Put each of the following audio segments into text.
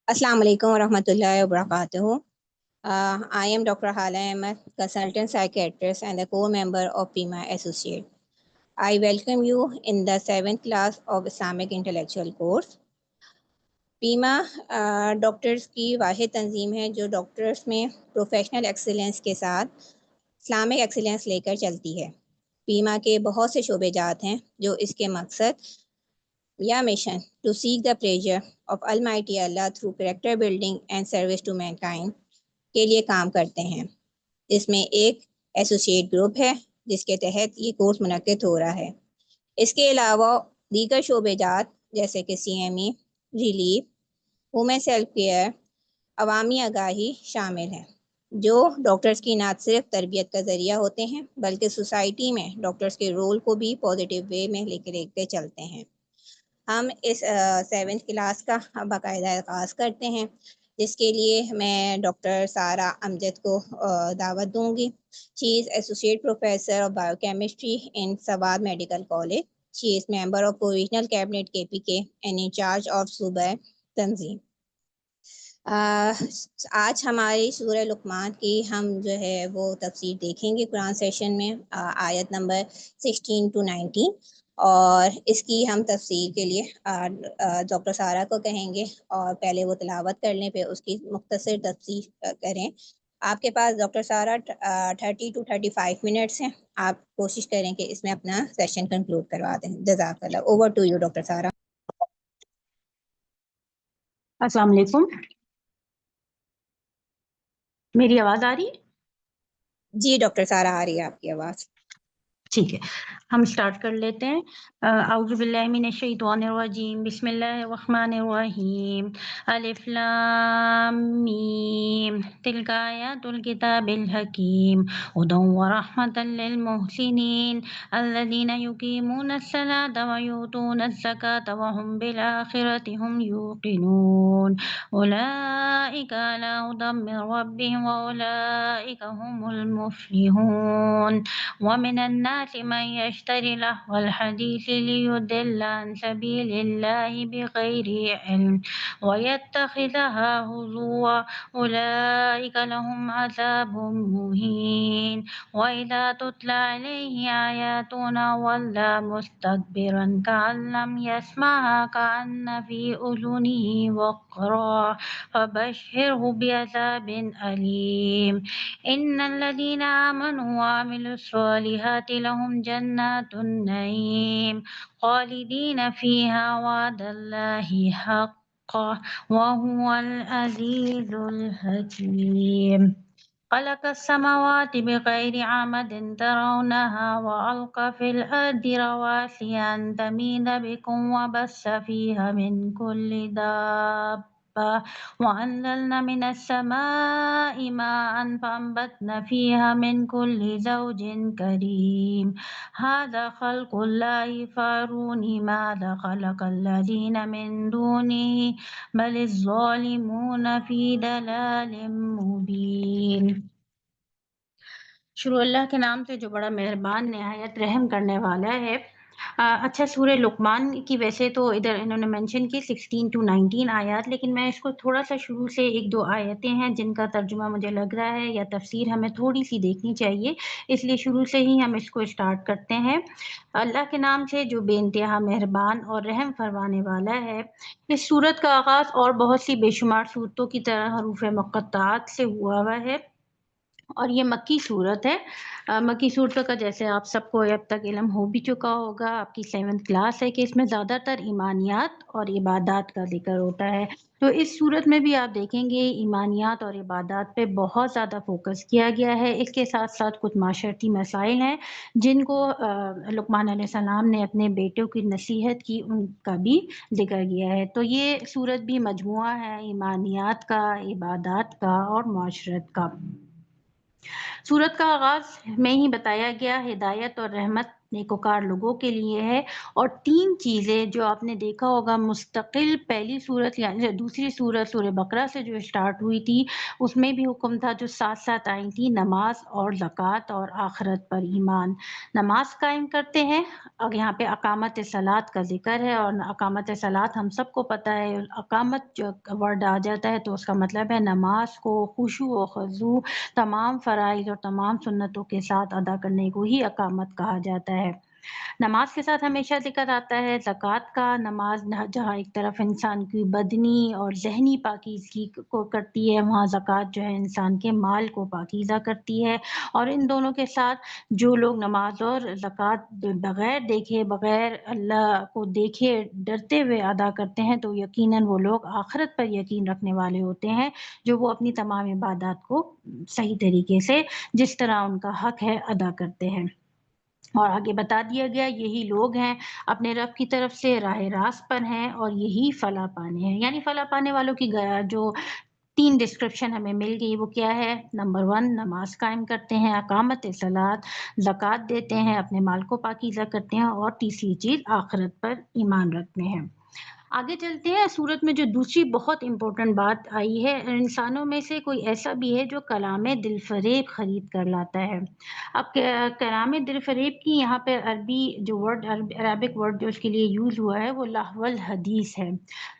Assalamu alaikum wa rahmatullahi wa barakatuh. I am Dr. Hala Ahmed, consultant psychiatrist and a core member of PIMA Associate. I welcome you in the 7th class of Islamic Intellectual course. PIMA doctors کی واحد تنظیم ہے جو doctors میں professional excellence کے ساتھ Islamic excellence لے کر چلتی ہے. پیما کے بہت سے شعبے جات ہیں جو اس کے مقصد یا mission to seek the pleasure of almighty Allah through character building and service to mankind کے لیے کام کرتے ہیں. اس میں ایک ایسوسیٹ گروپ ہے جس کے تحت یہ کورس منعقد ہو رہا ہے. اس کے علاوہ دیگر شعبے جات جیسے کہ C M E, relief, women self care, عوامی آگاہی شامل ہیں جو ڈاکٹرز کی نہ صرف تربیت کا ذریعہ ہوتے ہیں بلکہ سوسائٹی میں ڈاکٹرز کے رول کو بھی پازیٹیو وے میں لے کے چلتے ہیں. ہم اس 7th کلاس کا باقاعدہ آغاز کرتے ہیں جس کے لیے میں ڈاکٹر سارہ امجد کو دعوت دوں گی. She is associate professor of biochemistry in Swat medical college. She is member of provisional cabinet KPK and in charge of Suba Tanzeem. آج ہماری سورہ لقمان کی ہم جو ہے وہ تفسیر دیکھیں گے قرآن سیشن میں آیت نمبر 16 to 19، اور اس کی ہم تفسیر کے لیے ڈاکٹر سارہ کو کہیں گے اور پہلے وہ تلاوت کر لیں پھر اس کی مختصر تفسیر کریں. آپ کے پاس ڈاکٹر سارہ 30 to 35 منٹس ہیں. آپ کوشش کریں کہ اس میں اپنا سیشن کنکلوڈ کروا دیں. جزاک اللہ. Over to you doctor Sara. السلام علیکم. میری آواز آ رہی ہے؟ جی ڈاکٹر سارہ آ رہی ہے آپ کی آواز. ٹھیک ہے، ہم سٹارٹ کر لیتے ہیں. اعوذ باللہ من الشیطان الرجیم، بسم اللہ الرحمن الرحیم. الف لام میم تلک آیات الکتاب الحکیم ھدی ورحمۃ للمحسنین الذین یقیمون الصلاة ویؤتون الزکاة وهم بالآخرة هم یوقنون اولئک علی ھدی من ربهم واولئک هم المفلحون. ومن الناس من يشتري لهو الحديث ليضل عن سبيل الله بغير علم ويتخذها هزوا أولئك لهم عذاب مهين. وإذا تتلى عليه آياتنا ولى مستكبرا كأن لم يسمعها كأن في أذنه وقرا فبشره بعذاب أليم. إن الذين آمنوا وعملوا الصالحات لهم جنات النعيم خالدين فيها وعد الله حقا وهو العزيز الحكيم. خلق السماوات بغير عمد ترونها وألقى في الأرض رواسي أن تميد بكم وبث فيها من كل دابة وأنزلنا من السماء ماء فأنبتنا فيها من كل زوج كريم. هذا خلق الله فاروني ماذا خلق الذين من دونه بل الظالمون في ضلال مبين. شروع اللہ کے نام سے جو بڑا مہربان نہایت رحم کرنے والا ہے. اچھا، سورہ لقمان کی ویسے تو ادھر انہوں نے منشن کی 16 to 19 آیات، لیکن میں اس کو تھوڑا سا شروع سے 1-2 آیتیں ہیں جن کا ترجمہ مجھے لگ رہا ہے یا تفسیر ہمیں تھوڑی سی دیکھنی چاہیے، اس لیے شروع سے ہی ہم اس کو اسٹارٹ کرتے ہیں. اللہ کے نام سے جو بے انتہا مہربان اور رحم فرمانے والا ہے. اس سورت کا آغاز اور بہت سی بے شمار صورتوں کی طرح حروف مقطعات سے ہوا ہے اور یہ مکی صورت ہے. مکی صورتوں کا جیسے آپ سب کو اب تک علم ہو بھی چکا ہوگا، آپ کی 7th کلاس ہے، کہ اس میں زیادہ تر ایمانیات اور عبادات کا ذکر ہوتا ہے. تو اس صورت میں بھی آپ دیکھیں گے ایمانیات اور عبادات پہ بہت زیادہ فوکس کیا گیا ہے. اس کے ساتھ ساتھ کچھ معاشرتی مسائل ہیں جن کو لقمان علیہ السلام نے اپنے بیٹوں کی نصیحت کی، ان کا بھی ذکر کیا ہے. تو یہ صورت بھی مجموعہ ہے ایمانیات کا، عبادات کا اور معاشرت کا. سورت کا آغاز میں ہی بتایا گیا ہدایت اور رحمت نیکوکار لوگوں کے لیے ہے، اور 3 چیزیں جو آپ نے دیکھا ہوگا مستقل پہلی سورت یعنی دوسری سورت سورہ بقرہ سے جو اسٹارٹ ہوئی تھی، اس میں بھی حکم تھا جو ساتھ ساتھ آئی تھی، نماز اور زکوٰۃ اور آخرت پر ایمان۔ نماز قائم کرتے ہیں، اب یہاں پہ اقامت صلاۃ کا ذکر ہے، اور اقامت صلاۃ ہم سب کو پتہ ہے، اقامت جو ورڈ آ جاتا ہے تو اس کا مطلب ہے نماز کو خشوع و خضوع تمام فرائض اور تمام سنتوں کے ساتھ ادا کرنے کو ہی اقامت کہا جاتا ہے۔ نماز کے ساتھ ہمیشہ ذکر آتا ہے زکوٰۃ کا۔ نماز جہاں ایک طرف انسان کی بدنی اور ذہنی پاکیزگی کو کرتی ہے، وہاں زکوٰۃ جو ہے انسان کے مال کو پاکیزہ کرتی ہے، اور ان دونوں کے ساتھ جو لوگ نماز اور زکوٰۃ بغیر دیکھے، بغیر اللہ کو دیکھے ڈرتے ہوئے ادا کرتے ہیں تو یقیناً وہ لوگ آخرت پر یقین رکھنے والے ہوتے ہیں، جو وہ اپنی تمام عبادات کو صحیح طریقے سے جس طرح ان کا حق ہے ادا کرتے ہیں۔ اور آگے بتا دیا گیا یہی لوگ ہیں اپنے رب کی طرف سے راہ راست پر ہیں، اور یہی فلاح پانے ہیں۔ یعنی فلاح پانے والوں کی جو 3 ڈسکرپشن ہمیں مل گئی وہ کیا ہے؟ نمبر 1 نماز قائم کرتے ہیں، اقامت صلاۃ، زکوٰۃ دیتے ہیں، اپنے مال کو پاکیزہ کرتے ہیں، اور تیسری چیز آخرت پر ایمان رکھتے ہیں۔ آگے چلتے ہیں، سورت میں جو دوسری بہت امپورٹنٹ بات آئی ہے، انسانوں میں سے کوئی ایسا بھی ہے جو کلام دل فریب خرید کر لاتا ہے۔ اب کلام دل فریب کی یہاں پہ عربی جو ورڈ عربک ورڈ جو اس کے لیے یوز ہوا ہے وہ لہو الحدیث ہے۔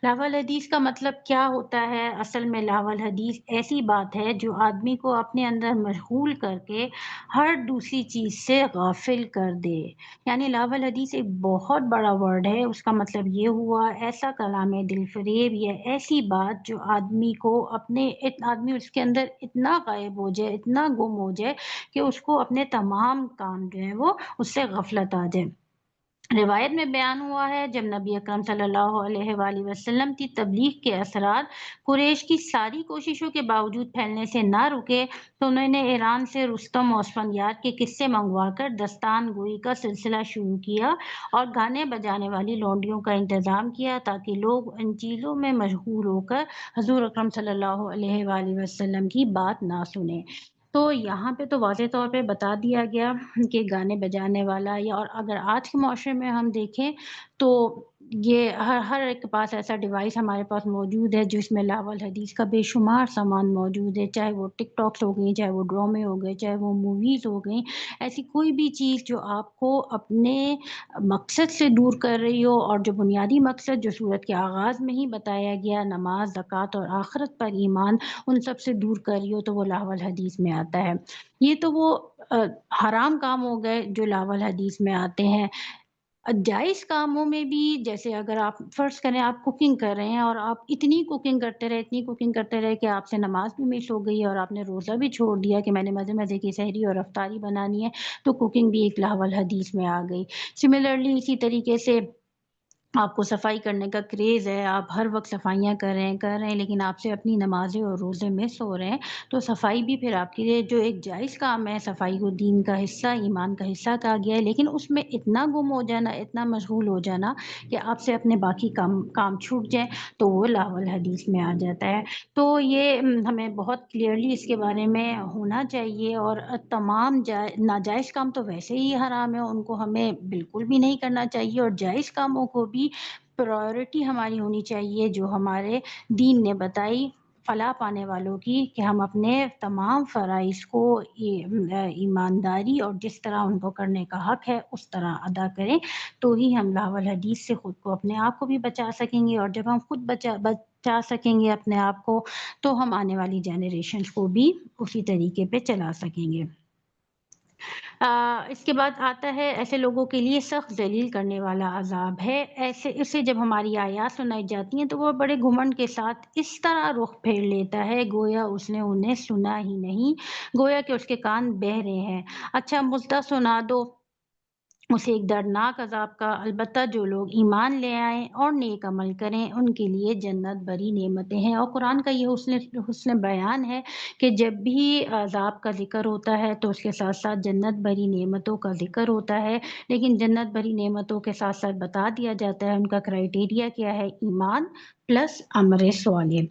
لہو الحدیث کا مطلب کیا ہوتا ہے؟ اصل میں لہو الحدیث ایسی بات ہے جو آدمی کو اپنے اندر مشغول کر کے ہر دوسری چیز سے غافل کر دے۔ یعنی لہو الحدیث ایک بہت بڑا ورڈ ہے، اس کا مطلب یہ ہوا ایسا کلام دل فریب یا ایسی بات جو آدمی اس کے اندر اتنا غائب ہو جائے، اتنا گم ہو جائے کہ اس کو اپنے تمام کام جو ہے وہ اس سے غفلت آ جائے۔ روایت میں بیان ہوا ہے جب نبی اکرم صلی اللہ علیہ وآلہ وسلم کی تبلیغ کے اثرات قریش کی ساری کوششوں کے باوجود پھیلنے سے نہ رکے تو انہوں نے ایران سے رستم اور اسفندیار کے قصے منگوا کر دستان گوئی کا سلسلہ شروع کیا اور گانے بجانے والی لونڈیوں کا انتظام کیا تاکہ لوگ ان چیزوں میں مشغول ہو کر حضور اکرم صلی اللہ علیہ وآلہ وسلم کی بات نہ سنیں۔ تو یہاں پہ تو واضح طور پہ بتا دیا گیا کہ گانے بجانے والا اور اگر آج کے معاشرے میں ہم دیکھیں تو یہ ہر ایک کے پاس ایسا ڈیوائس ہمارے پاس موجود ہے جس میں لہو الحدیث کا بے شمار سامان موجود ہے، چاہے وہ ٹک ٹاکس ہو گئی، چاہے وہ ڈرامے ہو گئے، چاہے وہ موویز ہو گئیں، ایسی کوئی بھی چیز جو آپ کو اپنے مقصد سے دور کر رہی ہو، اور جو بنیادی مقصد جو سورت کے آغاز میں ہی بتایا گیا نماز، زکوٰۃ اور آخرت پر ایمان، ان سب سے دور کر رہی ہو تو وہ لہو الحدیث میں آتا ہے۔ یہ تو وہ حرام کام ہو گئے جو لہو الحدیث میں آتے ہیں۔ جائز کاموں میں بھی جیسے اگر آپ فرض کریں آپ کوکنگ کر رہے ہیں اور آپ اتنی کوکنگ کرتے رہے کہ آپ سے نماز بھی مس ہو گئی اور آپ نے روزہ بھی چھوڑ دیا کہ میں نے مزے مزے کی سحری اور افطاری بنانی ہے، تو کوکنگ بھی ایک لہو الحدیث میں آ گئی۔ سملرلی اسی طریقے سے آپ کو صفائی کرنے کا کریز ہے، آپ ہر وقت صفائیاں کر رہے ہیں لیکن آپ سے اپنی نمازیں اور روزے مس ہو رہے ہیں، تو صفائی بھی پھر آپ کے لیے جو ایک جائز کام ہے، صفائی کو دین کا حصہ، ایمان کا حصہ کہا گیا ہے، لیکن اس میں اتنا گم ہو جانا، اتنا مشغول ہو جانا کہ آپ سے اپنے باقی کام چھوٹ جائیں تو وہ لہو الحدیث میں آ جاتا ہے۔ تو یہ ہمیں بہت کلیئرلی اس کے بارے میں ہونا چاہیے، اور تمام ناجائز کام تو ویسے ہی حرام ہے، ان کو ہمیں بالکل بھی نہیں کرنا چاہیے، اور جائز کاموں کو بھی پرائورٹی ہماری ہونی چاہیے جو ہمارے دین نے بتائی فلاح پانے والوں کی، کہ ہم اپنے تمام فرائض کو ایمانداری اور جس طرح ان کو کرنے کا حق ہے اس طرح ادا کریں، تو ہی ہم لہو الحدیث سے خود کو اپنے آپ کو بھی بچا سکیں گے، اور جب ہم خود بچا سکیں گے اپنے آپ کو تو ہم آنے والی جنریشنز کو بھی اسی طریقے پہ چلا سکیں گے۔ اس کے بعد آتا ہے ایسے لوگوں کے لیے سخت ذلیل کرنے والا عذاب ہے۔ اسے جب ہماری آیات سنائی جاتی ہیں تو وہ بڑے گھمنڈ کے ساتھ اس طرح رخ پھیر لیتا ہے گویا اس نے انہیں سنا ہی نہیں، گویا کہ اس کے کان بہہ رہے ہیں۔ اچھا مژدہ سنا دو اسے ایک دردناک عذاب کا، البتہ جو لوگ ایمان لے آئیں اور نیک عمل کریں ان کے لیے جنت بڑی نعمتیں ہیں۔ اور قرآن کا یہ حسن بیان ہے کہ جب بھی عذاب کا ذکر ہوتا ہے تو اس کے ساتھ ساتھ جنت بھری نعمتوں کا ذکر ہوتا ہے، لیکن جنت بھری نعمتوں کے ساتھ ساتھ بتا دیا جاتا ہے ان کا کرائیٹیریا کیا ہے، ایمان پلس امر صالح،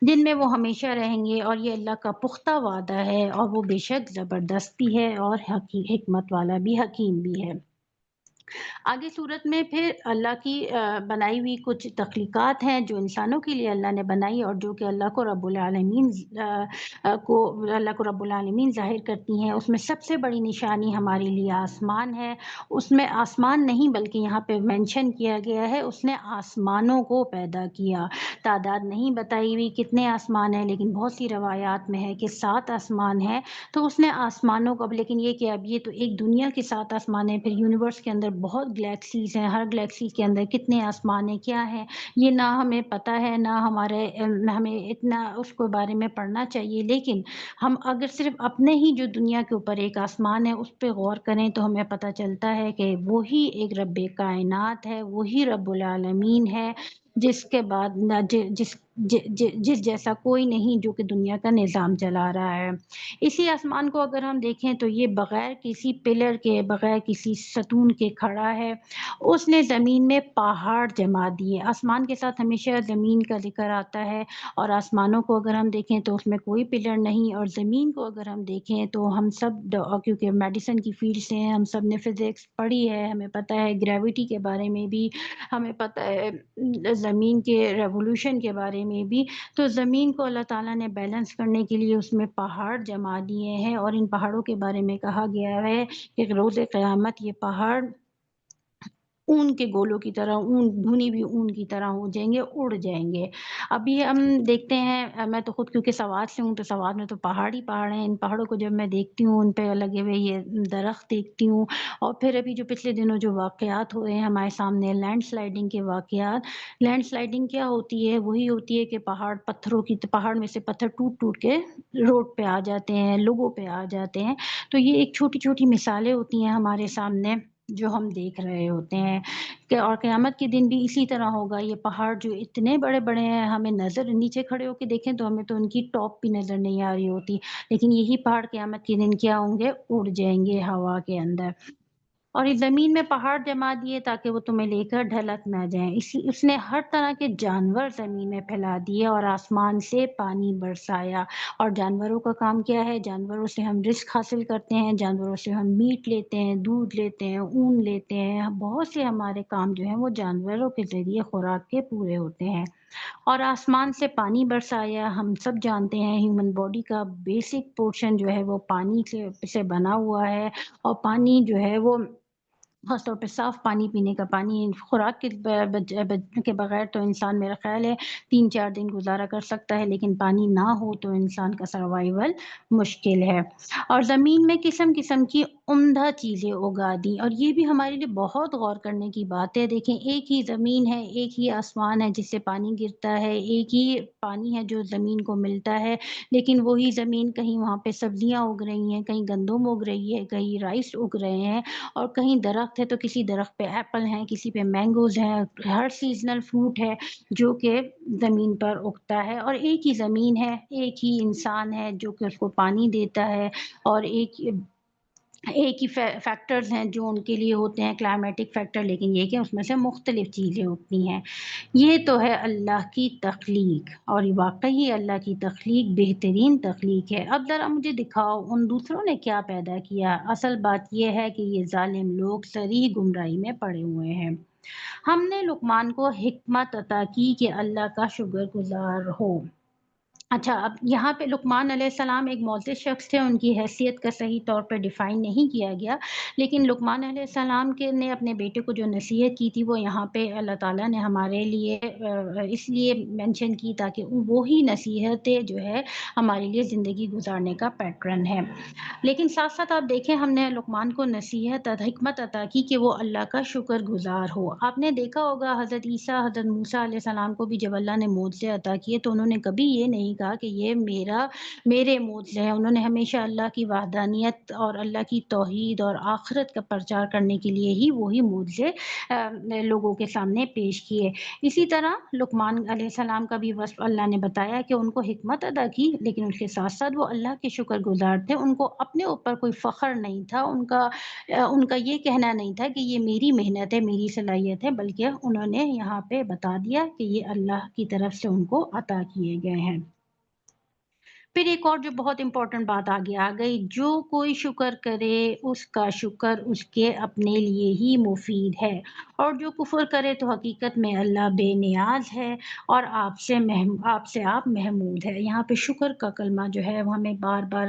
جن میں وہ ہمیشہ رہیں گے، اور یہ اللہ کا پختہ وعدہ ہے، اور وہ بے شک زبردست بھی ہے اور حکمت والا بھی، حکیم بھی ہے۔ آگے صورت میں پھر اللہ کی بنائی ہوئی کچھ تخلیقات ہیں جو انسانوں کے لیے اللہ نے بنائی اور جو کہ اللہ کو رب العالمین ظاہر کرتی ہیں۔ اس میں سب سے بڑی نشانی ہمارے لیے آسمان ہے۔ اس میں آسمان نہیں بلکہ یہاں پہ مینشن کیا گیا ہے اس نے آسمانوں کو پیدا کیا۔ تعداد نہیں بتائی ہوئی کتنے آسمان ہیں، لیکن بہت سی روایات میں ہے کہ 7 آسمان ہیں۔ تو اس نے آسمانوں کو، لیکن یہ کہ اب یہ تو ایک دنیا کے 7 آسمان ہیں، پھر یونیورس کے اندر بہت گلیکسیز ہیں، ہر گلیکسیز کے اندر کتنے آسمان ہیں کیا ہیں یہ نہ ہمیں پتہ ہے، نہ ہمیں اتنا اس کو بارے میں پڑھنا چاہیے۔ لیکن ہم اگر صرف اپنے ہی جو دنیا کے اوپر ایک آسمان ہے اس پہ غور کریں تو ہمیں پتہ چلتا ہے کہ وہی ایک رب کائنات ہے، وہی رب العالمین ہے، جس کے بعد نہ جس جیسا کوئی نہیں جو کہ دنیا کا نظام چلا رہا ہے۔ اسی آسمان کو اگر ہم دیکھیں تو یہ بغیر کسی پلر کے، بغیر کسی ستون کے کھڑا ہے۔ اس نے زمین میں پہاڑ جما دیے۔ آسمان کے ساتھ ہمیشہ زمین کا ذکر آتا ہے، اور آسمانوں کو اگر ہم دیکھیں تو اس میں کوئی پلر نہیں، اور زمین کو اگر ہم دیکھیں تو ہم سب کیونکہ میڈیسن کی فیلڈ سے ہیں، ہم سب نے فزکس پڑھی ہے، ہمیں پتہ ہے گریوٹی کے بارے میں بھی، ہمیں پتہ ہے زمین کے ریولوشن کے بارے میں بھی۔ تو زمین کو اللہ تعالیٰ نے بیلنس کرنے کے لیے اس میں پہاڑ جما دیے ہیں، اور ان پہاڑوں کے بارے میں کہا گیا ہے کہ روز قیامت یہ پہاڑ اون کے گولوں کی طرح، اون بھنی ہوئی اون کی طرح ہو جائیں گے، اڑ جائیں گے۔ ابھی ہم دیکھتے ہیں، میں تو خود کیونکہ سوات سے ہوں تو سوات میں تو پہاڑ ہی پہاڑ ہیں، ان پہاڑوں کو جب میں دیکھتی ہوں، ان پہ لگے ہوئے یہ درخت دیکھتی ہوں، اور پھر ابھی جو پچھلے دنوں جو واقعات ہوئے ہیں ہمارے سامنے، لینڈ سلائڈنگ کے واقعات۔ لینڈ سلائڈنگ کیا ہوتی ہے؟ وہی ہوتی ہے کہ پہاڑ میں سے پتھر ٹوٹ ٹوٹ کے روڈ پہ آ جاتے ہیں، لوگوں پہ آ جاتے ہیں۔ تو یہ ایک چھوٹی چھوٹی مثالیں ہوتی ہیں ہمارے سامنے جو ہم دیکھ رہے ہوتے ہیں اور قیامت کے دن بھی اسی طرح ہوگا۔ یہ پہاڑ جو اتنے بڑے بڑے ہیں، ہمیں نظر نیچے کھڑے ہو کے دیکھیں تو ہمیں تو ان کی ٹاپ بھی نظر نہیں آ رہی ہوتی، لیکن یہی پہاڑ قیامت کے دن کیا ہوں گے؟ اڑ جائیں گے ہوا کے اندر۔ اور اس زمین میں پہاڑ جما دیے تاکہ وہ تمہیں لے کر ڈھلک نہ جائیں۔ اس نے ہر طرح کے جانور زمین میں پھیلا دیے اور آسمان سے پانی برسایا۔ اور جانوروں کا کام کیا ہے؟ جانوروں سے ہم رزق حاصل کرتے ہیں، جانوروں سے ہم میٹ لیتے ہیں، دودھ لیتے ہیں، اون لیتے ہیں، بہت سے ہمارے کام جو ہیں وہ جانوروں کے ذریعے خوراک کے پورے ہوتے ہیں۔ اور آسمان سے پانی برسایا۔ ہم سب جانتے ہیں ہیومن باڈی کا بیسک پورشن جو ہے وہ پانی سے بنا ہوا ہے، اور پانی جو ہے وہ خاص طور پہ صاف پانی، پینے کا پانی، خوراک کے بغیر تو انسان میرا خیال ہے 3-4 دن گزارا کر سکتا ہے، لیکن پانی نہ ہو تو انسان کا سروائیول مشکل ہے۔ اور زمین میں قسم قسم کی عمدہ چیزیں اگا دی، اور یہ بھی ہمارے لیے بہت غور کرنے کی بات ہے۔ دیکھیں، ایک ہی زمین ہے، ایک ہی آسمان ہے جس سے پانی گرتا ہے، ایک ہی پانی ہے جو زمین کو ملتا ہے، لیکن وہی زمین کہیں وہاں پہ سبزیاں اگ رہی ہیں، کہیں گندم اگ رہی ہے، کہیں رائس اگ رہے ہیں، اور کہیں درخت ہے تو کسی درخت پہ ایپل ہیں، کسی پہ مینگوز ہیں، ہر سیزنل فروٹ ہے جو کہ زمین پر اگتا ہے۔ اور ایک ہی زمین ہے، ایک ہی انسان ہے جو کہ اس کو پانی دیتا ہے، اور ایک ہی فیکٹرز ہیں جو ان کے لیے ہوتے ہیں، کلائمیٹک فیکٹر، لیکن یہ کہ اس میں سے مختلف چیزیں ہوتی ہیں۔ یہ تو ہے اللہ کی تخلیق، اور واقعی اللہ کی تخلیق بہترین تخلیق ہے۔ اب ذرا مجھے دکھاؤ ان دوسروں نے کیا پیدا کیا۔ اصل بات یہ ہے کہ یہ ظالم لوگ صریح گمراہی میں پڑے ہوئے ہیں۔ ہم نے لقمان کو حکمت عطا کی کہ اللہ کا شکر گزار ہو۔ اچھا، اب یہاں پہ لقمان علیہ السلام ایک معزز شخص تھے، ان کی حیثیت کا صحیح طور پر ڈیفائن نہیں کیا گیا، لیکن لقمان علیہ السلام نے اپنے بیٹے کو جو نصیحت کی تھی وہ یہاں پہ اللہ تعالیٰ نے ہمارے لیے اس لیے مینشن کی تاکہ وہی نصیحتیں جو ہے ہمارے لیے زندگی گزارنے کا پیٹرن ہے۔ لیکن ساتھ ساتھ آپ دیکھیں، ہم نے لقمان کو حکمت عطا کی کہ وہ اللہ کا شکر گزار ہو۔ آپ نے دیکھا ہوگا حضرت عیسیٰ، حضرت موسیٰ علیہ السلام کو بھی جب اللہ نے معجزے عطا کیے تو انہوں نے کبھی یہ نہیں کہا کہ یہ میرے معجزے ہیں۔ انہوں نے ہمیشہ اللہ کی وحدانیت اور اللہ کی توحید اور آخرت کا پرچار کرنے کے لیے ہی وہی معجزے لوگوں کے سامنے پیش کیے۔ اسی طرح لقمان علیہ السلام کا بھی وصف اللہ نے بتایا کہ ان کو حکمت عطا کی، لیکن اس کے ساتھ ساتھ وہ اللہ کے شکر گزار تھے۔ ان کو اپنے اوپر کوئی فخر نہیں تھا، ان کا یہ کہنا نہیں تھا کہ یہ میری محنت ہے، میری صلاحیت ہے، بلکہ انہوں نے یہاں پہ بتا دیا کہ یہ اللہ کی طرف سے ان کو عطا کیے گئے ہیں۔ پھر ایک اور جو بہت امپورٹنٹ بات آگے آ گئی، جو کوئی شکر کرے اس کا شکر اس کے اپنے لیے ہی مفید ہے، اور جو کفر کرے تو حقیقت میں اللہ بے نیاز ہے اور آپ سے آپ محمود ہے۔ یہاں پہ شکر کا کلمہ جو ہے وہ ہمیں بار بار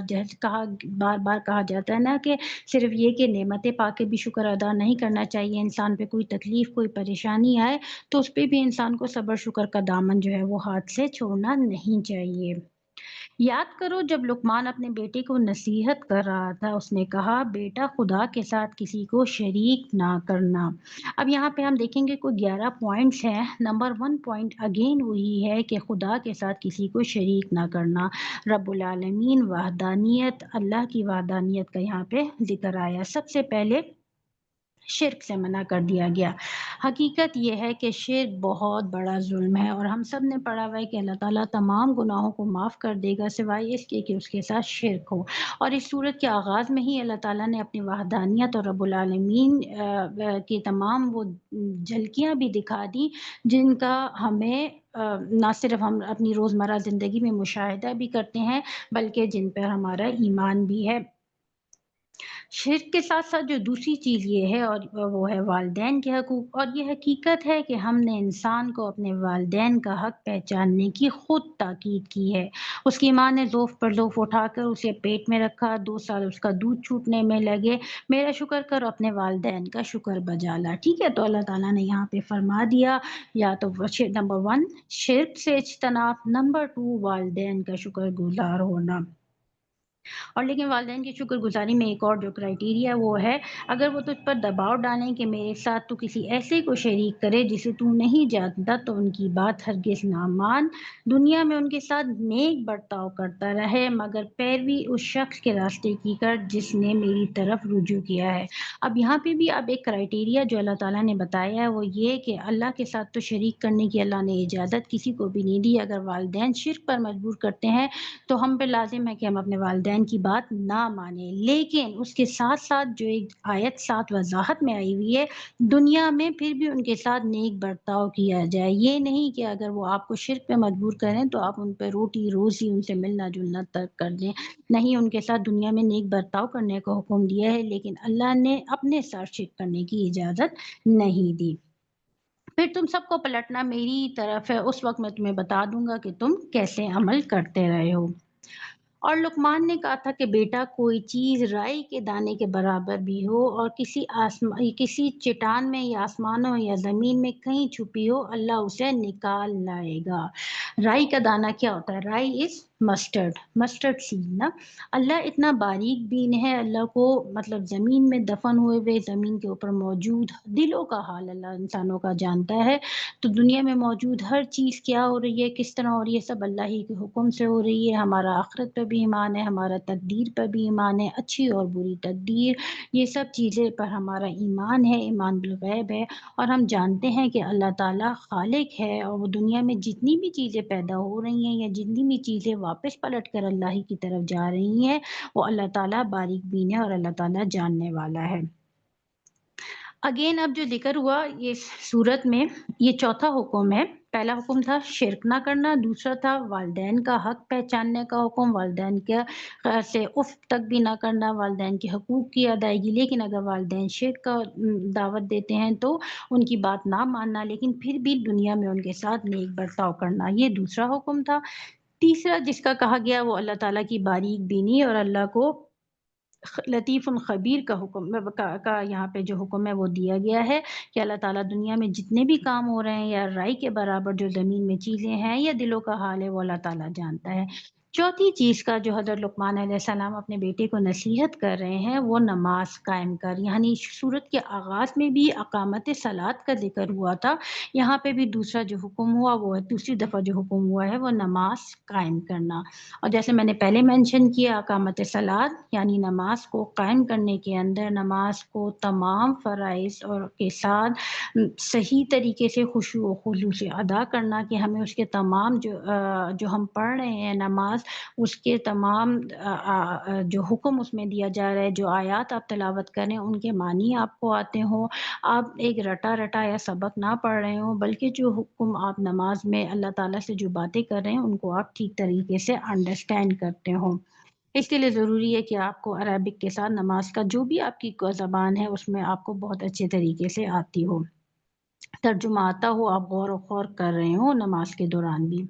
کہا جاتا ہے نا، کہ صرف یہ کہ نعمتیں پا کے بھی شکر ادا نہیں کرنا چاہیے، انسان پہ کوئی تکلیف کوئی پریشانی آئے تو اس پہ بھی انسان کو صبر شکر کا دامن جو ہے وہ ہاتھ سے چھوڑنا نہیں چاہیے۔ یاد کرو جب لقمان اپنے بیٹے کو نصیحت کر رہا تھا، اس نے کہا بیٹا خدا کے ساتھ کسی کو شریک نہ کرنا۔ اب یہاں پہ ہم دیکھیں گے کوئی 11 پوائنٹس ہیں۔ نمبر 1 پوائنٹ اگین وہی ہے کہ خدا کے ساتھ کسی کو شریک نہ کرنا۔ رب العالمین وحدانیت، اللہ کی وحدانیت کا یہاں پہ ذکر آیا۔ سب سے پہلے شرک سے منع کر دیا گیا۔ حقیقت یہ ہے کہ شرک بہت بڑا ظلم ہے، اور ہم سب نے پڑھا ہوا ہے کہ اللہ تعالیٰ تمام گناہوں کو معاف کر دے گا سوائے اس کے کہ اس کے ساتھ شرک ہو۔ اور اس صورت کے آغاز میں ہی اللہ تعالیٰ نے اپنی وحدانیت اور رب العالمین کی تمام وہ جھلکیاں بھی دکھا دی جن کا ہمیں نہ صرف ہم اپنی روزمرہ زندگی میں مشاہدہ بھی کرتے ہیں بلکہ جن پر ہمارا ایمان بھی ہے۔ شرک کے ساتھ ساتھ جو دوسری چیز یہ ہے اور وہ ہے والدین کے حقوق، اور یہ حقیقت ہے کہ ہم نے انسان کو اپنے والدین کا حق پہچاننے کی خود تاکید کی ہے۔ اس کی ماں نے ضعف پر ضعف اٹھا کر اسے پیٹ میں رکھا، 2 سال اس کا دودھ چھوٹنے میں لگے، میرا شکر کر اپنے والدین کا شکر بجا لا۔ ٹھیک ہے، تو اللہ تعالیٰ نے یہاں پہ فرما دیا یا تو نمبر 1 شرک سے اجتناب، نمبر 2 والدین کا شکر گزار ہونا۔ اور لیکن والدین کی شکر گزاری میں ایک اور جو کرائیٹیریا وہ ہے، اگر وہ تجھ پر دباؤ ڈالیں کہ میرے ساتھ تو کسی ایسے کو شریک کرے جسے تو نہیں جانتا تو ان کی بات ہرگز نہ مان، دنیا میں ان کے ساتھ نیک برتاؤ کرتا رہے مگر پیروی اس شخص کے راستے کی کر جس نے میری طرف رجوع کیا ہے۔ اب یہاں پہ بھی اب ایک کرائیٹیریا جو اللہ تعالیٰ نے بتایا ہے وہ یہ کہ اللہ کے ساتھ تو شریک کرنے کی اللہ نے اجازت کسی کو بھی نہیں دی، اگر والدین شرک پر مجبور کرتے ہیں تو ہم پہ لازم ہے کہ ہم اپنے والدین کی بات نہ مانیں۔ لیکن اس کے ساتھ ساتھ جو ایک آیت ساتھ وضاحت میں آئی ہوئی ہے، دنیا میں پھر بھی ان کے ساتھ نیک برتاؤ کیا جائے۔ یہ نہیں کہ اگر وہ آپ کو شرک پہ مجبور کریں تو آپ ان پہ روٹی روزی ان سے ملنا جلنا ترک کر دیں، نہیں، ان کے ساتھ دنیا میں نیک برتاؤ کرنے کا حکم دیا ہے، لیکن اللہ نے اپنے ساتھ شرک کرنے کی اجازت نہیں دی۔ پھر تم سب کو پلٹنا میری طرف ہے، اس وقت میں تمہیں بتا دوں گا کہ تم کیسے عمل کرتے رہے ہو۔ اور لقمان نے کہا تھا کہ بیٹا کوئی چیز رائی کے دانے کے برابر بھی ہو اور کسی چٹان میں یا آسمانوں یا زمین میں کہیں چھپی ہو، اللہ اسے نکال لائے گا۔ رائی کا دانہ کیا ہوتا ہے؟ رائی از مسٹرڈ سیڈ نا۔ اللہ اتنا باریک بین ہے، اللہ کو مطلب زمین میں دفن ہوئے زمین کے اوپر موجود دلوں کا حال اللہ انسانوں کا جانتا ہے، تو دنیا میں موجود ہر چیز کیا ہو رہی ہے، کس طرح ہو رہی ہے، سب اللہ ہی کے حکم سے ہو رہی ہے۔ ہمارا آخرت پہ بھی ایمان ہے، ہمارا تقدیر پر بھی ایمان ہے، اچھی اور بری تقدیر، یہ سب چیزیں پر ہمارا ایمان ہے، ایمان بالغیب ہے، اور ہم جانتے ہیں کہ اللہ تعالیٰ خالق ہے، اور وہ دنیا میں جتنی بھی چیزیں پیدا ہو رہی ہیں یا جتنی بھی چیزیں واپس پلٹ کر اللہ ہی کی طرف جا رہی ہیں وہ اللہ تعالیٰ باریک بین ہے اور اللہ تعالیٰ جاننے والا ہے۔ اگین اب جو ذکر ہوا یہ صورت میں، یہ چوتھا حکم ہے۔ پہلا حکم تھا شرک نہ کرنا، دوسرا تھا والدین کا حق پہچاننے کا حکم، والدین کے سے اف تک بھی نہ کرنا، والدین کے حقوق کی ادائیگی، لیکن اگر والدین شرک کا دعوت دیتے ہیں تو ان کی بات نہ ماننا، لیکن پھر بھی دنیا میں ان کے ساتھ نیک برتاؤ کرنا، یہ دوسرا حکم تھا۔ تیسرا جس کا کہا گیا وہ اللہ تعالیٰ کی باریک بینی اور اللہ کو لطیف خبیر کا حکم کا یہاں پہ جو حکم ہے وہ دیا گیا ہے کہ اللہ تعالیٰ دنیا میں جتنے بھی کام ہو رہے ہیں یا رائی کے برابر جو زمین میں چیزیں ہیں یا دلوں کا حال ہے وہ اللہ تعالیٰ جانتا ہے۔ چوتھی چیز کا جو حضرت لقمان علیہ السلام اپنے بیٹے کو نصیحت کر رہے ہیں وہ نماز قائم کر، یعنی سورت کے آغاز میں بھی اقامت صلاۃ کا ذکر ہوا تھا، یہاں پہ بھی دوسرا جو حکم ہوا وہ دوسری دفعہ جو حکم ہوا ہے وہ نماز قائم کرنا۔ اور جیسے میں نے پہلے مینشن کیا اقامت صلاۃ یعنی نماز کو قائم کرنے کے اندر نماز کو تمام فرائض اور کے ساتھ صحیح طریقے سے خشوع و خضوع سے ادا کرنا، کہ ہمیں اس کے تمام جو ہم پڑھ رہے ہیں نماز نماز، اس کے تمام جو حکم اس میں دیا جا رہا ہے، جو آیات آپ تلاوت کریں ان کے معنی آپ کو آتے ہوں، آپ ایک رٹا رٹایا سبق نہ پڑھ رہے ہوں، بلکہ جو حکم آپ نماز میں اللہ تعالیٰ سے جو باتیں کر رہے ہیں ان کو آپ ٹھیک طریقے سے انڈرسٹینڈ کرتے ہوں۔ اس کے لیے ضروری ہے کہ آپ کو عربک کے ساتھ نماز کا جو بھی آپ کی زبان ہے اس میں آپ کو بہت اچھے طریقے سے آتی ہو، ترجمہ آتا ہو، آپ غور و خور کر رہے ہوں نماز کے دوران بھی۔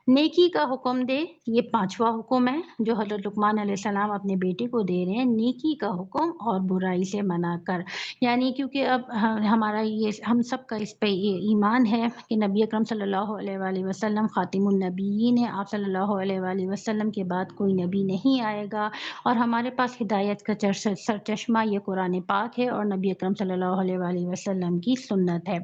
نیکی کا حکم دے، یہ 5واں حکم ہے جو حضرت لقمان علیہ السلام اپنے بیٹے کو دے رہے ہیں، نیکی کا حکم اور برائی سے منع کر۔ یعنی کیونکہ اب ہمارا یہ ہم سب کا اس پہ یہ ایمان ہے کہ نبی اکرم صلی اللہ علیہ وآلہ وسلم خاتم النبیین ہے، آپ صلی اللہ علیہ وآلہ وسلم کے بعد کوئی نبی نہیں آئے گا، اور ہمارے پاس ہدایت کا سرچشمہ یہ قرآن پاک ہے اور نبی اکرم صلی اللہ علیہ وآلہ وسلم کی سنت ہے۔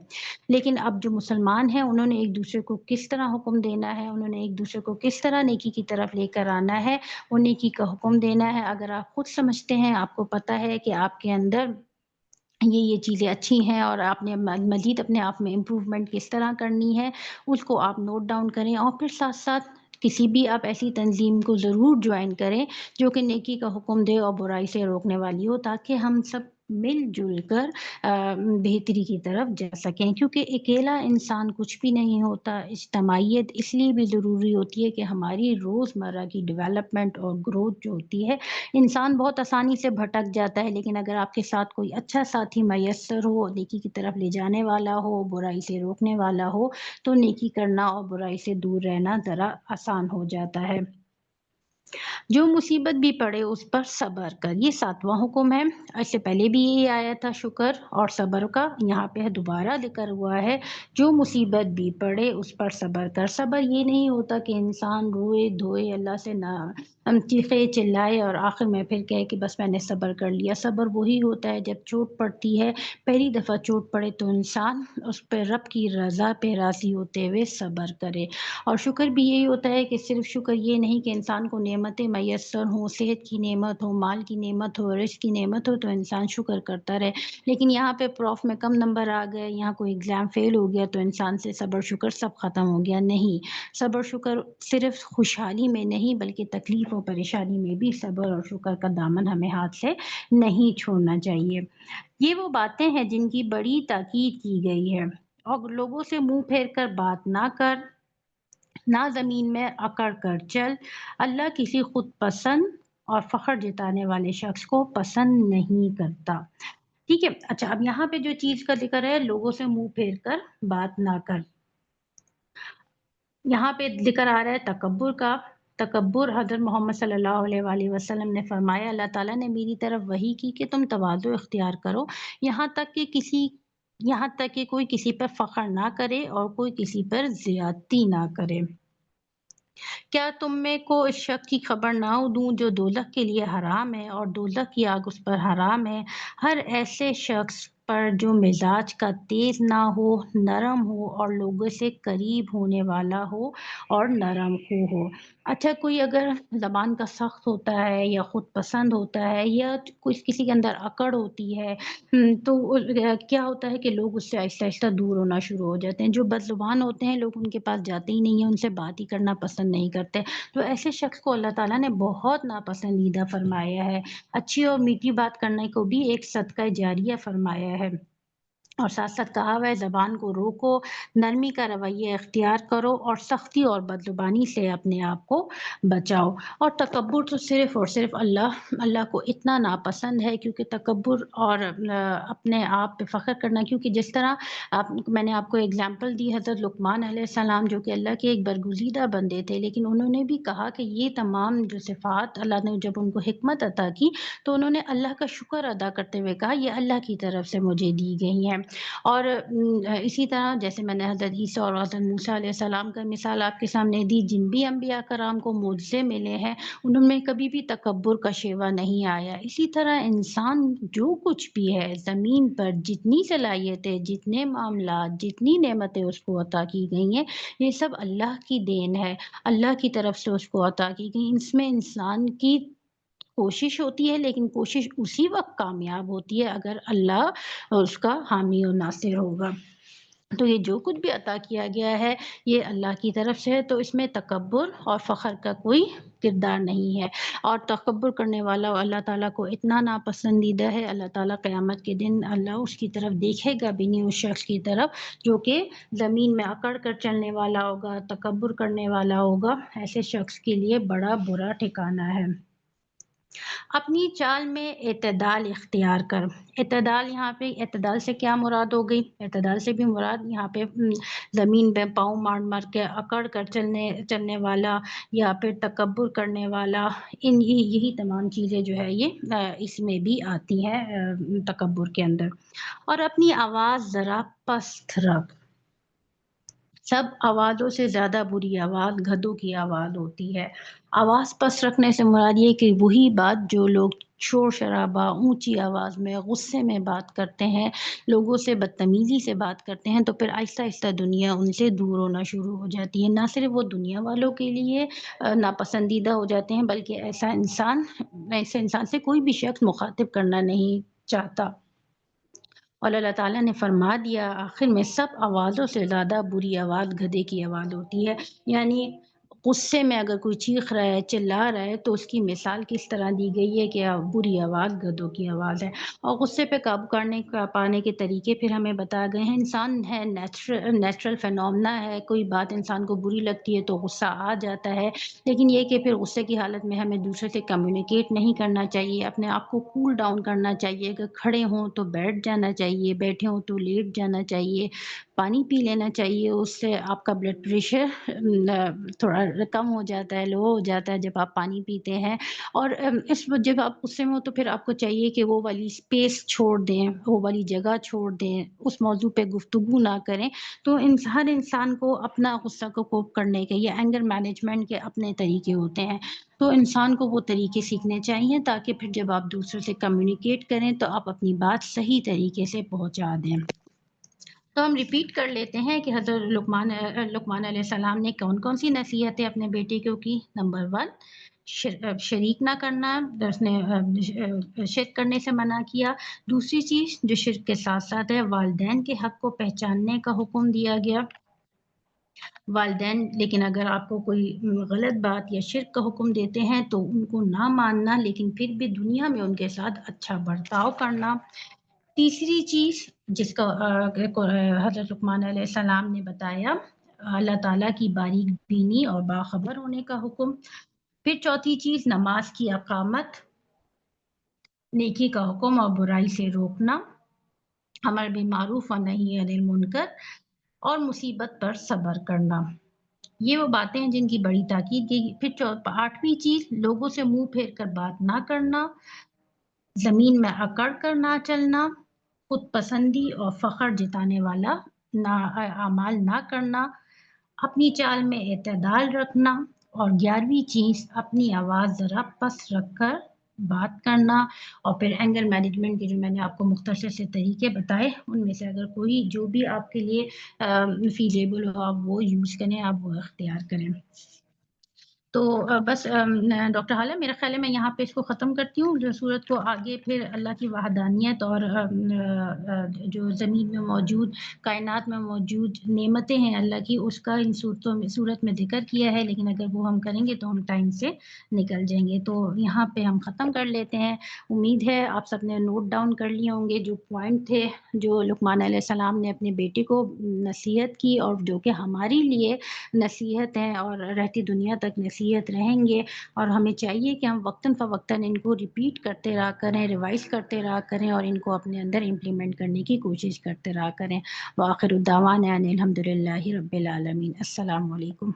لیکن اب جو مسلمان ہیں انہوں نے ایک دوسرے کو کس طرح حکم دینا ہے، انہوں نے ایک دوسرے کو کس طرح نیکی کی طرف لے کر آنا ہے، وہ نیکی کا حکم دینا ہے۔ اگر آپ خود سمجھتے ہیں، آپ کو پتہ ہے کہ آپ کے اندر یہ چیزیں اچھی ہیں اور آپ نے مزید اپنے آپ میں امپروومنٹ کس طرح کرنی ہے، اس کو آپ نوٹ ڈاؤن کریں، اور پھر ساتھ ساتھ کسی بھی آپ ایسی تنظیم کو ضرور جوائن کریں جو کہ نیکی کا حکم دے اور برائی سے روکنے والی ہو، تاکہ ہم سب مل جل کر بہتری کی طرف جا سکیں، کیونکہ اکیلا انسان کچھ بھی نہیں ہوتا۔ اجتماعیت اس لیے بھی ضروری ہوتی ہے کہ ہماری روزمرہ کی ڈیولپمنٹ اور گروتھ جو ہوتی ہے، انسان بہت آسانی سے بھٹک جاتا ہے، لیکن اگر آپ کے ساتھ کوئی اچھا ساتھی میسر ہو، نیکی کی طرف لے جانے والا ہو، برائی سے روکنے والا ہو، تو نیکی کرنا اور برائی سے دور رہنا ذرا آسان ہو جاتا ہے۔ جو مصیبت بھی پڑے اس پر صبر کر، یہ 7واں حکم ہے۔ اس سے پہلے بھی یہی آیا تھا شکر اور صبر کا، یہاں پہ دوبارہ ذکر ہوا ہے جو مصیبت بھی پڑے اس پر صبر کر۔ صبر یہ نہیں ہوتا کہ انسان روئے دھوئے اللہ سے نہ چیخے چلائے اور آخر میں پھر کہے کہ بس میں نے صبر کر لیا۔ صبر وہی ہوتا ہے جب چوٹ پڑتی ہے، پہلی دفعہ چوٹ پڑے تو انسان اس پہ رب کی رضا پہ راضی ہوتے ہوئے صبر کرے۔ اور شکر بھی یہی ہوتا ہے کہ صرف شکر یہ نہیں کہ انسان کو نعمتیں میسر ہوں، صحت کی نعمت ہو، مال کی نعمت ہو، رزق کی نعمت ہو تو انسان شکر کرتا رہے، لیکن یہاں پہ پروف میں کم نمبر آ گئے، یہاں کوئی ایگزام فیل ہو گیا تو انسان سے صبر شکر سب ختم ہو گیا، نہیں۔ صبر شکر صرف خوشحالی میں نہیں بلکہ تکلیف و پریشانی میں بھی صبر اور شکر کا دامن ہمیں ہاتھ سے نہیں چھوڑنا چاہیے۔ یہ وہ باتیں ہیں جن کی بڑی تاکید کی گئی ہے، اور لوگوں سے منہ پھیر کر بات نہ کر، نہ زمین میں اکڑ کر چل، اللہ کسی خود پسند اور فخر جتانے والے شخص کو پسند نہیں کرتا۔ ٹھیک ہے، اچھا اب یہاں پہ جو چیز کا ذکر ہے لوگوں سے منہ پھیر کر بات نہ کر، یہاں پہ ذکر آ رہا ہے تکبر کا۔ تکبر، حضرت محمد صلی اللہ علیہ وآلہ وسلم نے فرمایا اللہ تعالیٰ نے میری طرف وحی کی کہ تم تواضع اختیار کرو، یہاں تک کہ کوئی کسی پر فخر نہ کرے اور کوئی کسی پر زیادتی نہ کرے۔ کیا تم میں کو اس شخص کی خبر نہ دوں جو دوزخ کے لیے حرام ہے اور دوزخ کی آگ اس پر حرام ہے؟ ہر ایسے شخص پر جو مزاج کا تیز نہ ہو، نرم ہو اور لوگوں سے قریب ہونے والا ہو اور نرم ہو۔ اچھا، کوئی اگر زبان کا سخت ہوتا ہے یا خود پسند ہوتا ہے یا کسی کے اندر اکڑ ہوتی ہے، تو کیا ہوتا ہے کہ لوگ اس سے آہستہ آہستہ دور ہونا شروع ہو جاتے ہیں۔ جو بد زبان ہوتے ہیں لوگ ان کے پاس جاتے ہی نہیں ہیں، ان سے بات ہی کرنا پسند نہیں کرتے، تو ایسے شخص کو اللہ تعالیٰ نے بہت ناپسندیدہ فرمایا ہے۔ اچھی اور میٹھی بات کرنے کو بھی ایک صدقہ جاریہ فرمایا ہے، اور ساتھ ساتھ کہا ہوا ہے زبان کو روکو، نرمی کا رویہ اختیار کرو اور سختی اور بدزبانی سے اپنے آپ کو بچاؤ۔ اور تکبر تو صرف اور صرف اللہ کو اتنا ناپسند ہے، کیونکہ تکبر اور اپنے آپ پہ فخر کرنا، کیونکہ جس طرح میں نے آپ کو اگزامپل دی حضرت لقمان علیہ السلام جو کہ اللہ کے ایک برگزیدہ بندے تھے، لیکن انہوں نے بھی کہا کہ یہ تمام جو صفات اللہ نے جب ان کو حکمت عطا کی تو انہوں نے اللہ کا شکر ادا کرتے ہوئے کہا یہ اللہ کی طرف سے مجھے دی گئی ہیں۔ اور اسی طرح جیسے میں نے حضرت عیسیٰ اور حضرت موسیٰ علیہ السلام کا مثال آپ کے سامنے دی، جن بھی انبیاء کرام کو معجزے ملے ہیں انہوں میں کبھی بھی تکبر کا شیوا نہیں آیا۔ اسی طرح انسان جو کچھ بھی ہے زمین پر، جتنی صلاحیتیں، جتنے معاملات، جتنی نعمتیں اس کو عطا کی گئی ہیں، یہ سب اللہ کی دین ہے، اللہ کی طرف سے اس کو عطا کی گئی۔ اس میں انسان کی کوشش ہوتی ہے، لیکن کوشش اسی وقت کامیاب ہوتی ہے اگر اللہ اس کا حامی و ناصر ہوگا۔ تو یہ جو کچھ بھی عطا کیا گیا ہے یہ اللہ کی طرف سے ہے، تو اس میں تکبر اور فخر کا کوئی کردار نہیں ہے۔ اور تکبر کرنے والا اللہ تعالیٰ کو اتنا ناپسندیدہ ہے، اللہ تعالیٰ قیامت کے دن اللہ اس کی طرف دیکھے گا بھی نہیں، اس شخص کی طرف جو کہ زمین میں اکڑ کر چلنے والا ہوگا، تکبر کرنے والا ہوگا۔ ایسے شخص کے لیے بڑا برا ٹھکانہ ہے۔ اپنی چال میں اعتدال اختیار کر۔ اعتدال، یہاں پہ اعتدال سے کیا مراد ہو گئی؟ اعتدال سے بھی مراد یہاں پہ زمین پہ پاؤں مار مار کے اکڑ کر چلنے والا یا پھر تکبر کرنے والا، یہی تمام چیزیں جو ہے یہ اس میں بھی آتی ہیں تکبر کے اندر۔ اور اپنی آواز ذرا پست رکھ۔ سب آوازوں سے زیادہ بری آواز گدھوں کی آواز ہوتی ہے۔ آواز پست رکھنے سے مراد یہ کہ وہی بات جو لوگ شور شرابہ، اونچی آواز میں، غصے میں بات کرتے ہیں، لوگوں سے بدتمیزی سے بات کرتے ہیں، تو پھر آہستہ آہستہ دنیا ان سے دور ہونا شروع ہو جاتی ہے۔ نہ صرف وہ دنیا والوں کے لیے ناپسندیدہ ہو جاتے ہیں، بلکہ ایسے انسان سے کوئی بھی شخص مخاطب کرنا نہیں چاہتا۔ اور اللہ تعالیٰ نے فرما دیا آخر میں سب آوازوں سے زیادہ بری آواز گدھے کی آواز ہوتی ہے۔ یعنی غصے میں اگر کوئی چیخ رہا ہے، چلا رہا ہے، تو اس کی مثال کس طرح دی گئی ہے کہ بری آواز گدھوں کی آواز ہے۔ اور غصے پہ قابو پانے کے طریقے پھر ہمیں بتا گئے ہیں۔ انسان ہے نیچرل فینومنا ہے، کوئی بات انسان کو بری لگتی ہے تو غصہ آ جاتا ہے، لیکن یہ کہ پھر غصے کی حالت میں ہمیں دوسرے سے کمیونیکیٹ نہیں کرنا چاہیے، اپنے آپ کو کول ڈاؤن کرنا چاہیے۔ اگر کھڑے ہوں تو بیٹھ جانا چاہیے، بیٹھے ہوں تو لیٹ جانا چاہیے، پانی پی لینا چاہیے، اس سے آپ کا بلڈ پریشر تھوڑا کم ہو جاتا ہے، لو ہو جاتا ہے جب آپ پانی پیتے ہیں۔ اور جب آپ غصے میں ہو تو پھر آپ کو چاہیے کہ وہ والی اسپیس چھوڑ دیں، وہ والی جگہ چھوڑ دیں، اس موضوع پہ گفتگو نہ کریں۔ تو ہر انسان کو اپنا غصہ کو کوپ کرنے کے یا اینگر مینجمنٹ کے اپنے طریقے ہوتے ہیں، تو انسان کو وہ طریقے سیکھنے چاہیے تاکہ پھر جب آپ دوسروں سے کمیونیکیٹ کریں تو آپ اپنی بات صحیح طریقے سے پہنچا دیں۔ تو ہم ریپیٹ کر لیتے ہیں کہ حضرت لقمان علیہ السلام نے کون کون سی نصیحتیں اپنے بیٹے کو کی۔ نمبر 1، شریک نہ کرنا، اس نے شرک کرنے سے منع کیا۔ دوسری چیز جو شرک کے ساتھ ساتھ ہے، والدین کے حق کو پہچاننے کا حکم دیا گیا۔ والدین لیکن اگر آپ کو کوئی غلط بات یا شرک کا حکم دیتے ہیں تو ان کو نہ ماننا، لیکن پھر بھی دنیا میں ان کے ساتھ اچھا برتاؤ کرنا۔ تیسری چیز جس کا حضرت لقمان علیہ السلام نے بتایا، اللہ تعالیٰ کی باریک بینی اور باخبر ہونے کا حکم۔ پھر چوتھی چیز نماز کی اقامت، نیکی کا حکم اور برائی سے روکنا، امر بالمعروف و نہی عن المنکر، اور مصیبت پر صبر کرنا۔ یہ وہ باتیں ہیں جن کی بڑی تاکید کی۔ پھر 8ویں چیز لوگوں سے منہ پھیر کر بات نہ کرنا، زمین میں اکڑ کر نہ چلنا، خود پسندی اور فخر جتانے والا اعمال نہ کرنا، اپنی چال میں اعتدال رکھنا، اور 11ویں چیز اپنی آواز ذرا پست رکھ کر بات کرنا۔ اور پھر اینگر مینجمنٹ کے جو میں نے آپ کو مختصر سے طریقے بتائے، ان میں سے اگر کوئی جو بھی آپ کے لیے فیزیبل ہو آپ وہ یوز کریں، آپ وہ اختیار کریں۔ تو بس ڈاکٹر حالہ میرا خیال ہے میں یہاں پہ اس کو ختم کرتی ہوں۔ جو صورت کو آگے پھر اللہ کی وحدانیت اور جو زمین میں موجود، کائنات میں موجود نعمتیں ہیں اللہ کی، اس کا ان صورت میں ذکر کیا ہے، لیکن اگر وہ ہم کریں گے تو ہم ٹائم سے نکل جائیں گے۔ تو یہاں پہ ہم ختم کر لیتے ہیں۔ امید ہے آپ سب نے نوٹ ڈاؤن کر لیے ہوں گے جو پوائنٹ تھے جو لقمان علیہ السلام نے اپنے بیٹے کو نصیحت کی، اور جو کہ ہمارے لیے نصیحت ہیں اور رہتی دنیا تک نصیحت رہیں گے۔ اور ہمیں چاہیے کہ ہم وقتاً فوقتاً ان کو ریپیٹ کرتے رہا کریں، ریوائز کرتے رہا کریں، اور ان کو اپنے اندر امپلیمنٹ کرنے کی کوشش کرتے رہا کریں۔ وآخر الدعوانا ان الحمد للہ رب العالمین۔ السلام علیکم۔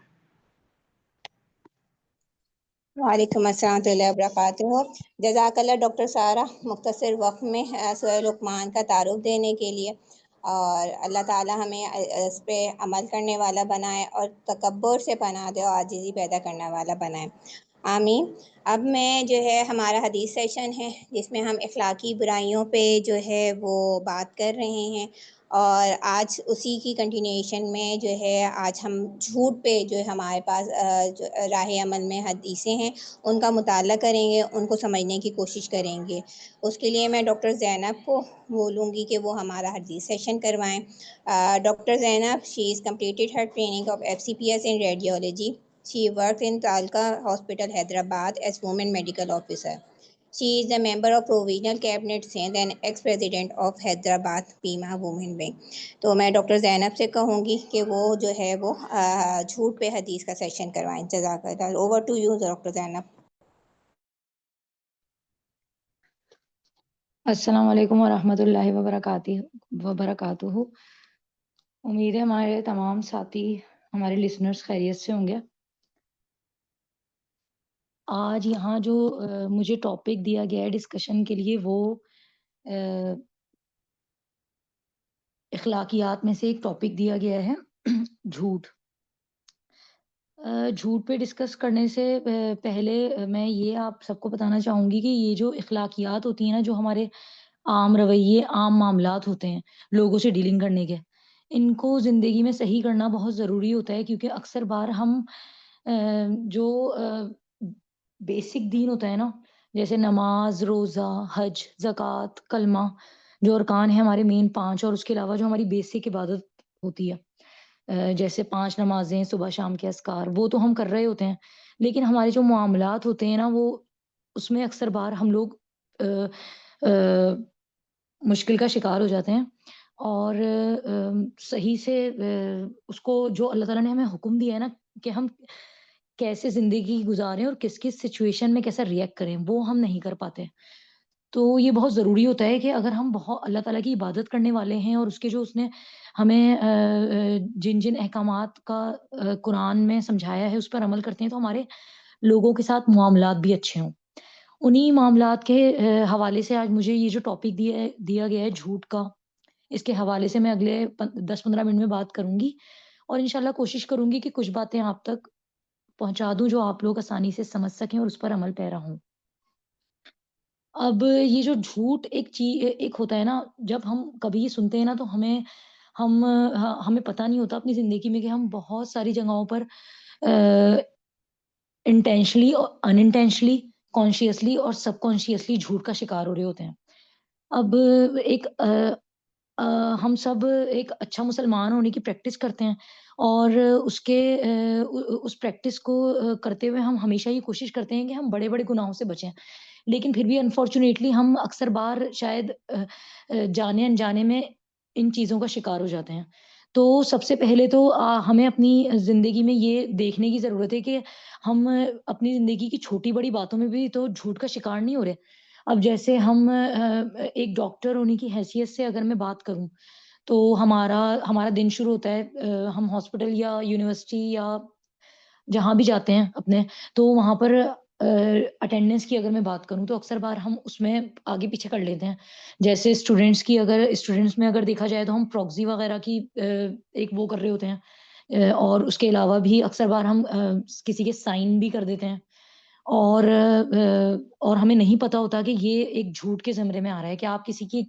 وعلیکم السلام ورحمۃ اللہ وبرکاتہ۔ جزاک اللہ ڈاکٹر سارہ، مختصر وقت میں سورہ لقمان کا تعارف دینے کے لیے، اور اللہ تعالی ہمیں اس پہ عمل کرنے والا بنائے اور تکبر سے پناہ دے اور عاجزی پیدا کرنے والا بنائے، آمین۔ اب میں جو ہے ہمارا حدیث سیشن ہے جس میں ہم اخلاقی برائیوں پہ جو ہے وہ بات کر رہے ہیں، اور آج اسی کی کنٹینیوشن میں جو ہے آج ہم جھوٹ پہ جو ہمارے پاس جو راہ عمل میں حدیثیں ہیں ان کا مطالعہ کریں گے، ان کو سمجھنے کی کوشش کریں گے۔ اس کے لیے میں ڈاکٹر زینب کو بولوں گی کہ وہ ہمارا حدیث سیشن کروائیں۔ Doctor Zainab, she has completed her training of FCPS in radiology. She works in Talka Hospital, Hyderabad as women medical officer. She is a member of Provisional Cabinet Sindh and ex-president of Hyderabad Pima Women Bank. تو میں doctor زینب سے کہوں گی کہ وہ جو ہے وہ جھوٹ پہ حدیث کا سیشن کروائیں۔ جزاک اللہ۔ اوور ٹو یو ڈاکٹر زینب۔ السلام علیکم ورحمۃ اللہ وبرکاتہ۔ امید ہے ہمارے تمام ساتھی، ہمارے لسنرز خیریت سے ہوں گے۔ آج یہاں جو مجھے ٹاپک دیا گیا ہے ڈسکشن کے لیے، وہ اخلاقیات میں سے ایک ٹاپک دیا گیا ہے، جھوٹ۔ جھوٹ پہ ڈسکس کرنے سے پہلے میں یہ آپ سب کو بتانا چاہوں گی کہ یہ جو اخلاقیات ہوتی ہیں نا، جو ہمارے عام رویے، عام معاملات ہوتے ہیں لوگوں سے ڈیلنگ کرنے کے، ان کو زندگی میں صحیح کرنا بہت ضروری ہوتا ہے، کیونکہ اکثر بار ہم جو بیسک دین ہوتا ہے نا، جیسے نماز، روزہ، حج، زکوٰۃ، کلمہ، جو ارکان ہیں ہمارے مین 5، اور اس کے علاوہ جو ہماری بیسک عبادت ہوتی ہے، جیسے 5 نمازیں، صبح شام کے اذکار، وہ تو ہم کر رہے ہوتے ہیں، لیکن ہمارے جو معاملات ہوتے ہیں نا، وہ اس میں اکثر بار ہم لوگ مشکل کا شکار ہو جاتے ہیں، اور صحیح سے اس کو جو اللہ تعالیٰ نے ہمیں حکم دیا ہے نا کہ ہم کیسے زندگی گزاریں اور کس کس سچویشن میں کیسا ریئیکٹ کریں، وہ ہم نہیں کر پاتے۔ تو یہ بہت ضروری ہوتا ہے کہ اگر ہم بہت اللہ تعالیٰ کی عبادت کرنے والے ہیں، اور اس کے جو اس نے ہمیں جن جن احکامات کا قرآن میں سمجھایا ہے اس پر عمل کرتے ہیں، تو ہمارے لوگوں کے ساتھ معاملات بھی اچھے ہوں۔ انہی معاملات کے حوالے سے آج مجھے یہ جو ٹاپک دیا گیا ہے جھوٹ کا، اس کے حوالے سے میں اگلے 10-15 منٹ میں بات کروں گی، اور انشاءاللہ کوشش کروں گی کہ کچھ باتیں آپ تک پہنچا دوں جو آپ لوگ آسانی سے سمجھ سکیں اور اس پر عمل پیرا ہوں۔ اب یہ جو جھوٹ ایک ہوتا ہے نا، جب ہم کبھی یہ سنتے ہیں نا، تو ہمیں پتہ نہیں ہوتا اپنی زندگی میں کہ ہم بہت ساری جگہوں پر انٹینشنلی اور ان انٹینشنلی، کانشیسلی اور سب کانشیسلی جھوٹ کا شکار ہو رہے ہوتے ہیں۔ اب ہم سب ایک اچھا مسلمان ہونے کی پریکٹس کرتے ہیں، اور اس پریکٹس کو کرتے ہوئے ہم ہمیشہ یہ کوشش کرتے ہیں کہ ہم بڑے بڑے گناہوں سے بچیں، لیکن پھر بھی انفارچونیٹلی ہم اکثر بار شاید جانے انجانے میں ان چیزوں کا شکار ہو جاتے ہیں۔ تو سب سے پہلے تو ہمیں اپنی زندگی میں یہ دیکھنے کی ضرورت ہے کہ ہم اپنی زندگی کی چھوٹی بڑی باتوں میں بھی تو جھوٹ کا شکار نہیں ہو رہے۔ اب جیسے ہم ایک ڈاکٹر ہونے کی حیثیت سے اگر میں بات کروں، تو ہمارا دن شروع ہوتا ہے، ہم ہاسپٹل یا یونیورسٹی یا جہاں بھی جاتے ہیں اپنے، تو وہاں پر اٹینڈنس کی اگر میں بات کروں، تو اکثر بار ہم اس میں آگے پیچھے کر لیتے ہیں۔ جیسے اسٹوڈینٹس میں اگر دیکھا جائے، تو ہم پراکسی وغیرہ کی ایک وہ کر رہے ہوتے ہیں، اور اس کے علاوہ بھی اکثر بار ہم کسی کے سائن بھی کر دیتے ہیں، اور ہمیں نہیں پتا ہوتا کہ یہ ایک جھوٹ کے زمرے میں آ رہا ہے، کہ آپ کسی کی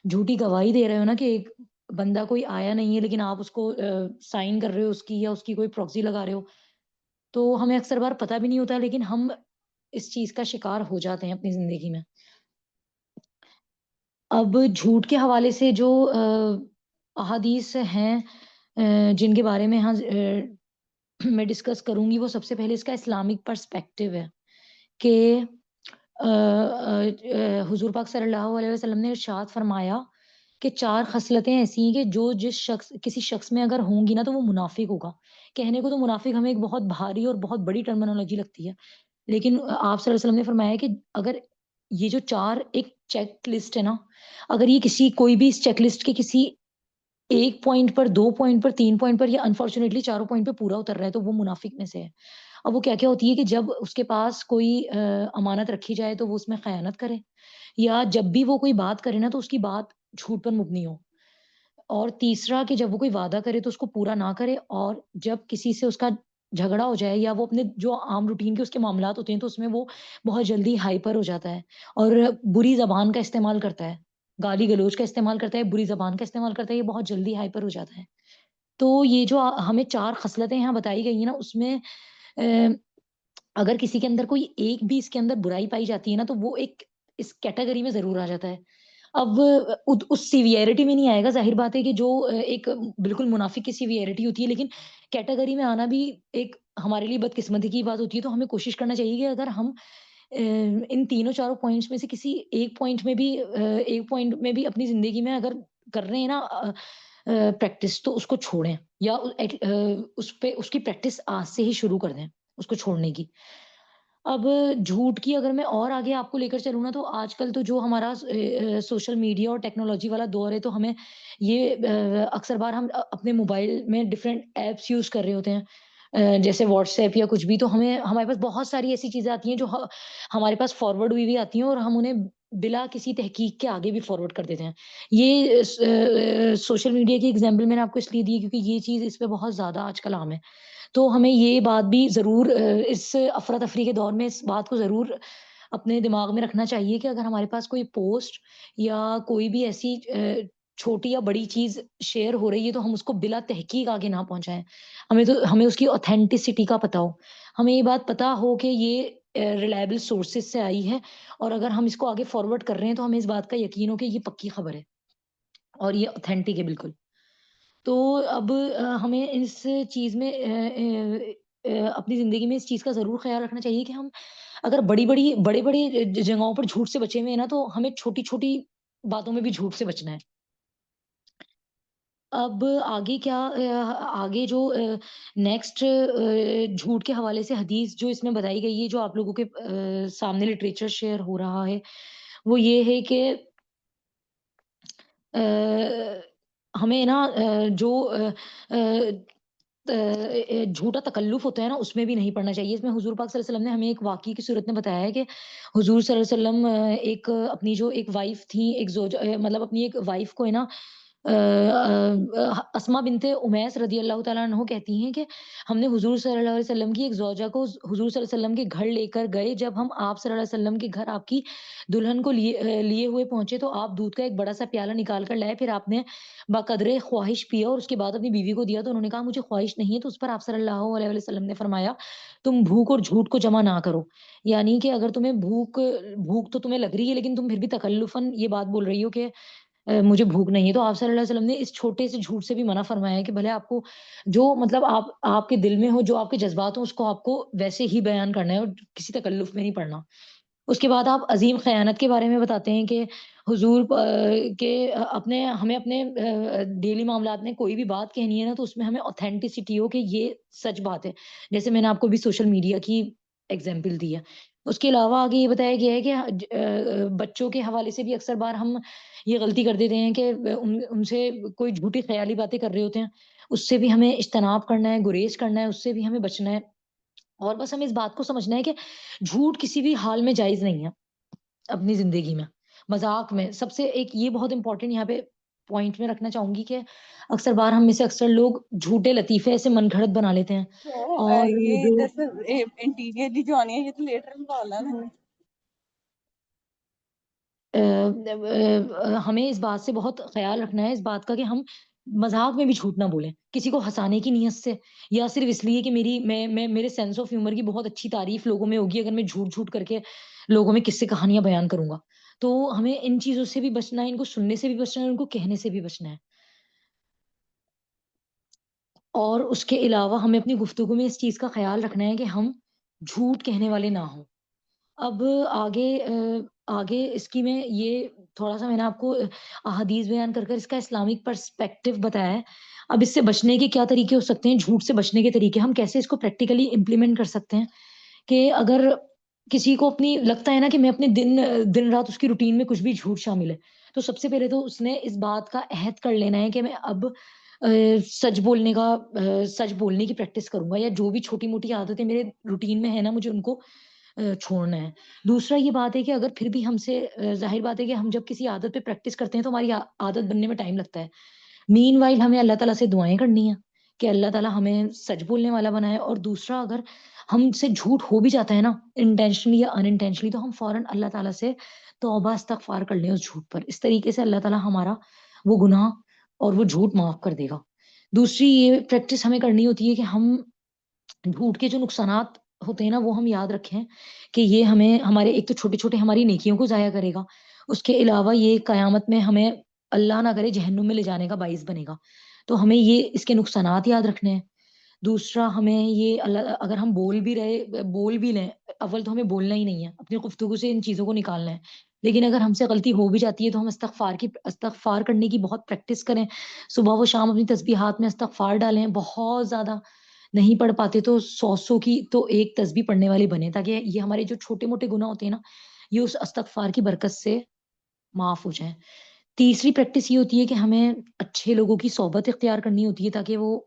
جھوٹی گواہی دے رہے ہو نا، کہ ایک بندہ کوئی آیا نہیں ہے، لیکن آپ اس کو سائن کر رہے ہو اس کی، یا اس کی کوئی پراکسی لگا رہے ہو۔ تو ہمیں اکثر بار پتہ بھی نہیں ہوتا، لیکن ہم اس چیز کا شکار ہو جاتے ہیں اپنی زندگی میں۔ اب جھوٹ کے حوالے سے جو احادیث ہیں جن کے بارے میں میں ڈسکس کروں گی، وہ سب سے پہلے اس کا اسلامک پرسپیکٹیو ہے، کہ حضور پاک صلی اللہ علیہ وسلم نے ارشاد فرمایا کہ 4 خصلتیں ایسی ہیں کہ جو کسی شخص میں اگر ہوں گی نا، تو وہ منافق ہوگا۔ کہنے کو تو منافق ہمیں ایک بہت بھاری اور بہت بڑی ٹرمینالوجی لگتی ہے، لیکن آپ صلی اللہ علیہ وسلم نے فرمایا کہ اگر یہ جو 4 ایک چیک لسٹ ہے نا، اگر یہ کوئی بھی اس چیک لسٹ کے کسی 1 پوائنٹ پر، 2 پوائنٹ پر، 3 پوائنٹ پر، یا انفارچونیٹلی 4 پوائنٹ پہ پورا اتر رہا ہے، تو وہ منافق میں سے ہے۔ اب وہ کیا ہوتی ہے کہ جب اس کے پاس کوئی امانت رکھی جائے، تو وہ اس میں خیانت کرے، یا جب بھی وہ کوئی بات کرے نا، تو اس کی بات جھوٹ پر مبنی ہو۔ اور تیسرا کہ جب وہ کوئی وعدہ کرے تو اس کو پورا نہ کرے، اور جب کسی سے اس کا جھگڑا ہو جائے، یا وہ اپنے جو عام روٹین کے اس کے معاملات ہوتے ہیں، تو اس میں وہ بہت جلدی ہائپر ہو جاتا ہے اور بری زبان کا استعمال کرتا ہے۔ گالی گلوچ کا استعمال کرتا ہے, بری زبان کا استعمال کرتا ہے, یہ بہت جلدی ہائپر ہو جاتا ہے. تو یہ جو ہمیں 4 خصلتیں یہاں بتائی گئی ہیں نا, اس میں اگر کسی کے اندر کوئی ایک بھی اس کے اندر برائی پائی جاتی ہے نا, تو وہ ایک اس کیٹیگری میں ضرور آ جاتا ہے. اب اس سیویئرٹی میں نہیں آئے گا, ظاہر بات ہے کہ جو ایک بالکل منافق کی سیویئرٹی ہوتی ہے, لیکن کیٹیگری میں آنا بھی ایک ہمارے لیے بدقسمتی کی بات ہوتی ہے. تو ہمیں کوشش کرنا چاہیے کہ اگر ہم ان تینوں چاروں پوائنٹس میں سے کسی ایک پوائنٹ میں بھی اپنی زندگی میں اگر کر رہے ہیں نا پریکٹس, تو اس کو چھوڑیں, یا اس کی پریکٹس آج سے ہی شروع کر دیں, اس کو چھوڑنے کی. اب جھوٹ کی اگر میں اور آگے آپ کو لے کر چلوں نا, تو آج کل تو جو ہمارا سوشل میڈیا اور ٹیکنالوجی والا دور ہے, تو ہمیں یہ اکثر بار ہم اپنے موبائل میں ڈفرینٹ ایپس یوز کر رہے ہوتے ہیں, جیسے واٹس ایپ یا کچھ بھی. تو ہمارے پاس بہت ساری ایسی چیزیں آتی ہیں جو ہمارے پاس فارورڈ ہوئی بھی آتی ہیں, اور ہم انہیں بلا کسی تحقیق کے آگے بھی فارورڈ کر دیتے ہیں. یہ سوشل میڈیا کی ایگزامپل میں نے آپ کو اس لیے دی کیونکہ یہ چیز اس پہ بہت زیادہ آج کل عام ہے. تو ہمیں یہ بات بھی ضرور اس افراتفری کے دور میں اس بات کو ضرور اپنے دماغ میں رکھنا چاہیے کہ اگر ہمارے پاس کوئی پوسٹ یا کوئی بھی ایسی چھوٹی یا بڑی چیز شیئر ہو رہی ہے, تو ہم اس کو بلا تحقیق آگے نہ پہنچائیں. ہمیں اس کی اوتھینٹسٹی کا پتہ ہو, ہمیں یہ بات پتہ ہو کہ یہ ریلائبل سورسز سے آئی ہے, اور اگر ہم اس کو آگے فارورڈ کر رہے ہیں تو ہمیں اس بات کا یقین ہو کہ یہ پکی خبر ہے اور یہ اوتھینٹک ہے بالکل. تو اب ہمیں اس چیز میں اپنی زندگی میں اس چیز کا ضرور خیال رکھنا چاہیے کہ ہم اگر بڑے جگہوں پر جھوٹ سے بچے ہوئے ہیں نا, تو ہمیں چھوٹی چھوٹی باتوں میں بھی جھوٹ سے بچنا ہے. اب آگے کیا, آگے جو نیکسٹ جھوٹ کے حوالے سے حدیث جو اس میں بتائی گئی ہے, جو آپ لوگوں کے سامنے لٹریچر شیئر ہو رہا ہے, وہ یہ ہے کہ ہمیں نا جو جھوٹا تکلف ہوتا ہے نا, اس میں بھی نہیں پڑنا چاہیے. اس میں حضور پاک صلی اللہ علیہ وسلم نے ہمیں ایک واقعے کی صورت میں بتایا ہے کہ حضور صلی اللہ علیہ وسلم ایک اپنی جو ایک وائف تھی, ایک زوجہ, مطلب اپنی ایک وائف کو ہے نا اسما بنت امیس رضی اللہ تعالیٰ عنہ کہتی ہیں کہ ہم نے حضور صلی اللہ علیہ وسلم کی ایک زوجہ کو حضور صلی اللہ علیہ وسلم کے گھر لے کر گئے. جب ہم آپ صلی اللہ علیہ وسلم کے گھر آپ کی دلہن کو لیے ہوئے پہنچے, تو آپ دودھ کا ایک بڑا سا پیالہ نکال کر لائے. پھر آپ نے بقدر خواہش پیا اور اس کے بعد اپنی بیوی کو دیا. تو انہوں نے کہا مجھے خواہش نہیں ہے. تو اس پر آپ صلی اللہ علیہ وسلم نے فرمایا تم بھوک اور جھوٹ کو جمع نہ کرو, یعنی کہ اگر تمہیں بھوک تو تمہیں لگ رہی ہے, لیکن تم پھر بھی تکلفاً یہ بات بول رہی ہو کہ مجھے بھوک نہیں ہے. تو آپ صلی اللہ علیہ وسلم نے اس چھوٹے سے جھوٹ سے بھی منع فرمایا ہے کہ بھلے آپ کو جو مطلب آپ کے دل میں ہو, جو آپ کے جذبات ہوں, اس کو آپ کو ویسے ہی بیان کرنا ہے اور کسی تکلف میں نہیں پڑنا. اس کے بعد آپ عظیم خیانت کے بارے میں بتاتے ہیں کہ حضور کے ہمیں اپنے ڈیلی معاملات میں کوئی بھی بات کہنی ہے نا, تو اس میں ہمیں اوتھینٹسٹی ہو کہ یہ سچ بات ہے. جیسے میں نے آپ کو بھی سوشل میڈیا کی ایگزامپل دی ہے. اس کے علاوہ آگے یہ بتایا گیا ہے کہ بچوں کے حوالے سے بھی اکثر بار ہم یہ غلطی کر دیتے ہیں کہ ان سے کوئی جھوٹی خیالی باتیں کر رہے ہوتے ہیں. اس سے بھی ہمیں اجتناب کرنا ہے, گریز کرنا ہے, اس سے بھی ہمیں بچنا ہے. اور بس ہمیں اس بات کو سمجھنا ہے کہ جھوٹ کسی بھی حال میں جائز نہیں ہے اپنی زندگی میں. مذاق میں سب سے ایک یہ بہت امپورٹنٹ یہاں پہ پوائنٹ میں رکھنا چاہوں گی کہ اکثر بار ہم میں سے اکثر لوگ جھوٹے لطیفے ایسے من گھڑت بنا لیتے ہیں. تو اور یہ جو جیسے انٹیریئرلی جو آنی ہے, یہ تو لیٹر نکالنا ہے. ہمیں اس بات سے بہت خیال رکھنا ہے اس بات کا کہ ہم مذاق میں بھی جھوٹ نہ بولیں کسی کو ہنسانے کی نیت سے, یا صرف اس لیے کہ میرے سینس آف ہیومر کی بہت اچھی تعریف لوگوں میں ہوگی اگر میں جھوٹ کر کے لوگوں میں قصے کہانیاں بیان کروں گا. تو ہمیں ان چیزوں سے بھی بچنا ہے, ان کو سننے سے بھی بچنا ہے, ان کو کہنے سے بھی بچنا ہے. اور اس کے علاوہ ہمیں اپنی گفتگو میں اس چیز کا خیال رکھنا ہے کہ ہم جھوٹ کہنے والے نہ ہوں. اب آگے اس کی میں یہ تھوڑا سا میں نے آپ کو احادیث بیان کر اس کا اسلامک پرسپیکٹو بتایا ہے. اب اس سے بچنے کے کیا طریقے ہو سکتے ہیں, جھوٹ سے بچنے کے طریقے, ہم کیسے اس کو پریکٹیکلی امپلیمنٹ کر سکتے ہیں. کہ اگر کسی کو اپنی لگتا ہے نا کہ میں اپنے دن رات اس کی روٹین میں کچھ بھی جھوٹ شامل ہے, تو سب سے پہلے تو اس نے اس بات کا عہد کر لینا ہے کہ میں اب سچ بولنے کی پریکٹس کروں گا, یا جو بھی چھوٹی موٹی عادتیں میرے روٹین میں ہے نا مجھے ان کو چھوڑنا ہے. دوسرا یہ بات ہے کہ اگر پھر بھی ہم سے ظاہر بات ہے کہ ہم جب کسی عادت پہ پریکٹس کرتے ہیں تو ہماری عادت بننے میں ٹائم لگتا ہے. مین وائل ہمیں اللہ تعالیٰ سے دعائیں کرنی ہیں کہ اللہ تعالیٰ ہمیں سچ بولنے والا بنائے، اور دوسرا اگر ہم سے جھوٹ ہو بھی جاتا ہے نا انٹینشنلی یا ان انٹینشنلی، تو ہم فوراً اللہ تعالیٰ سے توبہ استغفار کر لیں اس جھوٹ پر. اس طریقے سے اللہ تعالیٰ ہمارا وہ گناہ اور وہ جھوٹ معاف کر دے گا. دوسری یہ پریکٹس ہمیں کرنی ہوتی ہے کہ ہم جھوٹ کے جو نقصانات ہوتے ہیں نا وہ ہم یاد رکھیں کہ یہ ہمیں ہمارے ایک تو چھوٹے چھوٹے ہماری نیکیوں کو ضائع کرے گا، اس کے علاوہ یہ قیامت میں ہمیں اللہ نہ کرے جہنم میں لے جانے کا باعث بنے گا. تو ہمیں یہ اس کے نقصانات یاد رکھنے ہیں. دوسرا ہمیں یہ اگر ہم بول بھی لیں، اول تو ہمیں بولنا ہی نہیں ہے، اپنی گفتگو سے ان چیزوں کو نکالنا ہے. لیکن اگر ہم سے غلطی ہو بھی جاتی ہے تو ہم استغفار کرنے کی بہت پریکٹس کریں. صبح و شام اپنی تسبیحات میں استغفار ڈالیں. بہت زیادہ نہیں پڑھ پاتے تو 100 کی تو ایک تسبیح پڑھنے والی بنے، تاکہ یہ ہمارے جو چھوٹے موٹے گناہ ہوتے ہیں نا یہ اس استغفار کی برکت سے معاف ہو جائیں. تیسری پریکٹس یہ ہوتی ہے کہ ہمیں اچھے لوگوں کی صحبت اختیار کرنی ہوتی ہے، تاکہ وہ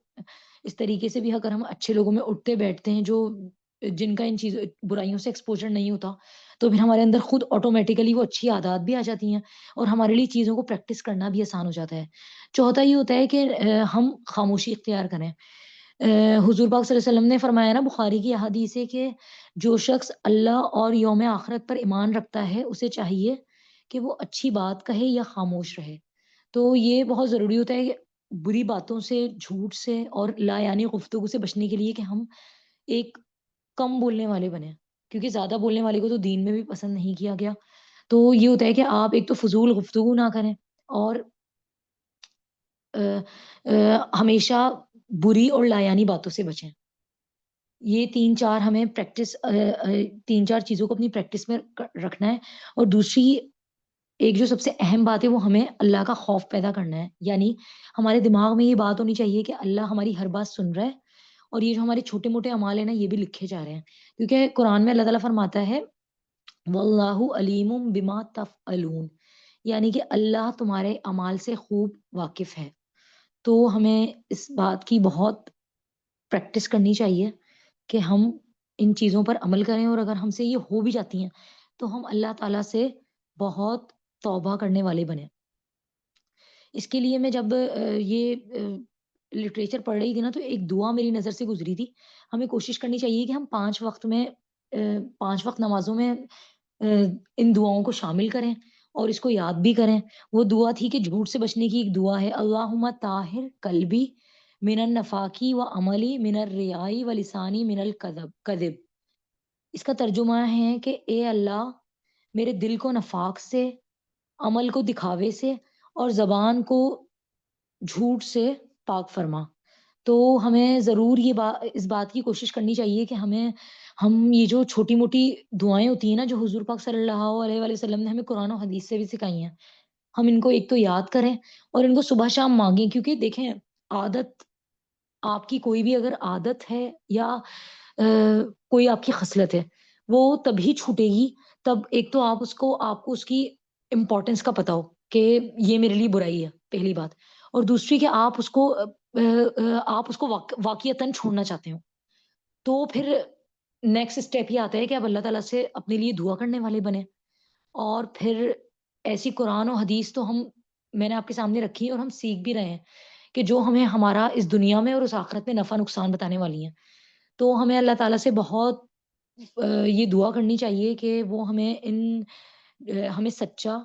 اس طریقے سے بھی اگر ہم اچھے لوگوں میں اٹھتے بیٹھتے ہیں جن کا ان چیزوں برائیوں سے ایکسپوجر نہیں ہوتا، تو پھر ہمارے اندر خود آٹومیٹیکلی وہ اچھی عادات بھی آ جاتی ہیں اور ہمارے لیے چیزوں کو پریکٹس کرنا بھی آسان ہو جاتا ہے. چوتھا یہ ہوتا ہے کہ ہم خاموشی اختیار کریں. حضور پاک صلی اللہ علیہ وسلم نے فرمایا نا بخاری کی احادیث ہے کہ جو شخص اللہ اور یوم آخرت پر ایمان رکھتا ہے اسے چاہیے کہ وہ اچھی بات کہے یا خاموش رہے. تو یہ بہت ضروری ہوتا ہے کہ بری باتوں سے، جھوٹ سے اور لا یعنی گفتگو سے بچنے کے لیے کہ ہم ایک کم بولنے والے بنیں، کیونکہ زیادہ بولنے والے کو تو دین میں بھی پسند نہیں کیا گیا. تو یہ ہوتا ہے کہ آپ ایک تو فضول گفتگو نہ کریں اور ہمیشہ بری اور لا یعنی باتوں سے بچیں. یہ 3-4 ہمیں پریکٹس 3-4 چیزوں کو اپنی پریکٹس میں رکھنا ہے. اور دوسری ایک جو سب سے اہم بات ہے وہ ہمیں اللہ کا خوف پیدا کرنا ہے. یعنی ہمارے دماغ میں یہ بات ہونی چاہیے کہ اللہ ہماری ہر بات سن رہا ہے اور یہ جو ہمارے چھوٹے موٹے اعمال ہیں نا یہ بھی لکھے جا رہے ہیں. کیونکہ قرآن میں اللہ تعالیٰ فرماتا ہے واللہ علیم بما تفعلون، یعنی کہ اللہ تمہارے اعمال سے خوب واقف ہے. تو ہمیں اس بات کی بہت پریکٹس کرنی چاہیے کہ ہم ان چیزوں پر عمل کریں، اور اگر ہم سے یہ ہو بھی جاتی ہیں تو ہم اللہ تعالیٰ سے بہت توبہ کرنے والے بنیں. اس کے لیے میں جب یہ لٹریچر پڑھ رہی تھی نا تو ایک دعا میری نظر سے گزری تھی. ہمیں کوشش کرنی چاہیے کہ ہم 5 وقت نمازوں میں ان دعاؤں کو شامل کریں اور اس کو یاد بھی کریں. وہ دعا تھی کہ جھوٹ سے بچنے کی ایک دعا ہے، اللہم طاہر قلبی من النفاقی و عملی من الریائی و لسانی من الکذب. اس کا ترجمہ ہے کہ اے اللہ میرے دل کو نفاق سے، عمل کو دکھاوے سے اور زبان کو جھوٹ سے پاک فرما. تو ہمیں ضرور اس بات کی کوشش کرنی چاہیے کہ ہم یہ جو چھوٹی موٹی دعائیں ہوتی ہیں نا جو حضور پاک صلی اللہ علیہ وآلہ وسلم نے ہمیں قرآن و حدیث سے بھی سکھائی ہیں، ہم ان کو ایک تو یاد کریں اور ان کو صبح شام مانگیں. کیونکہ دیکھیں عادت، آپ کی کوئی بھی اگر عادت ہے یا کوئی آپ کی خصلت ہے وہ تبھی چھوٹے گی تب ایک تو آپ کو اس کی امپورٹنس کا پتا ہو کہ یہ میرے لیے برائی ہے، پہلی بات. اور دوسری کہ آپ اس کو واقعتاً چھوڑنا چاہتے ہو. تو پھر نیکسٹ اسٹیپ یہ آتا ہے کہ آپ اللہ تعالیٰ سے اپنے لیے دعا کرنے والے بنے. اور پھر ایسی قرآن و حدیث تو میں نے آپ کے سامنے رکھی اور ہم سیکھ بھی رہے ہیں کہ جو ہمیں ہمارا اس دنیا میں اور اس آخرت میں نفع نقصان بتانے والی ہیں. تو ہمیں اللہ تعالیٰ سے بہت یہ دعا کرنی چاہیے کہ وہ ہمیں سچا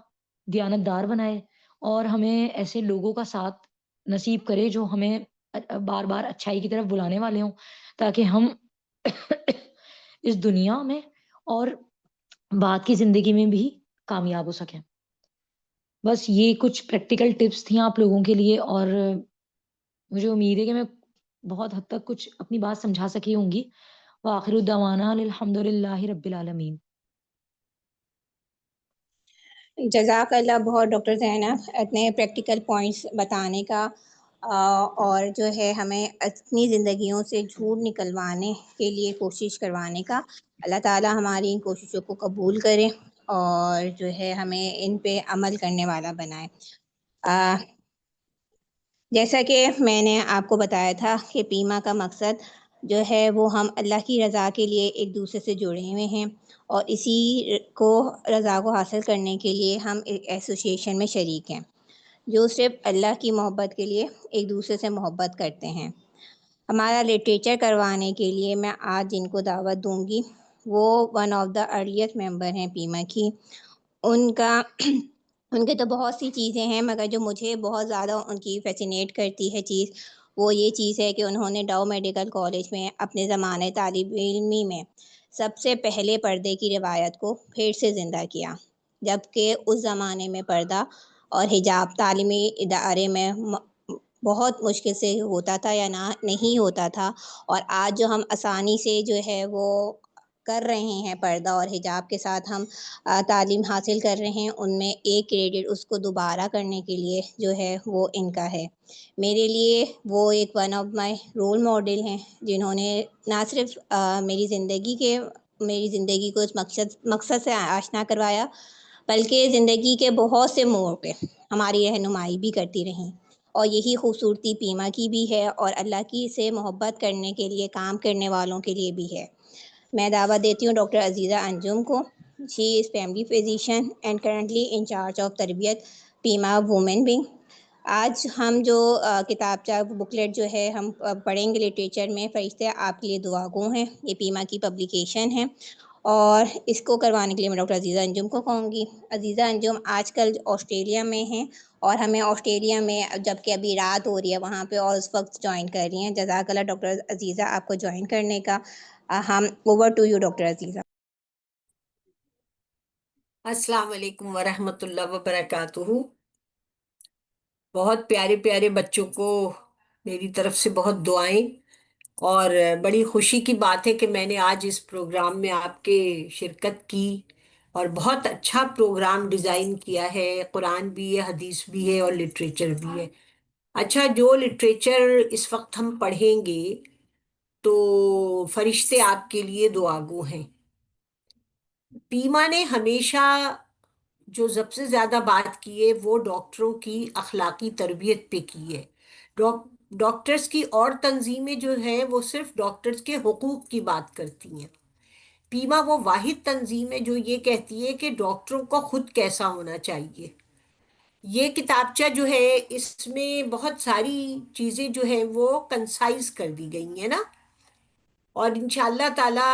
دیانتدار بنائے اور ہمیں ایسے لوگوں کا ساتھ نصیب کرے جو ہمیں بار بار اچھائی کی طرف بلانے والے ہوں، تاکہ ہم اس دنیا میں اور بعد کی زندگی میں بھی کامیاب ہو سکیں. بس یہ کچھ پریکٹیکل ٹپس تھیں آپ لوگوں کے لیے، اور مجھے امید ہے کہ میں بہت حد تک کچھ اپنی بات سمجھا سکی ہوں گی. وآخر دعوانا الحمد للہ رب العالمین. جزاک اللہ بہت ڈاکٹر زینب اتنے پریکٹیکل پوائنٹس بتانے کا، اور جو ہے ہمیں اپنی زندگیوں سے جھوٹ نکلوانے کے لیے کوشش کروانے کا. اللہ تعالیٰ ہماری ان کوششوں کو قبول کرے اور جو ہے ہمیں ان پہ عمل کرنے والا بنائے. جیسا کہ میں نے آپ کو بتایا تھا کہ پیما کا مقصد جو ہے وہ ہم اللہ کی رضا کے لیے ایک دوسرے سے جڑے ہوئے ہیں، اور اسی کو رضا کو حاصل کرنے کے لیے ہم ایک ایسوسیشن میں شریک ہیں جو صرف اللہ کی محبت کے لیے ایک دوسرے سے محبت کرتے ہیں. ہمارا لٹریچر کروانے کے لیے میں آج جن کو دعوت دوں گی وہ ون آف دا ارلیسٹ ممبر ہیں پیما کی. ان کا ان کے تو بہت سی چیزیں ہیں مگر جو مجھے بہت زیادہ ان کی فیسینیٹ کرتی ہے چیز وہ یہ چیز ہے کہ انہوں نے ڈاؤ میڈیکل کالج میں اپنے زمانے طالب علمی میں سب سے پہلے پردے کی روایت کو پھر سے زندہ کیا، جبکہ اس زمانے میں پردہ اور حجاب تعلیمی ادارے میں بہت مشکل سے ہوتا تھا یا نہ نہیں ہوتا تھا، اور آج جو ہم آسانی سے جو ہے وہ کر رہے ہیں پردہ اور حجاب کے ساتھ ہم تعلیم حاصل کر رہے ہیں، ان میں ایک کریڈٹ اس کو دوبارہ کرنے کے لیے جو ہے وہ ان کا ہے. میرے لیے وہ ایک one of my role model ہیں جنہوں نے نہ صرف میری زندگی کو اس مقصد سے آشنا کروایا بلکہ زندگی کے بہت سے موڑ پہ ہماری رہنمائی بھی کرتی رہیں، اور یہی خوبصورتی پیما کی بھی ہے اور اللہ کی سے محبت کرنے کے لیے کام کرنے والوں کے لیے بھی ہے. میں دعوت دیتی ہوں ڈاکٹر عزیزہ انجم کو. She is family physician and currently in charge of Tarbiyat PIMA women wing. آج ہم جو کتابچہ بکلیٹ جو ہے ہم پڑھیں گے لٹریچر میں فرشتے آپ کے لیے دعا گو ہیں، یہ پیما کی پبلیکیشن ہے، اور اس کو کروانے کے لیے میں ڈاکٹر عزیزہ انجم کو کہوں گی. عزیزہ انجم آج کل آسٹریلیا میں ہیں اور ہمیں آسٹریلیا میں جب کہ ابھی رات ہو رہی ہے وہاں پہ اور اس وقت جوائن کر رہی ہیں. جزاک اللہ ڈاکٹر عزیزہ آپ کو جوائن کرنے کا. ہم اوور ٹو یو ڈاکٹر عزیزہ. السلام علیکم ورحمۃ اللہ وبرکاتہ. بہت پیارے پیارے بچوں کو میری طرف سے بہت دعائیں، اور بڑی خوشی کی بات ہے کہ میں نے آج اس پروگرام میں آپ کے شرکت کی، اور بہت اچھا پروگرام ڈیزائن کیا ہے. قرآن بھی ہے، حدیث بھی ہے، اور لٹریچر بھی ہے. اچھا، جو لٹریچر اس وقت ہم پڑھیں گے تو فرشتے آپ کے لیے دعاگو ہیں. پیما نے ہمیشہ جو سب سے زیادہ بات کی ہے وہ ڈاکٹروں کی اخلاقی تربیت پہ کی ہے. ڈاکٹرز کی اور تنظیمیں جو ہیں وہ صرف ڈاکٹرز کے حقوق کی بات کرتی ہیں. پیما وہ واحد تنظیم ہے جو یہ کہتی ہے کہ ڈاکٹروں کو خود کیسا ہونا چاہیے. یہ کتابچہ جو ہے اس میں بہت ساری چیزیں جو ہیں وہ کنسائز کر دی گئی ہیں نا، اور انشاءاللہ تعالی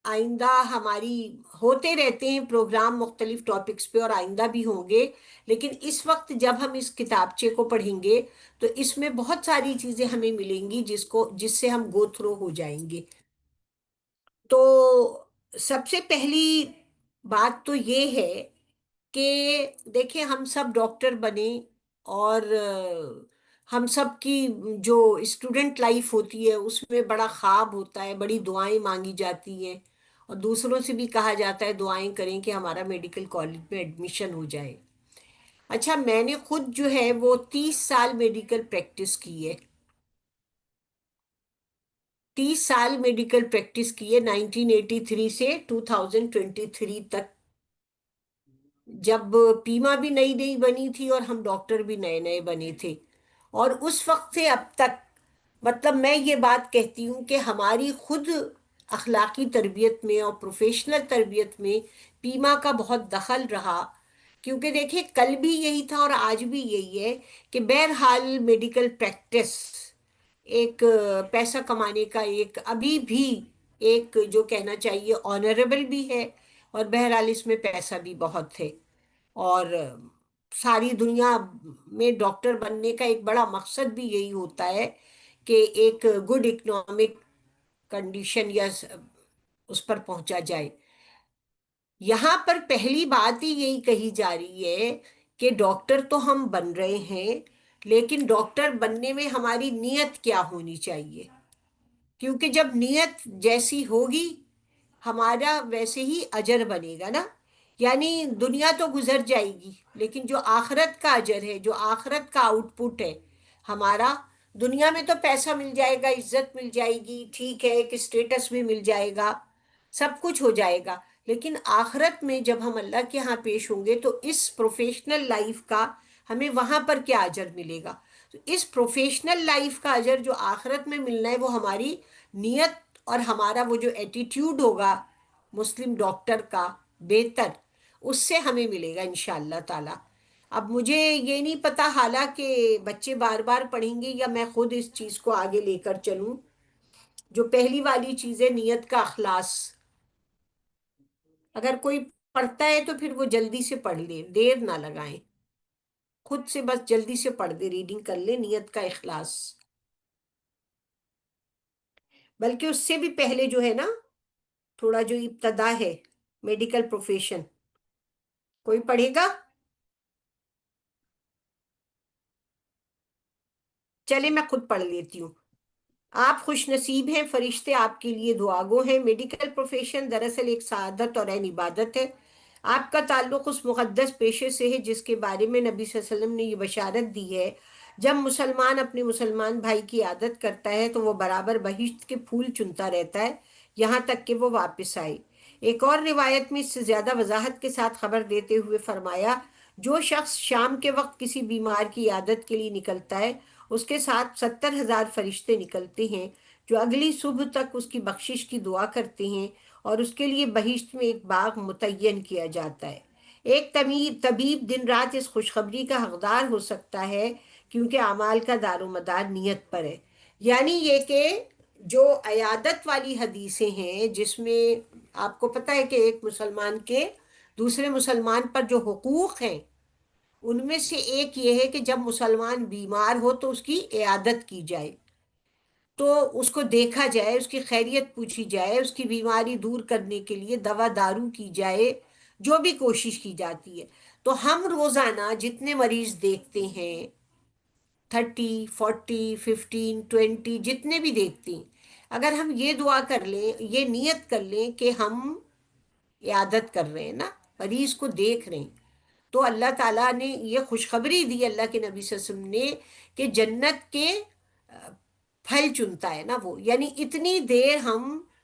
آئندہ ہماری ہوتے رہتے ہیں پروگرام مختلف ٹاپکس پہ، اور آئندہ بھی ہوں گے. لیکن اس وقت جب ہم اس کتابچے کو پڑھیں گے تو اس میں بہت ساری چیزیں ہمیں ملیں گی جس سے ہم گو تھرو ہو جائیں گے. تو سب سے پہلی بات تو یہ ہے کہ دیکھیں ہم سب ڈاکٹر بنے، اور ہم سب کی جو اسٹوڈنٹ لائف ہوتی ہے اس میں بڑا خواب ہوتا ہے، بڑی دعائیں مانگی جاتی ہیں، اور دوسروں سے بھی کہا جاتا ہے دعائیں کریں کہ ہمارا میڈیکل کالج میں ایڈمیشن ہو جائے. اچھا، میں نے خود جو ہے وہ 30 سال میڈیکل پریکٹس کی ہے. 30 سال میڈیکل پریکٹس کی ہے، 1983 سے 2023 تک، جب پیما بھی نئی نئی بنی تھی اور ہم ڈاکٹر بھی نئے نئے بنے تھے. اور اس وقت سے اب تک مطلب میں یہ بات کہتی ہوں کہ ہماری خود اخلاقی تربیت میں اور پروفیشنل تربیت میں پیما کا بہت دخل رہا. کیونکہ دیکھیں کل بھی یہی تھا اور آج بھی یہی ہے کہ بہرحال میڈیکل پریکٹس ایک پیسہ کمانے کا ایک ابھی بھی ایک جو کہنا چاہیے آنریبل بھی ہے، اور بہرحال اس میں پیسہ بھی بہت ہے. اور ساری دنیا میں ڈاکٹر بننے کا ایک بڑا مقصد بھی یہی ہوتا ہے کہ ایک گڈ اکنامک کنڈیشن یا اس پر پہنچا جائے. یہاں پر پہلی بات ہی یہی کہی جا رہی ہے کہ ڈاکٹر تو ہم بن رہے ہیں، لیکن ڈاکٹر بننے میں ہماری نیت کیا ہونی چاہیے. کیونکہ جب نیت جیسی ہوگی ہمارا ویسے ہی اجر بنے گا نا. یعنی دنیا تو گزر جائے گی لیکن جو آخرت کا اجر ہے، جو آخرت کا آؤٹ پٹ ہے ہمارا، دنیا میں تو پیسہ مل جائے گا، عزت مل جائے گی، ٹھیک ہے، ایک اسٹیٹس بھی مل جائے گا، سب کچھ ہو جائے گا. لیکن آخرت میں جب ہم اللہ کے ہاں پیش ہوں گے تو اس پروفیشنل لائف کا ہمیں وہاں پر کیا اجر ملے گا. تو اس پروفیشنل لائف کا اجر جو آخرت میں ملنا ہے وہ ہماری نیت اور ہمارا وہ جو ایٹیٹیوڈ ہوگا مسلم ڈاکٹر کا بہتر، اس سے ہمیں ملے گا انشاءاللہ تعالی. اب مجھے یہ نہیں پتا حالانکہ بچے بار بار پڑھیں گے یا میں خود اس چیز کو آگے لے کر چلوں. جو پہلی والی چیز ہے نیت کا اخلاص، اگر کوئی پڑھتا ہے تو پھر وہ جلدی سے پڑھ لے، دیر نہ لگائیں، خود سے بس جلدی سے پڑھ دے، ریڈنگ کر لے. نیت کا اخلاص، بلکہ اس سے بھی پہلے جو ہے نا تھوڑا جو ابتدا ہے، میڈیکل پروفیشن، کوئی پڑھے گا؟ چلے میں خود پڑھ لیتی ہوں. آپ خوش نصیب ہیں، فرشتے آپ کے لیے دعا گو ہیں. میڈیکل پروفیشن دراصل ایک سعادت اور عین عبادت ہے. آپ کا تعلق اس مقدس پیشے سے ہے جس کے بارے میں نبی صلی اللہ علیہ وسلم نے یہ بشارت دی ہے، جب مسلمان اپنے مسلمان بھائی کی عادت کرتا ہے تو وہ برابر بہشت کے پھول چنتا رہتا ہے یہاں تک کہ وہ واپس آئے. ایک اور روایت میں اس سے زیادہ وضاحت کے ساتھ خبر دیتے ہوئے فرمایا، جو شخص شام کے وقت کسی بیمار کی عادت کے لیے نکلتا ہے اس کے ساتھ 70,000 فرشتے نکلتے ہیں جو اگلی صبح تک اس کی بخشش کی دعا کرتے ہیں اور اس کے لیے بہشت میں ایک باغ متعین کیا جاتا ہے. ایک طبیب دن رات اس خوشخبری کا حقدار ہو سکتا ہے کیونکہ اعمال کا دار و مدار نیت پر ہے. یعنی یہ کہ جو عیادت والی حدیثیں ہیں جس میں آپ کو پتہ ہے کہ ایک مسلمان کے دوسرے مسلمان پر جو حقوق ہیں ان میں سے ایک یہ ہے کہ جب مسلمان بیمار ہو تو اس کی عیادت کی جائے، تو اس کو دیکھا جائے، اس کی خیریت پوچھی جائے، اس کی بیماری دور کرنے کے لیے دوا دارو کی جائے، جو بھی کوشش کی جاتی ہے. تو ہم روزانہ جتنے مریض دیکھتے ہیں 30 40 15 20 جتنے بھی دیکھتے ہیں، اگر ہم یہ دعا کر لیں، یہ نیت کر لیں کہ ہم عیادت کر رہے ہیں نا، مریض کو دیکھ رہے ہیں، تو اللہ تعالیٰ نے یہ خوشخبری دی اللہ کے نبی صلی اللہ علیہ وسلم نے کہ جنت کے پھل چنتا ہے نا وہ. یعنی اتنی دیر ہم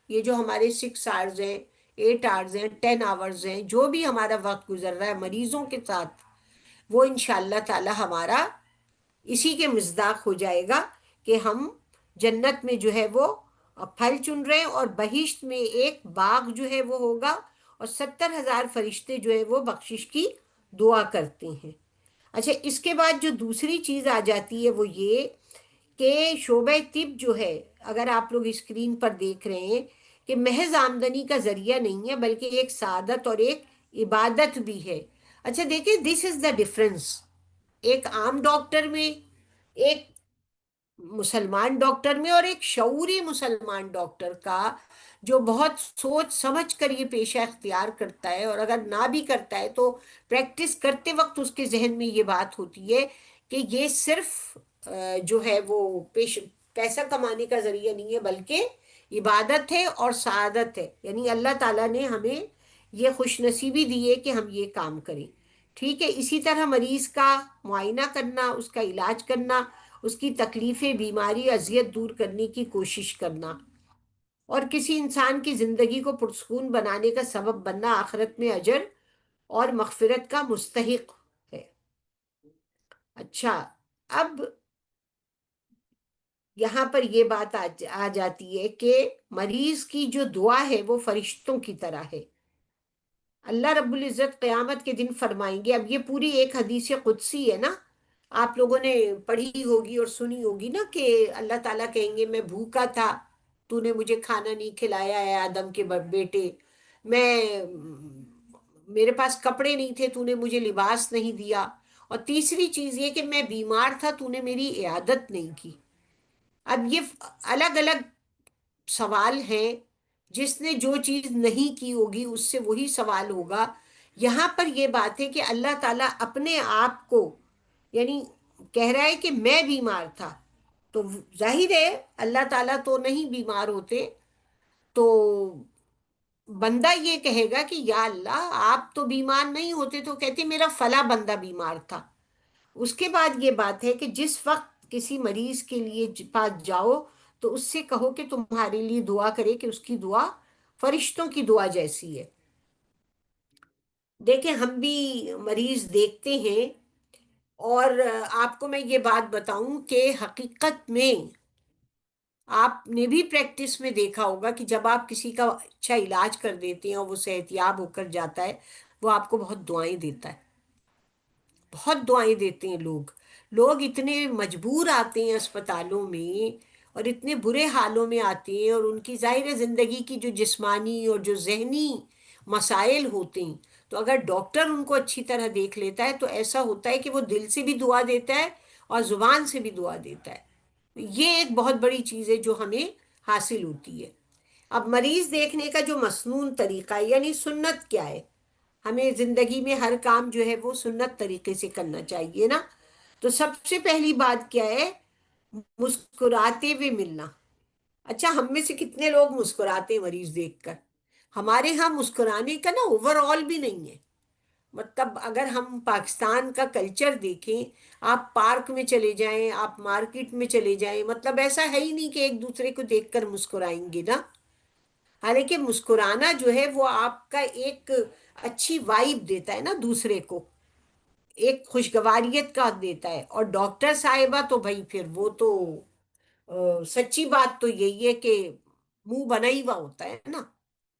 یہ جو ہمارے 6 آورز ہیں، 8 آورز ہیں، 10 آورز ہیں، جو بھی ہمارا وقت گزر رہا ہے مریضوں کے ساتھ، وہ انشاءاللہ تعالی ہمارا اسی کے مصداق ہو جائے گا کہ ہم جنت میں جو ہے وہ پھل چن رہے ہیں اور بہشت میں ایک باغ جو ہے وہ ہوگا اور 70,000 فرشتے جو ہے وہ بخشش کی دعا کرتے ہیں. اچھا، اس کے بعد جو دوسری چیز آ جاتی ہے وہ یہ کہ شعبہ طب جو ہے، اگر آپ لوگ اسکرین پر دیکھ رہے ہیں، کہ محض آمدنی کا ذریعہ نہیں ہے بلکہ ایک سعادت اور ایک عبادت بھی ہے. اچھا دیکھیں، دس از دا ڈفرنس ایک عام ڈاکٹر میں، ایک مسلمان ڈاکٹر میں، اور ایک شعوری مسلمان ڈاکٹر کا جو بہت سوچ سمجھ کر یہ پیشہ اختیار کرتا ہے، اور اگر نہ بھی کرتا ہے تو پریکٹس کرتے وقت اس کے ذہن میں یہ بات ہوتی ہے کہ یہ صرف جو ہے وہ پیسہ کمانے کا ذریعہ نہیں ہے بلکہ عبادت ہے اور سعادت ہے. یعنی اللہ تعالیٰ نے ہمیں یہ خوش نصیبی دی ہے کہ ہم یہ کام کریں. ٹھیک ہے، اسی طرح مریض کا معائنہ کرنا، اس کا علاج کرنا، اس کی تکلیفیں، بیماری، اذیت دور کرنے کی کوشش کرنا، اور کسی انسان کی زندگی کو پرسکون بنانے کا سبب بننا آخرت میں اجر اور مغفرت کا مستحق ہے. اچھا، اب یہاں پر یہ بات آ جاتی ہے کہ مریض کی جو دعا ہے وہ فرشتوں کی طرح ہے. اللہ رب العزت قیامت کے دن فرمائیں گے، اب یہ پوری ایک حدیث قدسی ہے نا، آپ لوگوں نے پڑھی ہوگی اور سنی ہوگی نا، کہ اللہ تعالیٰ کہیں گے میں بھوکا تھا، تو نے مجھے کھانا نہیں کھلایا ہے آدم کے بیٹے، میرے پاس کپڑے نہیں تھے، تو نے مجھے لباس نہیں دیا، اور تیسری چیز یہ کہ میں بیمار تھا، تو نے میری عیادت نہیں کی. اب یہ الگ الگ سوال ہیں، جس نے جو چیز نہیں کی ہوگی اس سے وہی سوال ہوگا. یہاں پر یہ بات ہے کہ اللہ تعالیٰ اپنے آپ کو یعنی کہہ رہا ہے کہ میں بیمار تھا، تو ظاہر ہے اللہ تعالیٰ تو نہیں بیمار ہوتے، تو بندہ یہ کہے گا کہ یا اللہ آپ تو بیمار نہیں ہوتے، تو کہتے میرا فلاں بندہ بیمار تھا. اس کے بعد یہ بات ہے کہ جس وقت کسی مریض کے لیے پاس جاؤ تو اس سے کہو کہ تمہارے لیے دعا کرے کہ اس کی دعا فرشتوں کی دعا جیسی ہے. دیکھیں ہم بھی مریض دیکھتے ہیں، اور آپ کو میں یہ بات بتاؤں کہ حقیقت میں آپ نے بھی پریکٹس میں دیکھا ہوگا کہ جب آپ کسی کا اچھا علاج کر دیتے ہیں اور وہ صحت یاب ہو کر جاتا ہے، وہ آپ کو بہت دعائیں دیتا ہے. بہت دعائیں دیتے ہیں لوگ. لوگ اتنے مجبور آتے ہیں اسپتالوں میں اور اتنے برے حالوں میں آتے ہیں، اور ان کی ظاہر زندگی کی جو جسمانی اور جو ذہنی مسائل ہوتے ہیں، تو اگر ڈاکٹر ان کو اچھی طرح دیکھ لیتا ہے تو ایسا ہوتا ہے کہ وہ دل سے بھی دعا دیتا ہے اور زبان سے بھی دعا دیتا ہے. یہ ایک بہت بڑی چیز ہے جو ہمیں حاصل ہوتی ہے. اب مریض دیکھنے کا جو مسنون طریقہ ہے، یعنی سنت کیا ہے؟ ہمیں زندگی میں ہر کام جو ہے وہ سنت طریقے سے کرنا چاہیے نا. تو سب سے پہلی بات کیا ہے؟ مسکراتے ہوئے ملنا. اچھا، ہم میں سے کتنے لوگ مسکراتے ہیں مریض دیکھ کر؟ ہمارے ہاں مسکرانے کا نا اوور آل بھی نہیں ہے. مطلب اگر ہم پاکستان کا کلچر دیکھیں، آپ پارک میں چلے جائیں، آپ مارکیٹ میں چلے جائیں، مطلب ایسا ہے ہی نہیں کہ ایک دوسرے کو دیکھ کر مسکرائیں گے نا. حالانکہ مسکرانا جو ہے وہ آپ کا ایک اچھی وائب دیتا ہے نا دوسرے کو، ایک خوشگواریت کا دیتا ہے. اور ڈاکٹر صاحبہ تو بھائی پھر وہ تو سچی بات تو یہی ہے کہ منہ بنا ہی ہوا ہوتا ہے نا.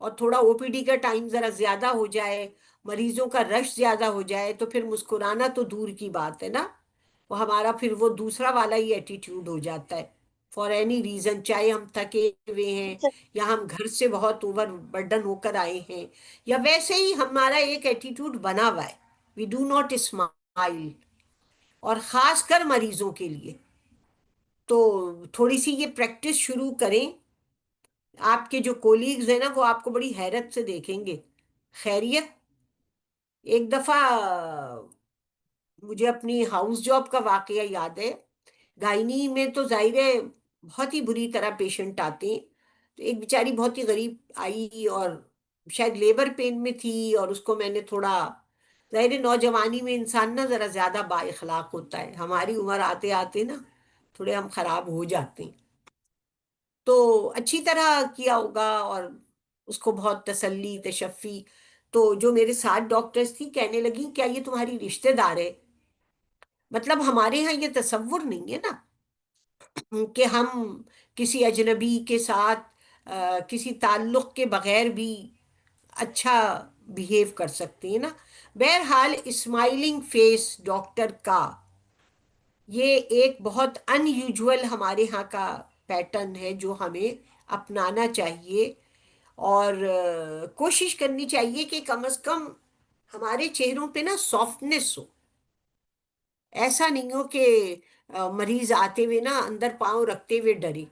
اور تھوڑا او پی ڈی کا ٹائم ذرا زیادہ ہو جائے، مریضوں کا رش زیادہ ہو جائے، تو پھر مسکرانا تو دور کی بات ہے نا. وہ ہمارا پھر وہ دوسرا والا ہی ایٹیٹیوڈ ہو جاتا ہے فار اینی ریزن، چاہے ہم تھکے ہوئے ہیں یا ہم گھر سے بہت اوور برڈن ہو کر آئے ہیں، یا ویسے ہی ہمارا ایک ایٹیٹیوڈ بنا ہوا ہے، وی ڈو ناٹ اسمائل. اور خاص کر مریضوں کے لیے تو تھوڑی سی یہ پریکٹس شروع کریں. آپ کے جو کولیگز ہیں نا وہ آپ کو بڑی حیرت سے دیکھیں گے. خیریت. ایک دفعہ مجھے اپنی ہاؤس جاب کا واقعہ یاد ہے. گائنی میں تو ظاہر ہے بہت ہی بری طرح پیشنٹ آتے ہیں. تو ایک بیچاری بہت ہی غریب آئی اور شاید لیبر پین میں تھی، اور اس کو میں نے تھوڑا، ظاہر نوجوانی میں انسان نا ذرا زیادہ با اخلاق ہوتا ہے، ہماری عمر آتے آتے نا تھوڑے ہم خراب ہو جاتے ہیں. تو اچھی طرح کیا ہوگا اور اس کو بہت تسلی تشفی. تو جو میرے ساتھ ڈاکٹرز تھی کہنے لگی کیا یہ تمہاری رشتہ دار ہے؟ مطلب ہمارے ہاں یہ تصور نہیں ہے نا کہ ہم کسی اجنبی کے ساتھ کسی تعلق کے بغیر بھی اچھا بیہیو کر سکتے ہیں نا. بہرحال اسمائلنگ فیس ڈاکٹر کا یہ ایک بہت ان یوجول ہمارے ہاں کا پیٹرن ہے جو ہمیں اپنانا چاہیے. اور کوشش کرنی چاہیے کہ کم از کم ہمارے چہروں پہ نا سافٹنس ہو. ایسا نہیں ہو کہ مریض آتے ہوئے نا اندر پاؤں رکھتے ہوئے ڈرے.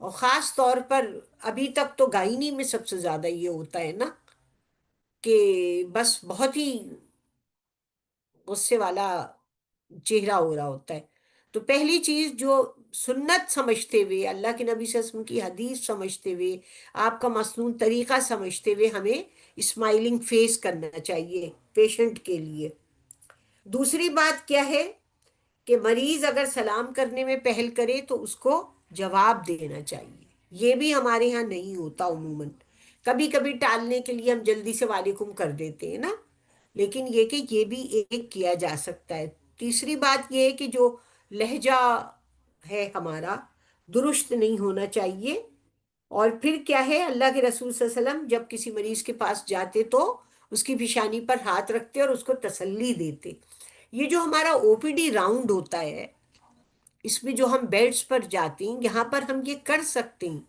اور خاص طور پر ابھی تک تو گائنی میں سب سے زیادہ یہ ہوتا ہے نا کہ بس بہت ہی غصے والا چہرہ ہو رہا ہوتا ہے. تو پہلی چیز جو سنت سمجھتے ہوئے، اللہ کے نبی صلی اللہ علیہ وسلم کی حدیث سمجھتے ہوئے، آپ کا مصنون طریقہ سمجھتے ہوئے ہمیں اسمائلنگ فیس کرنا چاہیے پیشنٹ کے لیے. دوسری بات کیا ہے کہ مریض اگر سلام کرنے میں پہل کرے تو اس کو جواب دینا چاہیے. یہ بھی ہمارے ہاں نہیں ہوتا عموماً. کبھی کبھی ٹالنے کے لیے ہم جلدی سے وعلیکم کر دیتے ہیں نا، لیکن یہ کہ یہ بھی ایک کیا جا سکتا ہے. تیسری بات یہ ہے کہ جو لہجہ ہے ہمارا درست نہیں ہونا چاہیے. اور پھر کیا ہے، اللہ کے رسول صلی اللہ علیہ وسلم جب کسی مریض کے پاس جاتے تو اس کی پیشانی پر ہاتھ رکھتے اور اس کو تسلی دیتے. یہ جو ہمارا او پی ڈی راؤنڈ ہوتا ہے اس میں جو ہم بیڈس پر جاتے ہیں یہاں پر ہم یہ کر سکتے ہیں.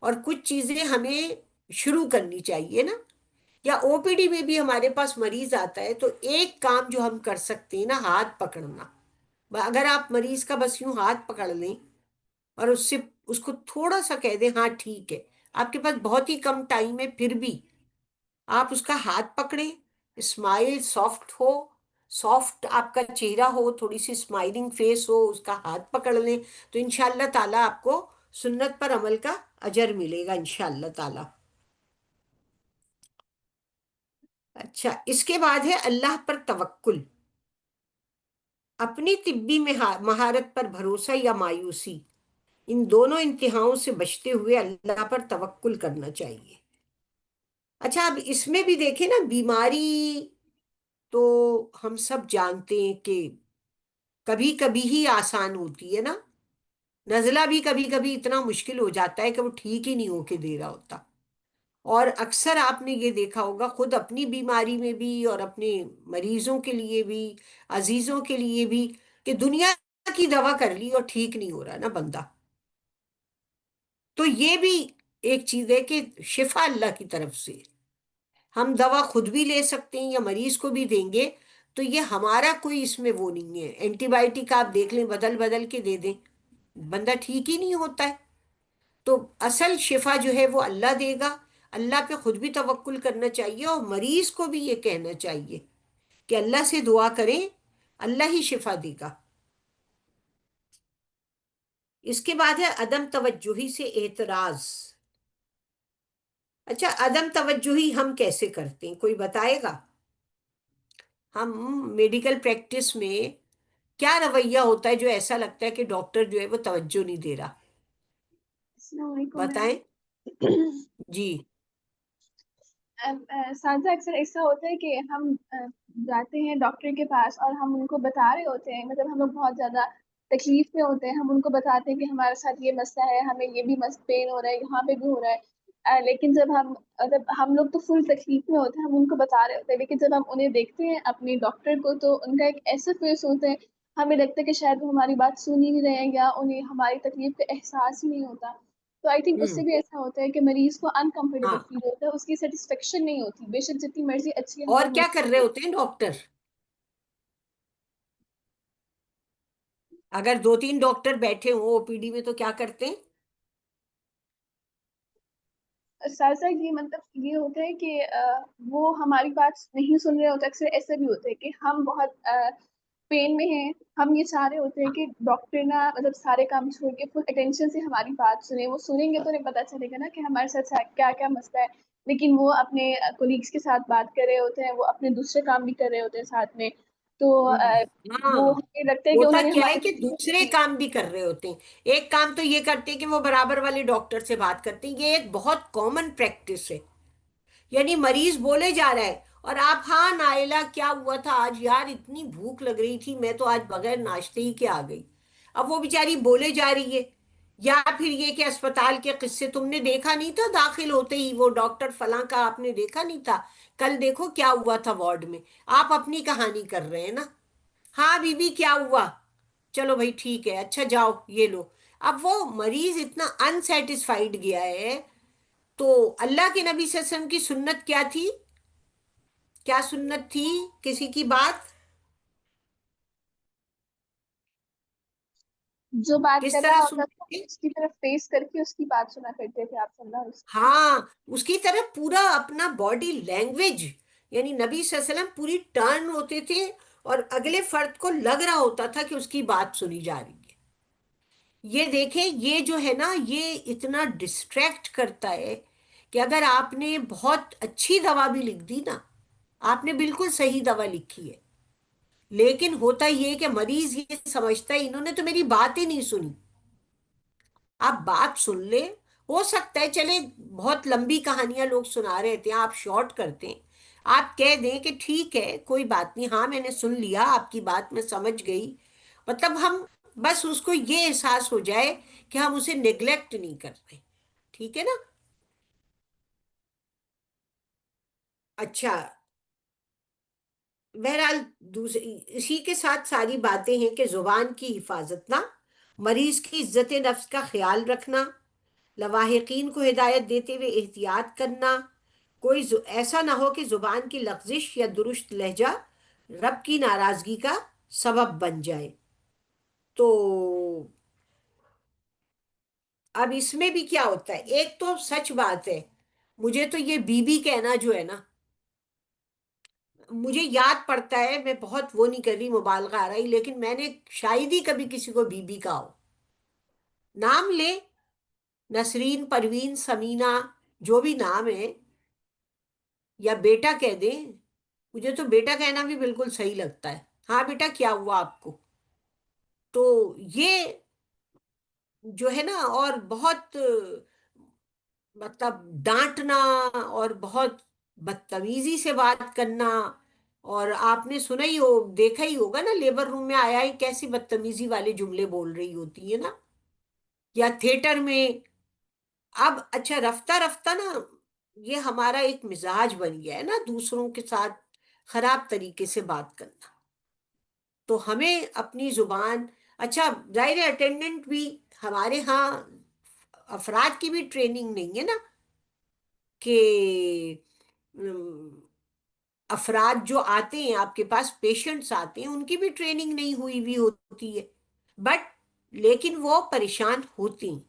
اور کچھ چیزیں ہمیں شروع کرنی چاہیے نا. یا او پی ڈی میں بھی ہمارے پاس مریض آتا ہے تو ایک کام جو ہم کر سکتے ہیں نا، ہاتھ پکڑنا. اگر آپ مریض کا بس یوں ہاتھ پکڑ لیں اور اس کو تھوڑا سا کہہ دیں ہاں ٹھیک ہے، آپ کے پاس بہت ہی کم ٹائم ہے پھر بھی آپ اس کا ہاتھ پکڑیں، اسمائل سافٹ ہو، سافٹ آپ کا چہرہ ہو، تھوڑی سی اسمائلنگ فیس ہو، اس کا ہاتھ پکڑ لیں تو انشاءاللہ تعالیٰ آپ کو سنت پر عمل کا اجر ملے گا انشاءاللہ تعالیٰ. اچھا، اس کے بعد ہے اللہ پر توکل. اپنی طبی مہارت پر بھروسہ یا مایوسی، ان دونوں انتہاؤں سے بچتے ہوئے اللہ پر توکل کرنا چاہیے. اچھا، اب اس میں بھی دیکھیں نا، بیماری تو ہم سب جانتے ہیں کہ کبھی کبھی ہی آسان ہوتی ہے نا. نزلہ بھی کبھی کبھی اتنا مشکل ہو جاتا ہے کہ وہ ٹھیک ہی نہیں ہو کے دے رہا ہوتا. اور اکثر آپ نے یہ دیکھا ہوگا خود اپنی بیماری میں بھی اور اپنے مریضوں کے لیے بھی، عزیزوں کے لیے بھی، کہ دنیا کی دوا کر لی اور ٹھیک نہیں ہو رہا نا بندہ. تو یہ بھی ایک چیز ہے کہ شفا اللہ کی طرف سے. ہم دوا خود بھی لے سکتے ہیں یا مریض کو بھی دیں گے، تو یہ ہمارا کوئی اس میں وہ نہیں ہے. اینٹی بائیوٹک آپ دیکھ لیں بدل بدل کے دے دیں، بندہ ٹھیک ہی نہیں ہوتا ہے. تو اصل شفا جو ہے وہ اللہ دے گا. اللہ پہ خود بھی توکل کرنا چاہیے اور مریض کو بھی یہ کہنا چاہیے کہ اللہ سے دعا کریں، اللہ ہی شفا دے گا. اس کے بعد ہے عدم توجہی سے اعتراض. اچھا، عدم توجہی ہم کیسے کرتے ہیں، کوئی بتائے گا؟ ہم میڈیکل پریکٹس میں کیا رویہ ہوتا ہے جو ایسا لگتا ہے کہ ڈاکٹر جو ہے وہ توجہ نہیں دے رہا؟ السلام علیکم بتائیں. میم. جی. ساتھ اکثر ایسا ہوتا ہے کہ ہم جاتے ہیں ڈاکٹر کے پاس اور ہم ان کو بتا رہے ہوتے ہیں، مطلب ہم لوگ بہت زیادہ تکلیف میں ہوتے ہیں، ہم ان کو بتاتے ہیں کہ ہمارے ساتھ یہ مسئلہ ہے، ہمیں یہ بھی پین ہو رہا ہے، یہاں پہ بھی ہو رہا ہے. لیکن جب ہم لوگ تو فل تکلیف میں ہوتے ہیں، ہم ان کو بتا رہے ہوتے ہیں، لیکن جب ہم انہیں دیکھتے ہیں اپنے ڈاکٹر کو تو ان کا ایک ایسا فیس ہوتا ہے، ہمیں لگتا ہے کہ شاید وہ ہماری بات سن ہی نہیں رہے ہیں یا انہیں ہماری تکلیف کا احساس ہی نہیں ہوتا. تو آئی تھنک اس سے بھی ایسا ہوتا ہے کہ مریض کو انکمفرٹیبل ہاں، فیل ہوتا ہے، اس کی سیٹسفیکشن نہیں ہوتی، بے شک جتنی مرضی اچھی اور ہماری کیا کر میڈیسن رہے ہو. ہوتے ہیں ڈاکٹر؟ اگر 2-3 ڈاکٹر بیٹھے ہوں او پی ڈی میں تو کیا کرتے ہیں؟ ساتھ ساتھ یہ مطلب یہ ہوتا ہے کہ وہ ہماری بات نہیں سن رہے ہوتے. اکثر ایسا بھی ہوتا ہے کہ ہم بہت پین میں ہیں، ہم یہ چاہ رہے ہوتے ہیں کہ ڈاکٹر نا مطلب سارے کام چھوڑ کے فل اٹینشن سے ہماری بات سنیں. وہ سنیں گے تو انہیں پتا چلے گا نا کہ ہمارے ساتھ کیا کیا مسئلہ ہے، لیکن وہ اپنے کولیگس کے ساتھ بات کر رہے ہوتے ہیں، وہ اپنے دوسرے کام بھی کر رہے ہوتے ہیں ساتھ میں. تو ہاں، وہ ہمیں لگتا ہے کہ ہوتا انہوں نے کیا ہے ہماری کہ دوسرے کام بھی کر رہے ہوتے ہیں. ایک کام تو یہ کرتے ہیں کہ وہ برابر والے ڈاکٹر سے بات کرتے ہیں. یہ ایک بہت کامن پریکٹس ہے. یعنی مریض بولے جا رہا ہے اور آپ، ہاں نائلہ کیا ہوا تھا آج؟ یار اتنی بھوک لگ رہی تھی، میں تو آج بغیر ناشتے ہی کے آ گئی. اب وہ بیچاری بولے جا رہی ہے. یا پھر یہ کہ اسپتال کے قصے تم نے دیکھا نہیں تھا، داخل ہوتے ہی وہ ڈاکٹر فلاں کا آپ نے دیکھا نہیں تھا، کل دیکھو کیا ہوا تھا وارڈ میں. آپ اپنی کہانی کر رہے ہیں نا. ہاں بی بی کیا ہوا؟ چلو بھائی ٹھیک ہے، اچھا جاؤ یہ لو. اب وہ مریض اتنا انسیٹسفائیڈ گیا ہے. تو اللہ کے نبی صلی اللہ علیہ وسلم کی سنت کیا تھی؟ کیا سنت تھی؟ کسی کی بات جو بات کس کر طرح رہا ہوتا سنتے تھا تھے؟ اس کی طرف فیس کر کے اس کی بات سنا کرتے تھے آپ صلی اللہ علیہ وسلم. ہاں، اس کی طرف پورا اپنا باڈی لینگویج، یعنی نبی صلی اللہ علیہ وسلم پوری ٹرن ہوتے تھے اور اگلے فرد کو لگ رہا ہوتا تھا کہ اس کی بات سنی جا رہی ہے. یہ دیکھیں، یہ جو ہے نا یہ اتنا ڈسٹریکٹ کرتا ہے کہ اگر آپ نے بہت اچھی دوا بھی لکھ دی نا، آپ نے بالکل صحیح دوا لکھی ہے، لیکن ہوتا یہ کہ مریض یہ سمجھتا ہے انہوں نے تو میری بات ہی نہیں سنی. آپ بات سن لیں، ہو سکتا ہے چلے بہت لمبی کہانیاں لوگ سنا رہے تھے، آپ شارٹ کرتے ہیں. آپ کہہ دیں کہ ٹھیک ہے کوئی بات نہیں، ہاں میں نے سن لیا آپ کی بات، میں سمجھ گئی. مطلب ہم بس اس کو یہ احساس ہو جائے کہ ہم اسے نیگلیکٹ نہیں کر رہے. ٹھیک ہے نا؟ اچھا، بہرحال اسی کے ساتھ ساری باتیں ہیں کہ زبان کی حفاظت نہ، مریض کی عزت نفس کا خیال رکھنا، لواحقین کو ہدایت دیتے ہوئے احتیاط کرنا، کوئی ایسا نہ ہو کہ زبان کی لغزش یا درست لہجہ رب کی ناراضگی کا سبب بن جائے. تو اب اس میں بھی کیا ہوتا ہے، ایک تو سچ بات ہے، مجھے تو یہ بی بی کہنا جو ہے نا، مجھے یاد پڑتا ہے، میں بہت وہ نہیں کر رہی، مبالغہ آ رہی، لیکن میں نے شاید ہی کبھی کسی کو بی بی کہا ہو. نام لے، نسرین، پروین، سمینہ، جو بھی نام ہے، یا بیٹا کہہ دیں. مجھے تو بیٹا کہنا بھی بالکل صحیح لگتا ہے. ہاں بیٹا کیا ہوا آپ کو؟ تو یہ جو ہے نا، اور بہت مطلب ڈانٹنا اور بہت بدتمیزی سے بات کرنا. اور آپ نے سنا ہی ہو، دیکھا ہی ہوگا نا، لیبر روم میں آیا ہی کیسی بدتمیزی والے جملے بول رہی ہوتی ہے نا، یا تھیٹر میں. اب اچھا رفتہ رفتہ نا یہ ہمارا ایک مزاج بن گیا ہے نا دوسروں کے ساتھ خراب طریقے سے بات کرنا. تو ہمیں اپنی زبان، اچھا ظاہر اٹینڈنٹ بھی ہمارے ہاں افراد کی بھی ٹریننگ نہیں ہے نا کہ افراد جو آتے ہیں آپ کے پاس، پیشنٹس آتے ہیں، ان کی بھی ٹریننگ نہیں ہوئی ہوئی ہوتی ہے، بٹ لیکن وہ پریشان ہوتی ہیں.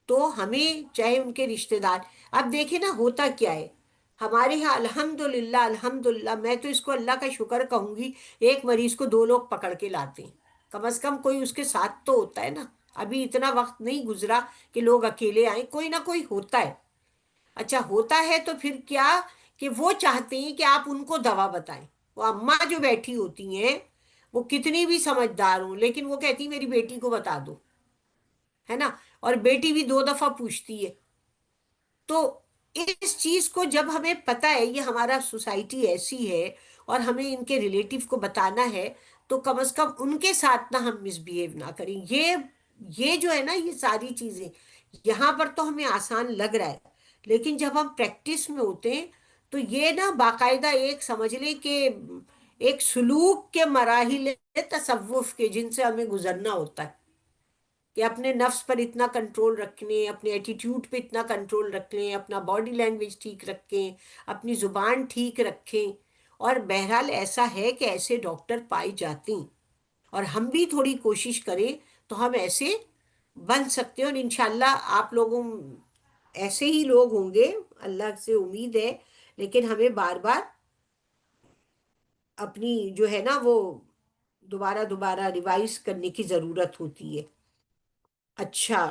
تو ہمیں چاہے ان کے رشتہ دار، اب دیکھیں نا ہوتا کیا ہے ہمارے یہاں الحمدللہ الحمدللہ، میں تو اس کو اللہ کا شکر کہوں گی، ایک مریض کو 2 لوگ پکڑ کے لاتے ہیں، کم از کم کوئی اس کے ساتھ تو ہوتا ہے نا. ابھی اتنا وقت نہیں گزرا کہ لوگ اکیلے آئیں، کوئی نہ کوئی ہوتا ہے. اچھا ہوتا ہے تو پھر کیا کہ وہ چاہتے ہیں کہ آپ ان کو دوا بتائیں. وہ اماں جو بیٹھی ہوتی ہیں وہ کتنی بھی سمجھدار ہوں، لیکن وہ کہتی ہیں میری بیٹی کو بتا دو، ہے نا، اور بیٹی بھی 2 دفعہ پوچھتی ہے. تو اس چیز کو جب ہمیں پتہ ہے یہ ہمارا سوسائٹی ایسی ہے اور ہمیں ان کے ریلیٹیو کو بتانا ہے، تو کم از کم ان کے ساتھ نہ ہم مس بیہیو نہ کریں. یہ جو ہے نا یہ ساری چیزیں یہاں پر تو ہمیں آسان لگ رہا ہے، لیکن جب ہم پریکٹس میں ہوتے ہیں تو یہ نا باقاعدہ ایک سمجھ لیں کہ ایک سلوک کے مراحل تصوف کے جن سے ہمیں گزرنا ہوتا ہے کہ اپنے نفس پر اتنا کنٹرول رکھنے، اپنے ایٹیٹیوڈ پہ اتنا کنٹرول رکھیں، اپنا باڈی لینگویج ٹھیک رکھیں، اپنی زبان ٹھیک رکھیں. اور بہرحال ایسا ہے کہ ایسے ڈاکٹر پائے جاتے ہیں، اور ہم بھی تھوڑی کوشش کریں تو ہم ایسے بن سکتے ہیں. اور انشاءاللہ آپ لوگوں ایسے ہی لوگ ہوں گے، اللہ سے امید ہے، لیکن ہمیں بار بار اپنی جو ہے نا وہ دوبارہ دوبارہ ریوائز کرنے کی ضرورت ہوتی ہے. اچھا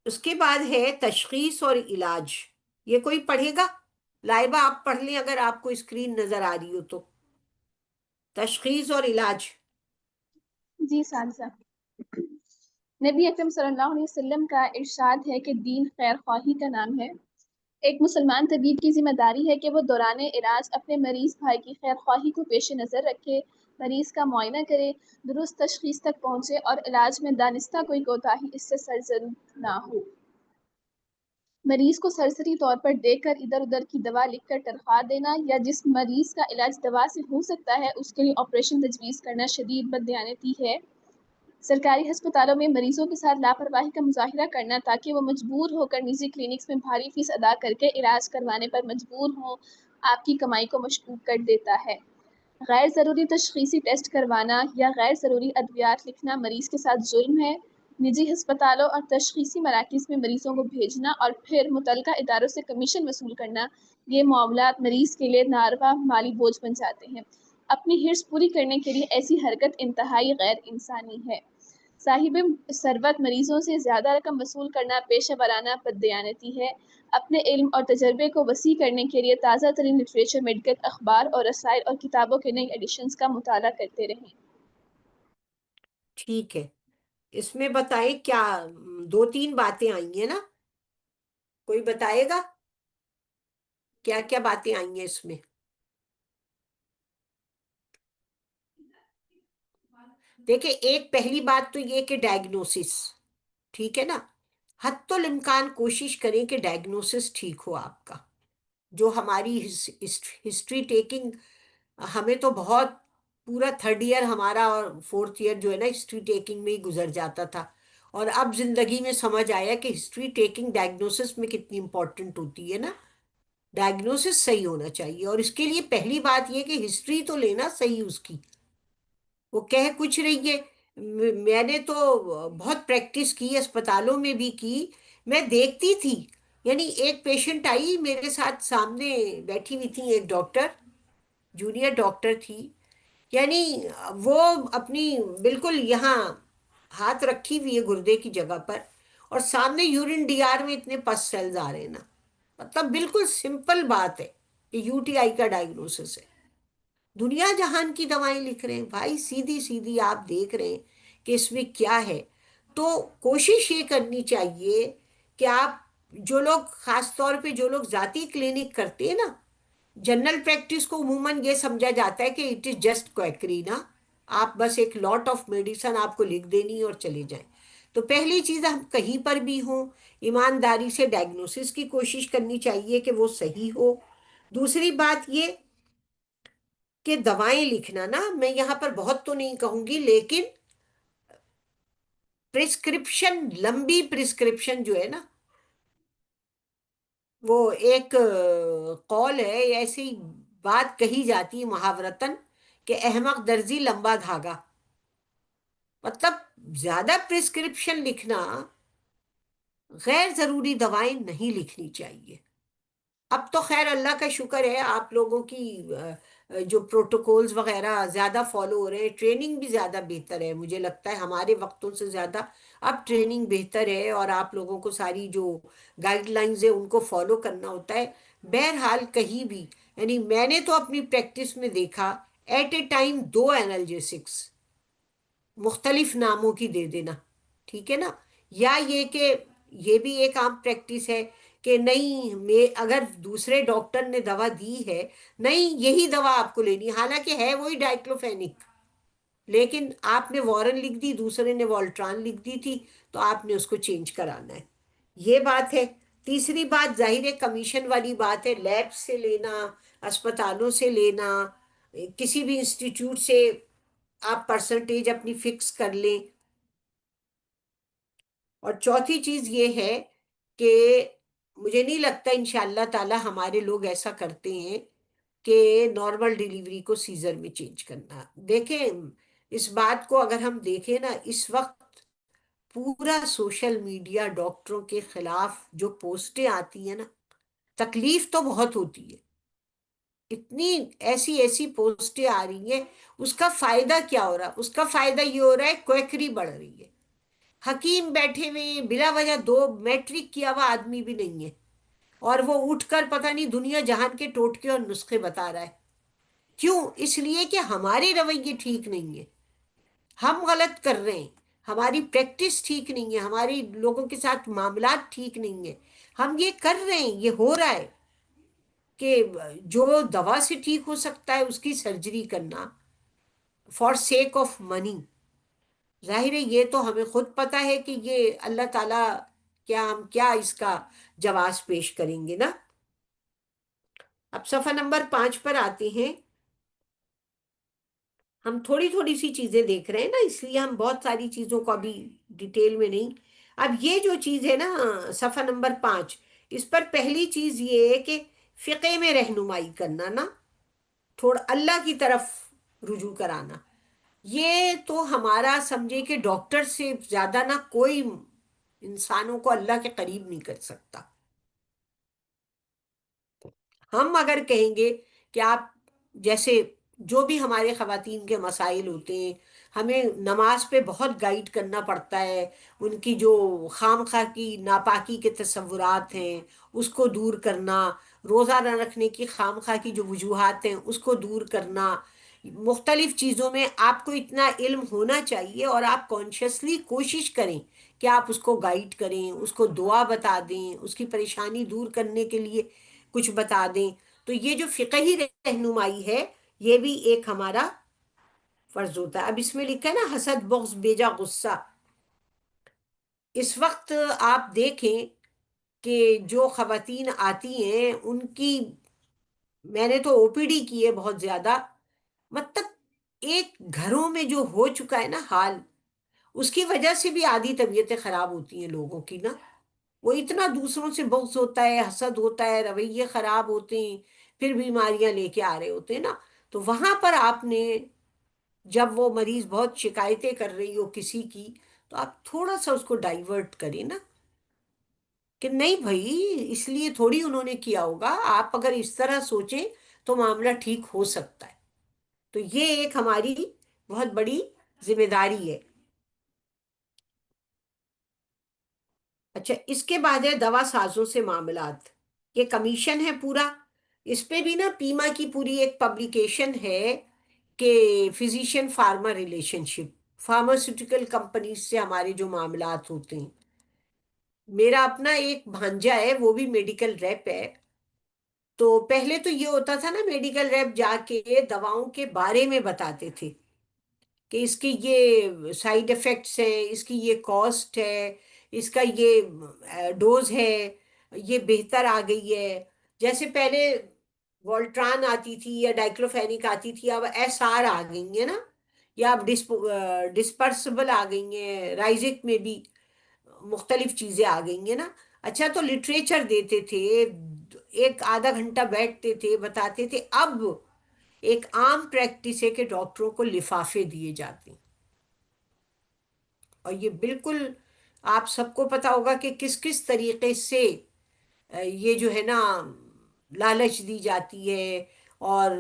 اس کے بعد ہے تشخیص اور علاج. یہ کوئی پڑھے گا؟ لائبہ آپ پڑھ لیں اگر آپ کو اسکرین نظر آ رہی ہو تو. تشخیص اور علاج. جی سادسہ. نبی اکرم صلی اللہ علیہ وسلم کا ارشاد ہے کہ دین خیر خواہی کا نام ہے. ایک مسلمان طبیب کی ذمہ داری ہے کہ وہ دوران علاج اپنے مریض بھائی کی خیر خواہی کو پیش نظر رکھے، مریض کا معائنہ کرے، درست تشخیص تک پہنچے اور علاج میں دانستہ کوئی کوتاہی اس سے سرزد نہ ہو. مریض کو سرسری طور پر دیکھ کر ادھر ادھر کی دوا لکھ کر تنخواہ دینا یا جس مریض کا علاج دوا سے ہو سکتا ہے اس کے لیے آپریشن تجویز کرنا شدید بددیانتی ہے. سرکاری ہسپتالوں میں مریضوں کے ساتھ لاپرواہی کا مظاہرہ کرنا تاکہ وہ مجبور ہو کر نجی کلینکس میں بھاری فیس ادا کر کے علاج کروانے پر مجبور ہوں، آپ کی کمائی کو مشکوک کر دیتا ہے. غیر ضروری تشخیصی ٹیسٹ کروانا یا غیر ضروری ادویات لکھنا مریض کے ساتھ ظلم ہے. نجی ہسپتالوں اور تشخیصی مراکز میں مریضوں کو بھیجنا اور پھر متعلقہ اداروں سے کمیشن وصول کرنا، یہ معاملات مریض کے لیے ناروا مالی بوجھ بن جاتے ہیں. اپنی حرص پوری کرنے کے لیے ایسی حرکت انتہائی غیر انسانی ہے. صاحب ثروت مریضوں سے زیادہ رقم وصول کرنا پیشہ ورانہ بددیانتی ہے. اپنے علم اور تجربے کو وسیع کرنے کے لیے تازہ ترین لٹریچر، میڈیکل اخبار اور رسائل اور کتابوں کے نئی ایڈیشنز کا مطالعہ کرتے رہیں. ٹھیک ہے، اس میں بتائیں کیا 2-3 باتیں آئی ہیں نا، کوئی بتائے گا کیا کیا باتیں آئی ہیں اس میں؟ دیکھیں ایک پہلی بات تو یہ کہ ڈائگنوسس، ٹھیک ہے نا، حتی الامکان کوشش کریں کہ ڈائگنوسس ٹھیک ہو آپ کا. جو ہماری ہسٹری ٹیکنگ، ہمیں تو بہت پورا 3rd ایئر ہمارا اور 4th ایئر جو ہے نا ہسٹری ٹیکنگ میں ہی گزر جاتا تھا، اور اب زندگی میں سمجھ آیا کہ ہسٹری ٹیکنگ ڈائگنوسس میں کتنی امپورٹنٹ ہوتی ہے نا. ڈائگنوسس صحیح ہونا چاہیے، اور اس کے لیے پہلی بات یہ کہ ہسٹری تو لینا صحیح اس کی. وہ کہہ کچھ رہی ہے، میں نے تو بہت پریکٹس کی، اسپتالوں میں بھی کی، میں دیکھتی تھی. یعنی ایک پیشنٹ آئی میرے ساتھ، سامنے بیٹھی ہوئی تھی ایک ڈاکٹر، جونیئر ڈاکٹر تھی، یعنی وہ اپنی بالکل یہاں ہاتھ رکھی ہوئی ہے گردے کی جگہ پر، اور سامنے یورین ڈی آر میں اتنے پس سیلز آ رہے ہیں نا. مطلب بالکل سمپل بات ہے کہ یو ٹی آئی کا ڈائگنوسس ہے. دنیا جہان کی دوائیں لکھ رہے ہیں بھائی، سیدھی سیدھی آپ دیکھ رہے ہیں کہ اس میں کیا ہے. تو کوشش یہ کرنی چاہیے کہ آپ جو لوگ، خاص طور پہ جو لوگ ذاتی کلینک کرتے ہیں نا، جنرل پریکٹس کو عموماً یہ سمجھا جاتا ہے کہ اٹ از جسٹ کویکری نا، آپ بس ایک لاٹ آف میڈیسن آپ کو لکھ دینی اور چلے جائیں. تو پہلی چیز، ہم کہیں پر بھی ہوں ایمانداری سے ڈائگنوسس کی کوشش کرنی چاہیے کہ وہ صحیح ہو. دوسری بات یہ کہ دوائیں لکھنا نا، میں یہاں پر بہت تو نہیں کہوں گی، لیکن پرسکرپشن، لمبی پرسکرپشن جو ہے نا، وہ ایک قول ہے، ایسی بات کہی جاتی ہے محاورتاً کہ احمق درزی لمبا دھاگا. مطلب زیادہ پرسکرپشن لکھنا، غیر ضروری دوائیں نہیں لکھنی چاہیے. اب تو خیر اللہ کا شکر ہے، آپ لوگوں کی جو پروٹوکولز وغیرہ زیادہ فالو ہو رہے ہیں، ٹریننگ بھی زیادہ بہتر ہے. مجھے لگتا ہے ہمارے وقتوں سے زیادہ اب ٹریننگ بہتر ہے، اور آپ لوگوں کو ساری جو گائیڈ لائنز ہیں ان کو فالو کرنا ہوتا ہے. بہرحال کہیں بھی، یعنی میں نے تو اپنی پریکٹس میں دیکھا، ایٹ اے ٹائم 2 اینالجیسکس مختلف ناموں کی دے دینا، ٹھیک ہے نا. یا یہ کہ یہ بھی ایک عام پریکٹس ہے کہ نہیں، میں اگر دوسرے ڈاکٹر نے دوا دی ہے، نہیں یہی دوا آپ کو لینی، حالانکہ ہے وہی ڈائکلوفینک، لیکن آپ نے وارن لکھ دی، دوسرے نے والٹران لکھ دی تھی، تو آپ نے اس کو چینج کرانا ہے. یہ بات ہے. تیسری بات ظاہر ہے کمیشن والی بات ہے، لیب سے لینا، اسپتالوں سے لینا، کسی بھی انسٹیٹیوٹ سے آپ پرسنٹیج اپنی فکس کر لیں. اور چوتھی چیز یہ ہے کہ مجھے نہیں لگتا انشاءاللہ تعالی ہمارے لوگ ایسا کرتے ہیں کہ نارمل ڈیلیوری کو سیزر میں چینج کرنا. دیکھیں اس بات کو اگر ہم دیکھیں نا، اس وقت پورا سوشل میڈیا ڈاکٹروں کے خلاف جو پوسٹیں آتی ہیں نا، تکلیف تو بہت ہوتی ہے. اتنی ایسی ایسی پوسٹیں آ رہی ہیں. اس کا فائدہ کیا ہو رہا؟ اس کا فائدہ یہ ہو رہا ہے کوئکری بڑھ رہی ہے. حکیم بیٹھے ہوئے ہیں بلا وجہ، 2 میٹرک کیا ہوا آدمی بھی نہیں ہے، اور وہ اٹھ کر پتہ نہیں دنیا جہان کے ٹوٹکے اور نسخے بتا رہا ہے. کیوں؟ اس لیے کہ ہمارے رویے ٹھیک نہیں ہے، ہم غلط کر رہے ہیں، ہماری پریکٹس ٹھیک نہیں ہے، ہماری لوگوں کے ساتھ معاملات ٹھیک نہیں ہیں. ہم یہ کر رہے ہیں، یہ ہو رہا ہے کہ جو دوا سے ٹھیک ہو سکتا ہے اس کی سرجری کرنا فار سیک آف منی. ظاہر ہے یہ تو ہمیں خود پتہ ہے کہ یہ اللہ تعالیٰ ہم کیا اس کا جواز پیش کریں گے نا. اب صفحہ نمبر 5 پر آتے ہیں. ہم تھوڑی تھوڑی سی چیزیں دیکھ رہے ہیں نا، اس لیے ہم بہت ساری چیزوں کو ابھی ڈیٹیل میں نہیں. اب یہ جو چیز ہے نا صفحہ نمبر 5، اس پر پہلی چیز یہ ہے کہ فقہ میں رہنمائی کرنا نا، تھوڑا اللہ کی طرف رجوع کرانا. یہ تو ہمارا سمجھے کہ ڈاکٹر سے زیادہ نہ کوئی انسانوں کو اللہ کے قریب نہیں کر سکتا. ہم اگر کہیں گے کہ آپ جیسے جو بھی ہمارے خواتین کے مسائل ہوتے ہیں، ہمیں نماز پہ بہت گائیڈ کرنا پڑتا ہے، ان کی جو خام خواہ کی ناپاکی کے تصورات ہیں اس کو دور کرنا، روزہ نہ رکھنے کی خام خواہ کی جو وجوہات ہیں اس کو دور کرنا. مختلف چیزوں میں آپ کو اتنا علم ہونا چاہیے، اور آپ کانشیسلی کوشش کریں کہ آپ اس کو گائیڈ کریں، اس کو دعا بتا دیں، اس کی پریشانی دور کرنے کے لیے کچھ بتا دیں. تو یہ جو فقہی رہنمائی ہے یہ بھی ایک ہمارا فرض ہوتا ہے. اب اس میں لکھا ہے نا حسد، بغض، بیجا غصہ. اس وقت آپ دیکھیں کہ جو خواتین آتی ہیں ان کی، میں نے تو او پی ڈی کی ہے بہت زیادہ، مطلب ایک گھروں میں جو ہو چکا ہے نا حال، اس کی وجہ سے بھی آدھی طبیعتیں خراب ہوتی ہیں لوگوں کی نا. وہ اتنا دوسروں سے بغض ہوتا ہے، حسد ہوتا ہے، رویے خراب ہوتے ہیں، پھر بیماریاں لے کے آ رہے ہوتے ہیں نا. تو وہاں پر آپ نے، جب وہ مریض بہت شکایتیں کر رہی ہو کسی کی، تو آپ تھوڑا سا اس کو ڈائیورٹ کریں نا، کہ نہیں بھائی اس لیے تھوڑی انہوں نے کیا ہوگا، آپ اگر اس طرح سوچیں تو معاملہ ٹھیک ہو سکتا ہے. تو یہ ایک ہماری بہت بڑی ذمہ داری ہے. اچھا، اس کے بعد ہے دوا سازوں سے معاملات. یہ کمیشن ہے پورا. اس پہ بھی نا پیما کی پوری ایک پبلیکیشن ہے کہ فزیشین فارما ریلیشن شپ، فارماسیوٹیکل کمپنیز سے ہمارے جو معاملات ہوتے ہیں. میرا اپنا ایک بھانجا ہے، وہ بھی میڈیکل ریپ ہے. تو پہلے تو یہ ہوتا تھا نا، میڈیکل ریپ جا کے دواؤں کے بارے میں بتاتے تھے کہ اس کی یہ سائیڈ افیکٹس ہیں، اس کی یہ کاسٹ ہے، اس کا یہ ڈوز ہے، یہ بہتر آ گئی ہے. جیسے پہلے والٹران آتی تھی یا ڈائکلوفینک آتی تھی، اب ایس آر آ گئی ہیں نا، یا اب ڈسپرسبل آ گئی ہیں، رائزک میں بھی مختلف چیزیں آ گئی ہیں نا. اچھا تو لٹریچر دیتے تھے، ایک آدھا گھنٹہ بیٹھتے تھے بتاتے تھے. اب ایک عام پریکٹس ہے کہ ڈاکٹروں کو لفافے دیے جاتے ہیں، اور یہ بالکل آپ سب کو پتا ہوگا کہ کس کس طریقے سے یہ جو ہے نا لالچ دی جاتی ہے. اور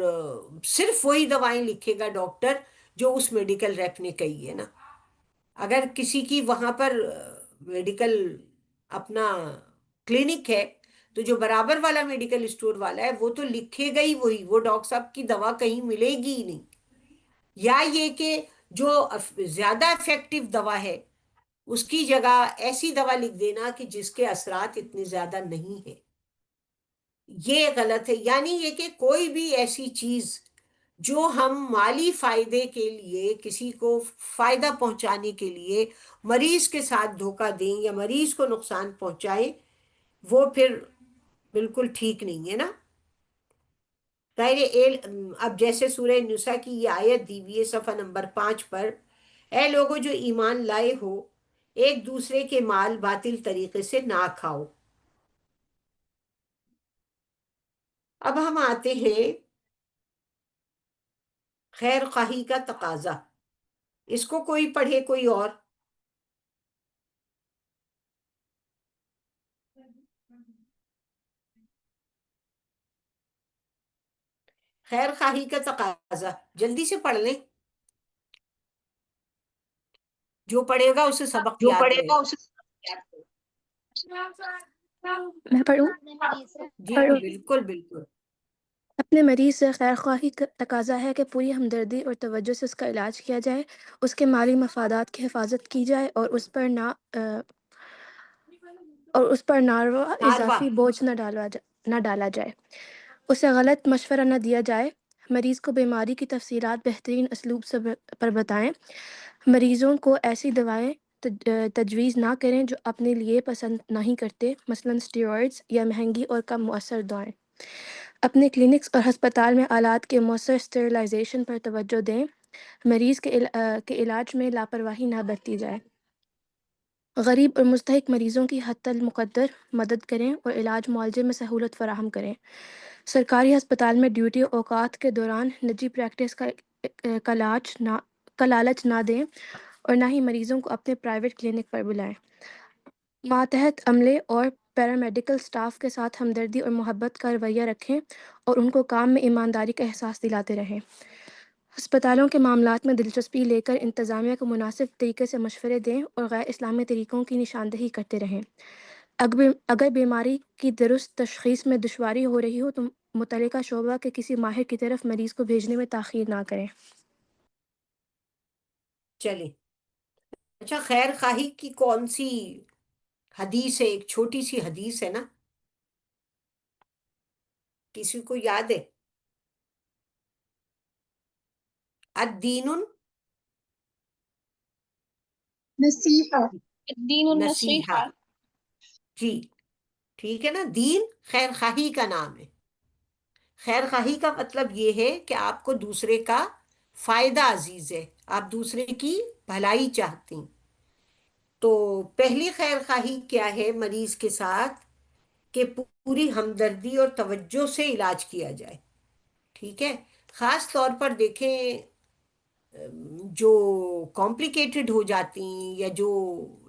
صرف وہی دوائیں لکھے گا ڈاکٹر جو اس میڈیکل ریپ نے کہی ہے نا. اگر کسی کی وہاں پر میڈیکل اپنا کلینک ہے تو جو برابر والا میڈیکل اسٹور والا ہے وہ تو لکھے گا ہی وہی، وہ ڈاکٹر صاحب کی دوا کہیں ملے گی ہی نہیں. یا یہ کہ جو زیادہ افیکٹو دوا ہے اس کی جگہ ایسی دوا لکھ دینا کہ جس کے اثرات اتنے زیادہ نہیں ہیں، یہ غلط ہے. یعنی یہ کہ کوئی بھی ایسی چیز جو ہم مالی فائدے کے لیے کسی کو فائدہ پہنچانے کے لیے مریض کے ساتھ دھوکہ دیں یا مریض کو نقصان پہنچائیں، وہ پھر بالکل ٹھیک نہیں ہے نا. اب جیسے سورہ نساء کی یہ آیت دی ہوئی ہے صفحہ نمبر 5 پر، اے لوگوں جو ایمان لائے ہو، ایک دوسرے کے مال باطل طریقے سے نہ کھاؤ. اب ہم آتے ہیں خیر خواہی کا تقاضا. اس کو کوئی پڑھے، کوئی اور؟ خیر خواہی کا تقاضا جلدی سے پڑھ لیں، جو پڑھے گا اسے سبق جو یاد پڑھے رہے گا گا. اسے میں پڑھوں جی پڑھوں بالکل بالکل. اپنے مریض سے خیر خواہی کا تقاضا ہے کہ پوری ہمدردی اور توجہ سے اس کا علاج کیا جائے، اس کے مالی مفادات کی حفاظت کی جائے اور اس پر ناروا ناروا اضافی بوجھ نہ ڈالا جائے، اسے غلط مشورہ نہ دیا جائے، مریض کو بیماری کی تفصیلات بہترین اسلوب سے پر بتائیں، مریضوں کو ایسی دوائیں تجویز نہ کریں جو اپنے لیے پسند نہیں کرتے، مثلا اسٹیرائڈز یا مہنگی اور کم مؤثر دوائیں. اپنے کلینکس اور ہسپتال میں آلات کے مؤثر اسٹیرلائزیشن پر توجہ دیں، مریض کے علاج میں لاپرواہی نہ برتی جائے. غریب اور مستحق مریضوں کی حتی المقدر مدد کریں اور علاج معالجے میں سہولت فراہم کریں. سرکاری ہسپتال میں ڈیوٹی اوقات کے دوران نجی پریکٹس کا لالچ نہ دیں اور نہ ہی مریضوں کو اپنے پرائیویٹ کلینک پر بلائیں. ماتحت عملے اور پیرامیڈیکل سٹاف کے ساتھ ہمدردی اور محبت کا رویہ رکھیں اور ان کو کام میں ایمانداری کا احساس دلاتے رہیں. ہسپتالوں کے معاملات میں دلچسپی لے کر انتظامیہ کو مناسب طریقے سے مشورے دیں اور غیر اسلامی طریقوں کی نشاندہی کرتے رہیں. اگر بیماری کی درست تشخیص میں دشواری ہو رہی ہو تو متعلقہ شعبہ کے کسی ماہر کی طرف مریض کو بھیجنے میں تاخیر نہ کریں. چلیں. اچھا، خیر خواہی کی کون سی حدیث ہے؟ ایک چھوٹی سی حدیث ہے نا، کسی کو یاد ہے؟ الدین نصیحہ، الدین نصیحہ. النصیحہ. جی ٹھیک ہے نا، دین خیر خواہی کا نام ہے. خیر خواہی کا مطلب یہ ہے کہ آپ کو دوسرے کا فائدہ عزیز ہے، آپ دوسرے کی بھلائی چاہتے ہیں. تو پہلی خیر خواہی کیا ہے مریض کے ساتھ؟ کہ پوری ہمدردی اور توجہ سے علاج کیا جائے. ٹھیک ہے. خاص طور پر دیکھیں جو کمپلیکیٹڈ ہو جاتی ہیں یا جو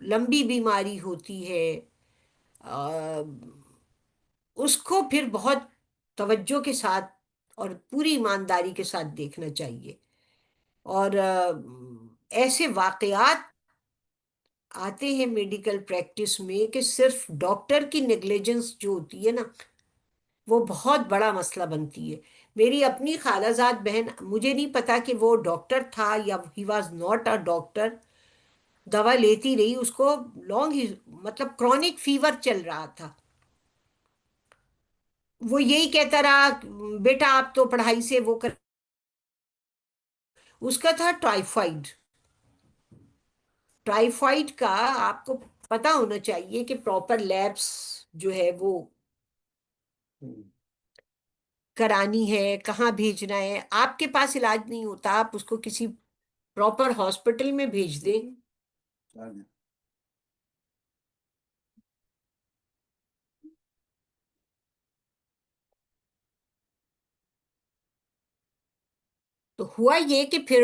لمبی بیماری ہوتی ہے، اس کو پھر بہت توجہ کے ساتھ اور پوری ایمانداری کے ساتھ دیکھنا چاہیے. اور ایسے واقعات آتے ہیں میڈیکل پریکٹس میں کہ صرف ڈاکٹر کی نیگلیجنس جو ہوتی ہے نا وہ بہت بڑا مسئلہ بنتی ہے. میری اپنی خالہ زاد بہن، مجھے نہیں پتا کہ وہ ڈاکٹر تھا یا he was not a doctor, دوا لیتی رہی، اس کو مطلب کرونک فیور چل رہا تھا. وہ یہی کہتا رہا بیٹا آپ تو پڑھائی سے وہ کر، اس کا تھا ٹائیفائڈ. ٹائیفائڈ کا آپ کو پتا ہونا چاہیے کہ پراپر لیبس جو ہے وہ کرانی ہے, کہاں بھیجنا ہے. آپ کے پاس علاج نہیں ہوتا, آپ اس کو کسی پراپر ہاسپٹل میں بھیج دیں. تو ہوا یہ کہ پھر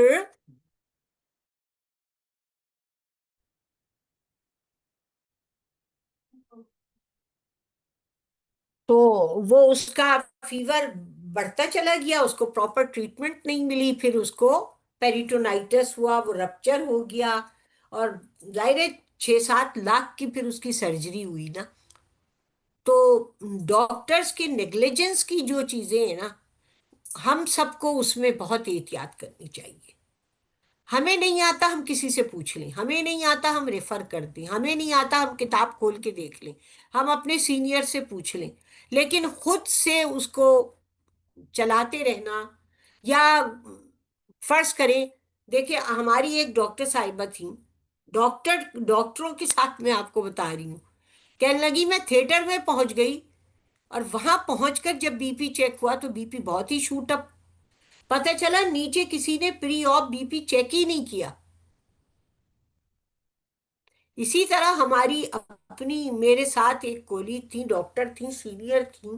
تو وہ اس کا فیور بڑھتا چلا گیا, اس کو پراپر ٹریٹمنٹ نہیں ملی, پھر اس کو پیریٹونائٹس ہوا, وہ رپچر ہو گیا, اور ظاہر ہے 6-7 لاکھ کی پھر اس کی سرجری ہوئی نا. تو ڈاکٹرز کی نیگلیجنس کی جو چیزیں ہیں نا, ہم سب کو اس میں بہت احتیاط کرنی چاہیے. ہمیں نہیں آتا ہم کسی سے پوچھ لیں, ہمیں نہیں آتا ہم ریفر کر دیں, ہمیں نہیں آتا ہم کتاب کھول کے دیکھ لیں, ہم اپنے سینئر سے پوچھ لیں. لیکن خود سے اس کو چلاتے رہنا, یا فرض کریں, دیکھیں ہماری ایک ڈاکٹر صاحبہ تھیں, ڈاکٹروں کے ساتھ میں آپ کو بتا رہی ہوں, کہنے لگی میں تھیٹر میں پہنچ گئی, اور وہاں پہنچ کر جب بی پی چیک ہوا تو بی پی بہت ہی شوٹ اپ, پتہ چلا نیچے کسی نے پری آف بی پی چیک ہی نہیں کیا. اسی طرح ہماری اپنی, میرے ساتھ ایک کولیگ تھی, ڈاکٹر تھیں, سینئر تھیں,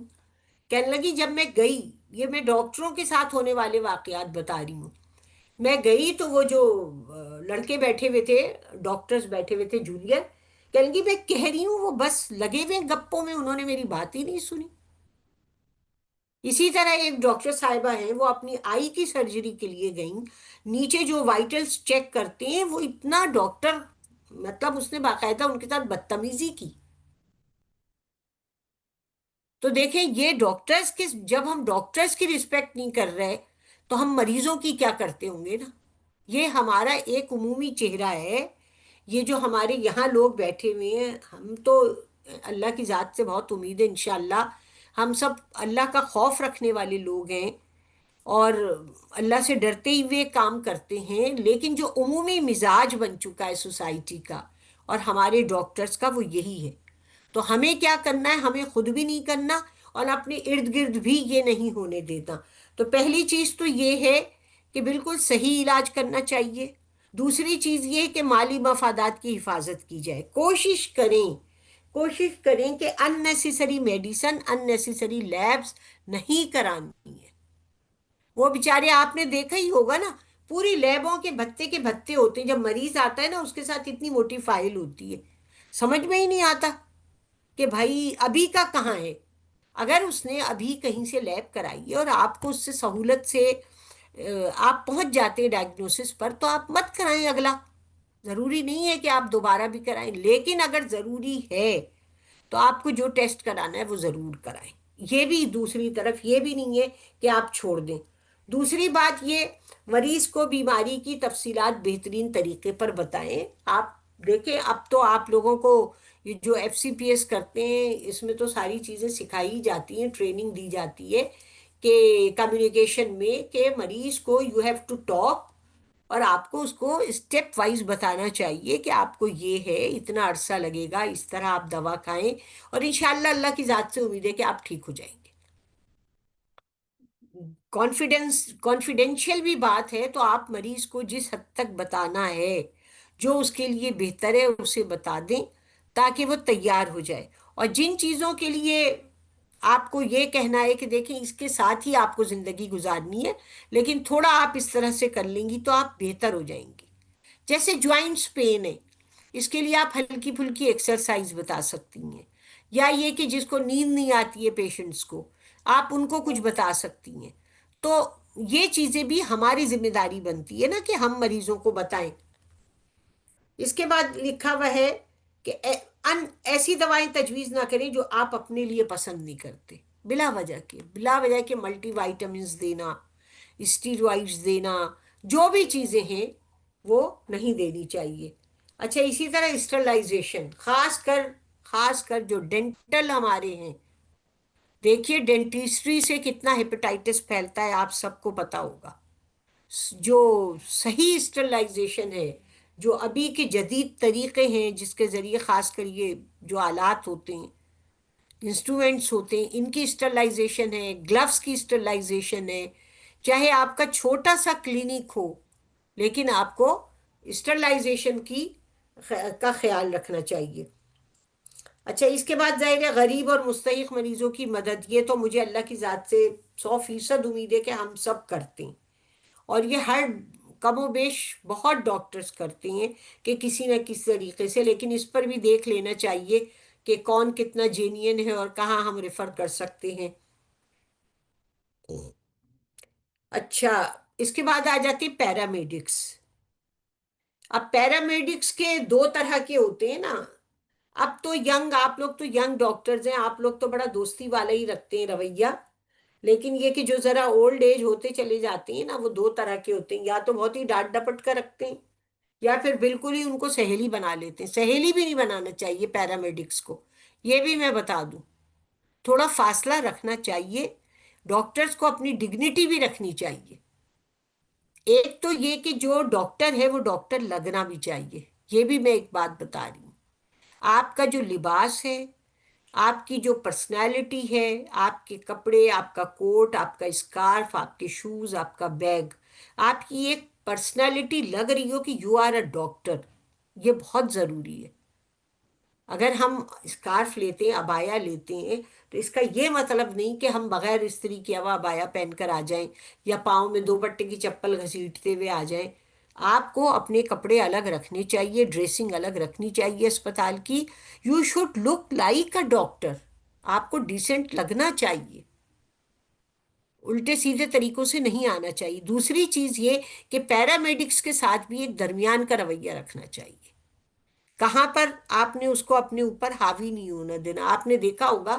کہنے لگی جب میں گئی, یہ میں ڈاکٹروں کے ساتھ ہونے والے واقعات بتا رہی ہوں, میں گئی تو وہ جو لڑکے بیٹھے ہوئے تھے, ڈاکٹرز بیٹھے ہوئے تھے جونیئر, کہنے لگی میں کہہ رہی ہوں وہ بس لگے ہوئے گپوں میں, انہوں نے میری بات ہی نہیں سنی. اسی طرح ایک ڈاکٹر صاحبہ ہیں, وہ اپنی آئی کی سرجری کے لیے گئیں, نیچے جو وائٹلز چیک کرتے ہیں وہ اتنا ڈاکٹر, مطلب اس نے باقاعدہ ان کے ساتھ بدتمیزی کی. تو دیکھیں یہ ڈاکٹرز کے, جب ہم ڈاکٹرز کی رسپیکٹ نہیں کر رہے تو ہم مریضوں کی کیا کرتے ہوں گے نا. یہ ہمارا ایک عمومی چہرہ ہے. یہ جو ہمارے یہاں لوگ بیٹھے ہوئے ہیں, ہم تو اللہ کی ذات سے بہت امید ہے, انشاءاللہ ہم سب اللہ کا خوف رکھنے والے لوگ ہیں اور اللہ سے ڈرتے ہوئے کام کرتے ہیں, لیکن جو عمومی مزاج بن چکا ہے سوسائٹی کا اور ہمارے ڈاکٹرز کا, وہ یہی ہے. تو ہمیں کیا کرنا ہے, ہمیں خود بھی نہیں کرنا اور اپنے ارد گرد بھی یہ نہیں ہونے دیتا. تو پہلی چیز تو یہ ہے کہ بالکل صحیح علاج کرنا چاہیے. دوسری چیز یہ کہ مالی مفادات کی حفاظت کی جائے. کوشش کریں کہ ان نیسیسری میڈیسن, ان نیسیسری لیبس نہیں کرانی ہے. وہ بیچارے, آپ نے دیکھا ہی ہوگا نا, پوری لیبوں کے بھتے ہوتے ہیں. جب مریض آتا ہے نا, اس کے ساتھ اتنی موٹی فائل ہوتی ہے, سمجھ میں ہی نہیں آتا کہ بھائی ابھی کا کہاں ہے. اگر اس نے ابھی کہیں سے لیب کرائی ہے اور آپ کو اس سے سہولت سے آپ پہنچ جاتے ہیں ڈائگنوسس پر, تو آپ مت کرائیں اگلا. ضروری نہیں ہے کہ آپ دوبارہ بھی کرائیں, لیکن اگر ضروری ہے تو آپ کو جو ٹیسٹ کرانا ہے وہ ضرور کرائیں. یہ بھی دوسری طرف یہ بھی نہیں ہے کہ آپ چھوڑ دیں. دوسری بات یہ, مریض کو بیماری کی تفصیلات بہترین طریقے پر بتائیں. آپ دیکھیں اب تو آپ لوگوں کو یہ جو FCPS کرتے ہیں, اس میں تو ساری چیزیں سکھائی جاتی ہیں, ٹریننگ دی جاتی ہے کہ کمیونیکیشن میں, کہ مریض کو یو ہیو ٹو ٹاک, اور آپ کو اس کو اسٹیپ وائز بتانا چاہیے کہ آپ کو یہ ہے, اتنا عرصہ لگے گا, اس طرح آپ دوا کھائیں, اور انشاءاللہ اللہ کی ذات سے امید ہے کہ آپ ٹھیک ہو جائیں گے. کانفیڈینشیل بھی بات ہے, تو آپ مریض کو جس حد تک بتانا ہے, جو اس کے لیے بہتر ہے, اسے بتا دیں تاکہ وہ تیار ہو جائے. اور جن چیزوں کے لیے آپ کو یہ کہنا ہے کہ دیکھیں اس کے ساتھ ہی آپ کو زندگی گزارنی ہے, لیکن تھوڑا آپ اس طرح سے کر لیں گی تو آپ بہتر ہو جائیں گی. جیسے جوائنٹس پین ہے, اس کے لیے آپ ہلکی پھلکی ایکسرسائز بتا سکتی ہیں, یا یہ کہ جس کو نیند نہیں آتی ہے پیشنٹس کو, آپ ان کو کچھ بتا سکتی ہیں. تو یہ چیزیں بھی ہماری ذمہ داری بنتی ہے نا کہ ہم مریضوں کو بتائیں. اس کے بعد لکھا ہوا ہے کہ ایسی دوائیں تجویز نہ کریں جو آپ اپنے لیے پسند نہیں کرتے, بلا وجہ کے ملٹی وائٹامنز دینا, اسٹیرائڈز دینا, جو بھی چیزیں ہیں وہ نہیں دینی چاہیے. اچھا, اسی طرح اسٹرلائزیشن, خاص کر جو ڈینٹل ہمارے ہیں, دیکھیے ڈینٹسٹری سے کتنا ہیپیٹائٹس پھیلتا ہے, آپ سب کو پتا ہوگا. جو صحیح اسٹرلائزیشن ہے، جو ابھی کے جدید طریقے ہیں جس کے ذریعے خاص کر یہ جو آلات ہوتے ہیں، انسٹرومنٹس ہوتے ہیں، ان کی اسٹرلائزیشن ہے، گلوز کی اسٹرلائزیشن ہے. چاہے آپ کا چھوٹا سا کلینک ہو لیکن آپ کو اسٹرلائزیشن کا خیال رکھنا چاہیے. اچھا، اس کے بعد ظاہر ہے غریب اور مستحق مریضوں کی مدد، یہ تو مجھے اللہ کی ذات سے 100% امید ہے کہ ہم سب کرتے ہیں، اور یہ ہر کم و بیش بہت ڈاکٹرز کرتے ہیں کہ کسی نہ کسی طریقے سے، لیکن اس پر بھی دیکھ لینا چاہیے کہ کون کتنا جینین ہے اور کہاں ہم ریفر کر سکتے ہیں. اچھا، اس کے بعد آ جاتی پیرامیڈکس. اب پیرامیڈکس کے 2 طرح کے ہوتے ہیں نا. اب تو آپ لوگ تو ینگ ڈاکٹرز ہیں، آپ لوگ تو بڑا دوستی والا ہی رکھتے ہیں رویہ، لیکن یہ کہ جو ذرا اولڈ ایج ہوتے چلے جاتے ہیں نا، وہ 2 طرح کے ہوتے ہیں. یا تو بہت ہی ڈانٹ ڈپٹ کر رکھتے ہیں، یا پھر بالکل ہی ان کو سہیلی بنا لیتے ہیں. سہیلی بھی نہیں بنانا چاہیے پیرامیڈکس کو، یہ بھی میں بتا دوں. تھوڑا فاصلہ رکھنا چاہیے. ڈاکٹرز کو اپنی ڈگنیٹی بھی رکھنی چاہیے. ایک تو یہ کہ جو ڈاکٹر ہے وہ ڈاکٹر لگنا بھی چاہیے. یہ بھی میں ایک بات بتا رہی ہوں. آپ کا جو لباس ہے، آپ کی جو پرسنالٹی ہے، آپ کے کپڑے، آپ کا کوٹ، آپ کا اسکارف، آپ کے شوز، آپ کا بیگ، آپ کی ایک پرسنالٹی لگ رہی ہو کہ یو آر اے ڈاکٹر. یہ بہت ضروری ہے. اگر ہم اسکارف لیتے ہیں، ابایا لیتے ہیں، تو اس کا یہ مطلب نہیں کہ ہم بغیر استری کیا ہوا ابایا پہن کر آ جائیں یا پاؤں میں 2 پٹے کی چپل گھسیٹتے ہوئے آ جائیں. آپ کو اپنے کپڑے الگ رکھنے چاہیے، ڈریسنگ الگ رکھنی چاہیے اسپتال کی. You should look like a doctor. آپ کو ڈیسنٹ لگنا چاہیے، الٹے سیدھے طریقوں سے نہیں آنا چاہیے. دوسری چیز یہ کہ پیرامیڈکس کے ساتھ بھی ایک درمیان کا رویہ رکھنا چاہیے. کہاں پر آپ نے اس کو اپنے اوپر حاوی نہیں ہونا دینا. آپ نے دیکھا ہوگا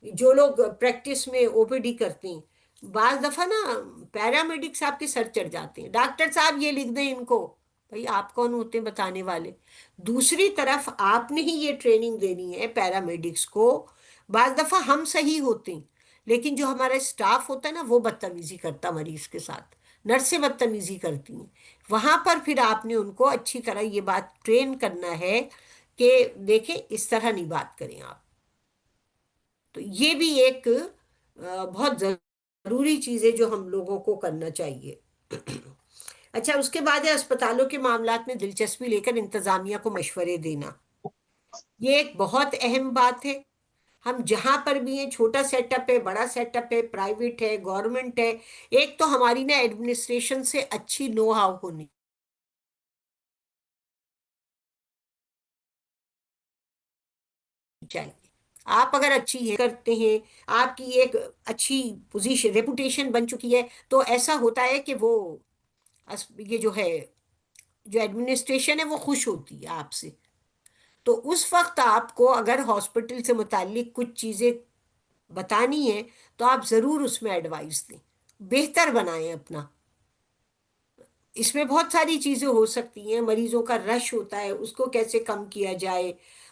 جو لوگ پریکٹس میں او پی ڈی کرتے ہیں، بعض دفعہ نا پیرامیڈکس آپ کے سر چڑھ جاتے ہیں، ڈاکٹر صاحب یہ لکھ دیں ان کو. بھائی آپ کون ہوتے ہیں بتانے والے؟ دوسری طرف آپ نے ہی یہ ٹریننگ دینی ہے پیرامیڈکس کو. بعض دفعہ ہم صحیح ہوتے ہیں لیکن جو ہمارا اسٹاف ہوتا ہے نا، وہ بدتمیزی کرتا مریض کے ساتھ، نرسیں بدتمیزی کرتی ہیں. وہاں پر پھر آپ نے ان کو اچھی طرح یہ بات ٹرین کرنا ہے کہ دیکھیں اس طرح نہیں بات کریں آپ. تو یہ بھی ایک بہت ضروری چیز ہے جو ہم لوگوں کو کرنا چاہیے. اچھا، اس کے بعد ہے اسپتالوں کے معاملات میں دلچسپی لے کر انتظامیہ کو مشورے دینا. یہ ایک بہت اہم بات ہے. ہم جہاں پر بھی ہیں، چھوٹا سیٹ اپ ہے، بڑا سیٹ اپ ہے، پرائیویٹ ہے، گورنمنٹ ہے، ایک تو ہماری نا ایڈمنسٹریشن سے اچھی نو ہاؤ ہونی چاہیے. آپ اگر اچھی کرتے ہیں، آپ کی ایک اچھی پوزیشن، ریپوٹیشن بن چکی ہے، تو ایسا ہوتا ہے کہ وہ یہ جو ہے جو ایڈمنسٹریشن ہے وہ خوش ہوتی ہے آپ سے. تو اس وقت آپ کو اگر ہاسپٹل سے متعلق کچھ چیزیں بتانی ہیں تو آپ ضرور اس میں ایڈوائز دیں، بہتر بنائیں اپنا. اس میں بہت ساری چیزیں ہو سکتی ہیں. مریضوں کا رش ہوتا ہے، اس کو کیسے کم کیا جائے،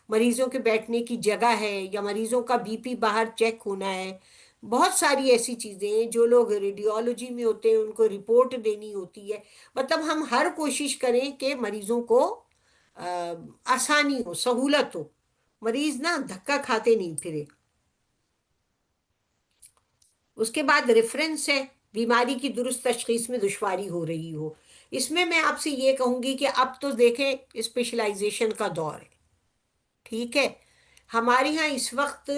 مریضوں کے بیٹھنے کی جگہ ہے، یا مریضوں کا بی پی باہر چیک ہونا ہے. بہت ساری ایسی چیزیں ہیں. جو لوگ ریڈیولوجی میں ہوتے ہیں ان کو رپورٹ دینی ہوتی ہے. مطلب ہم ہر کوشش کریں کہ مریضوں کو آسانی ہو، سہولت ہو، مریض نا دھکا کھاتے نہیں پھرے. اس کے بعد ریفرنس ہے، بیماری کی درست تشخیص میں دشواری ہو رہی ہو. اس میں آپ سے یہ کہوں گی کہ اب تو دیکھیں اسپیشلائزیشن کا دور ہے، ٹھیک ہے. ہمارے ہاں اس وقت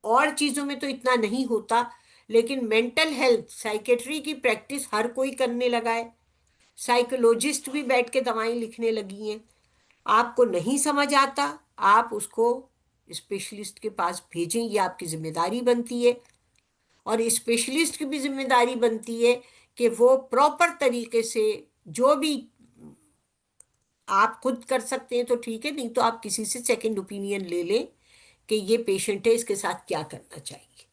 اور چیزوں میں تو اتنا نہیں ہوتا، لیکن مینٹل ہیلتھ، سائیکیٹری کی پریکٹس ہر کوئی کرنے لگا ہے. سائیکولوجسٹ بھی بیٹھ کے دوائیں لکھنے لگی ہیں. آپ کو نہیں سمجھ آتا، آپ اس کو اسپیشلسٹ کے پاس بھیجیں، یہ آپ کی ذمہ داری بنتی ہے. اور اسپیشلسٹ کی بھی ذمہ داری بنتی ہے کہ وہ پراپر طریقے سے جو بھی آپ خود کر سکتے ہیں تو ٹھیک ہے، نہیں تو آپ کسی سے سیکنڈ اوپینین لے لیں کہ یہ پیشنٹ ہے، اس کے ساتھ کیا کرنا چاہیے.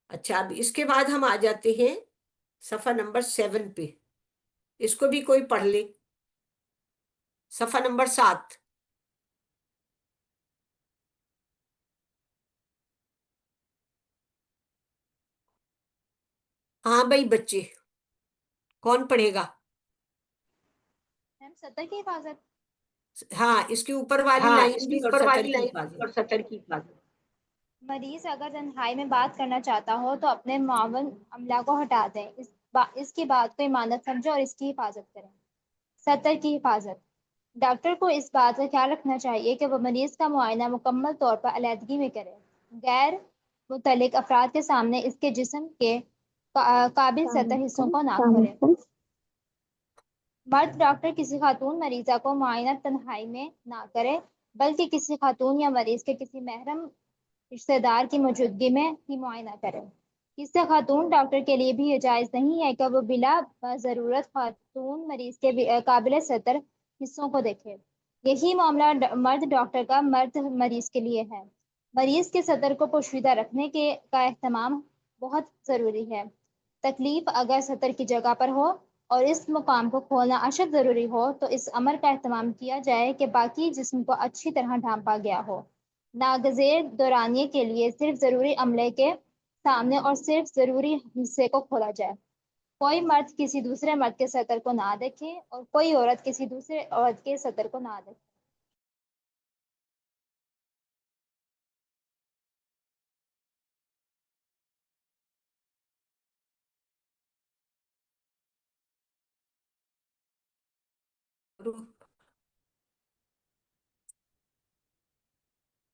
اچھا، اب اس کے بعد ہم آ جاتے ہیں صفحہ نمبر 7 پہ. اس کو بھی کوئی پڑھ لے. صفحہ نمبر 7. ہاں بھائی بچے، کون پڑھے گا؟ میم سطر کی حفاظت. ہاں اس کے اوپر والی لائن بھی اور سطر کی حفاظت. مریض اگر تنہائی میں بات کرنا چاہتا ہو تو اپنے معاون عملہ کو ہٹا دیں. اس کی بات کو ایمانت سمجھو اور اس کی حفاظت کریں. سطر کی حفاظت. ڈاکٹر کو اس بات کا خیال رکھنا چاہیے کہ وہ مریض کا معائنہ مکمل طور پر علیحدگی میں کرے. غیر متعلق افراد کے سامنے اس کے جسم کے قابل سطح حصوں کو نہ کھولے. مرد ڈاکٹر کسی خاتون مریضہ کو معائنہ تنہائی میں نہ کرے بلکہ کسی خاتون یا مریض کے کسی محرم رشتہ دار کی موجودگی میں ہی معائنہ کرے. کسی خاتون ڈاکٹر کے لیے بھی یہ جائز نہیں ہے کہ وہ بلا ضرورت خاتون مریض کے قابل سطر حصوں کو دیکھے. یہی معاملہ مرد ڈاکٹر کا مرد مریض کے لیے ہے. مریض کے سطر کو پوشیدہ رکھنے کا اہتمام بہت ضروری ہے. تکلیف اگر سطر کی جگہ پر ہو اور اس مقام کو کھولنا اشد ضروری ہو تو اس امر کا اہتمام کیا جائے کہ باقی جسم کو اچھی طرح ڈھانپا گیا ہو. ناگزیر دورانیے کے لیے صرف ضروری عملے کے سامنے اور صرف ضروری حصے کو کھولا جائے. کوئی مرد کسی دوسرے مرد کے سطر کو نہ دیکھے اور کوئی عورت کسی دوسرے عورت کے سطر کو نہ دیکھے.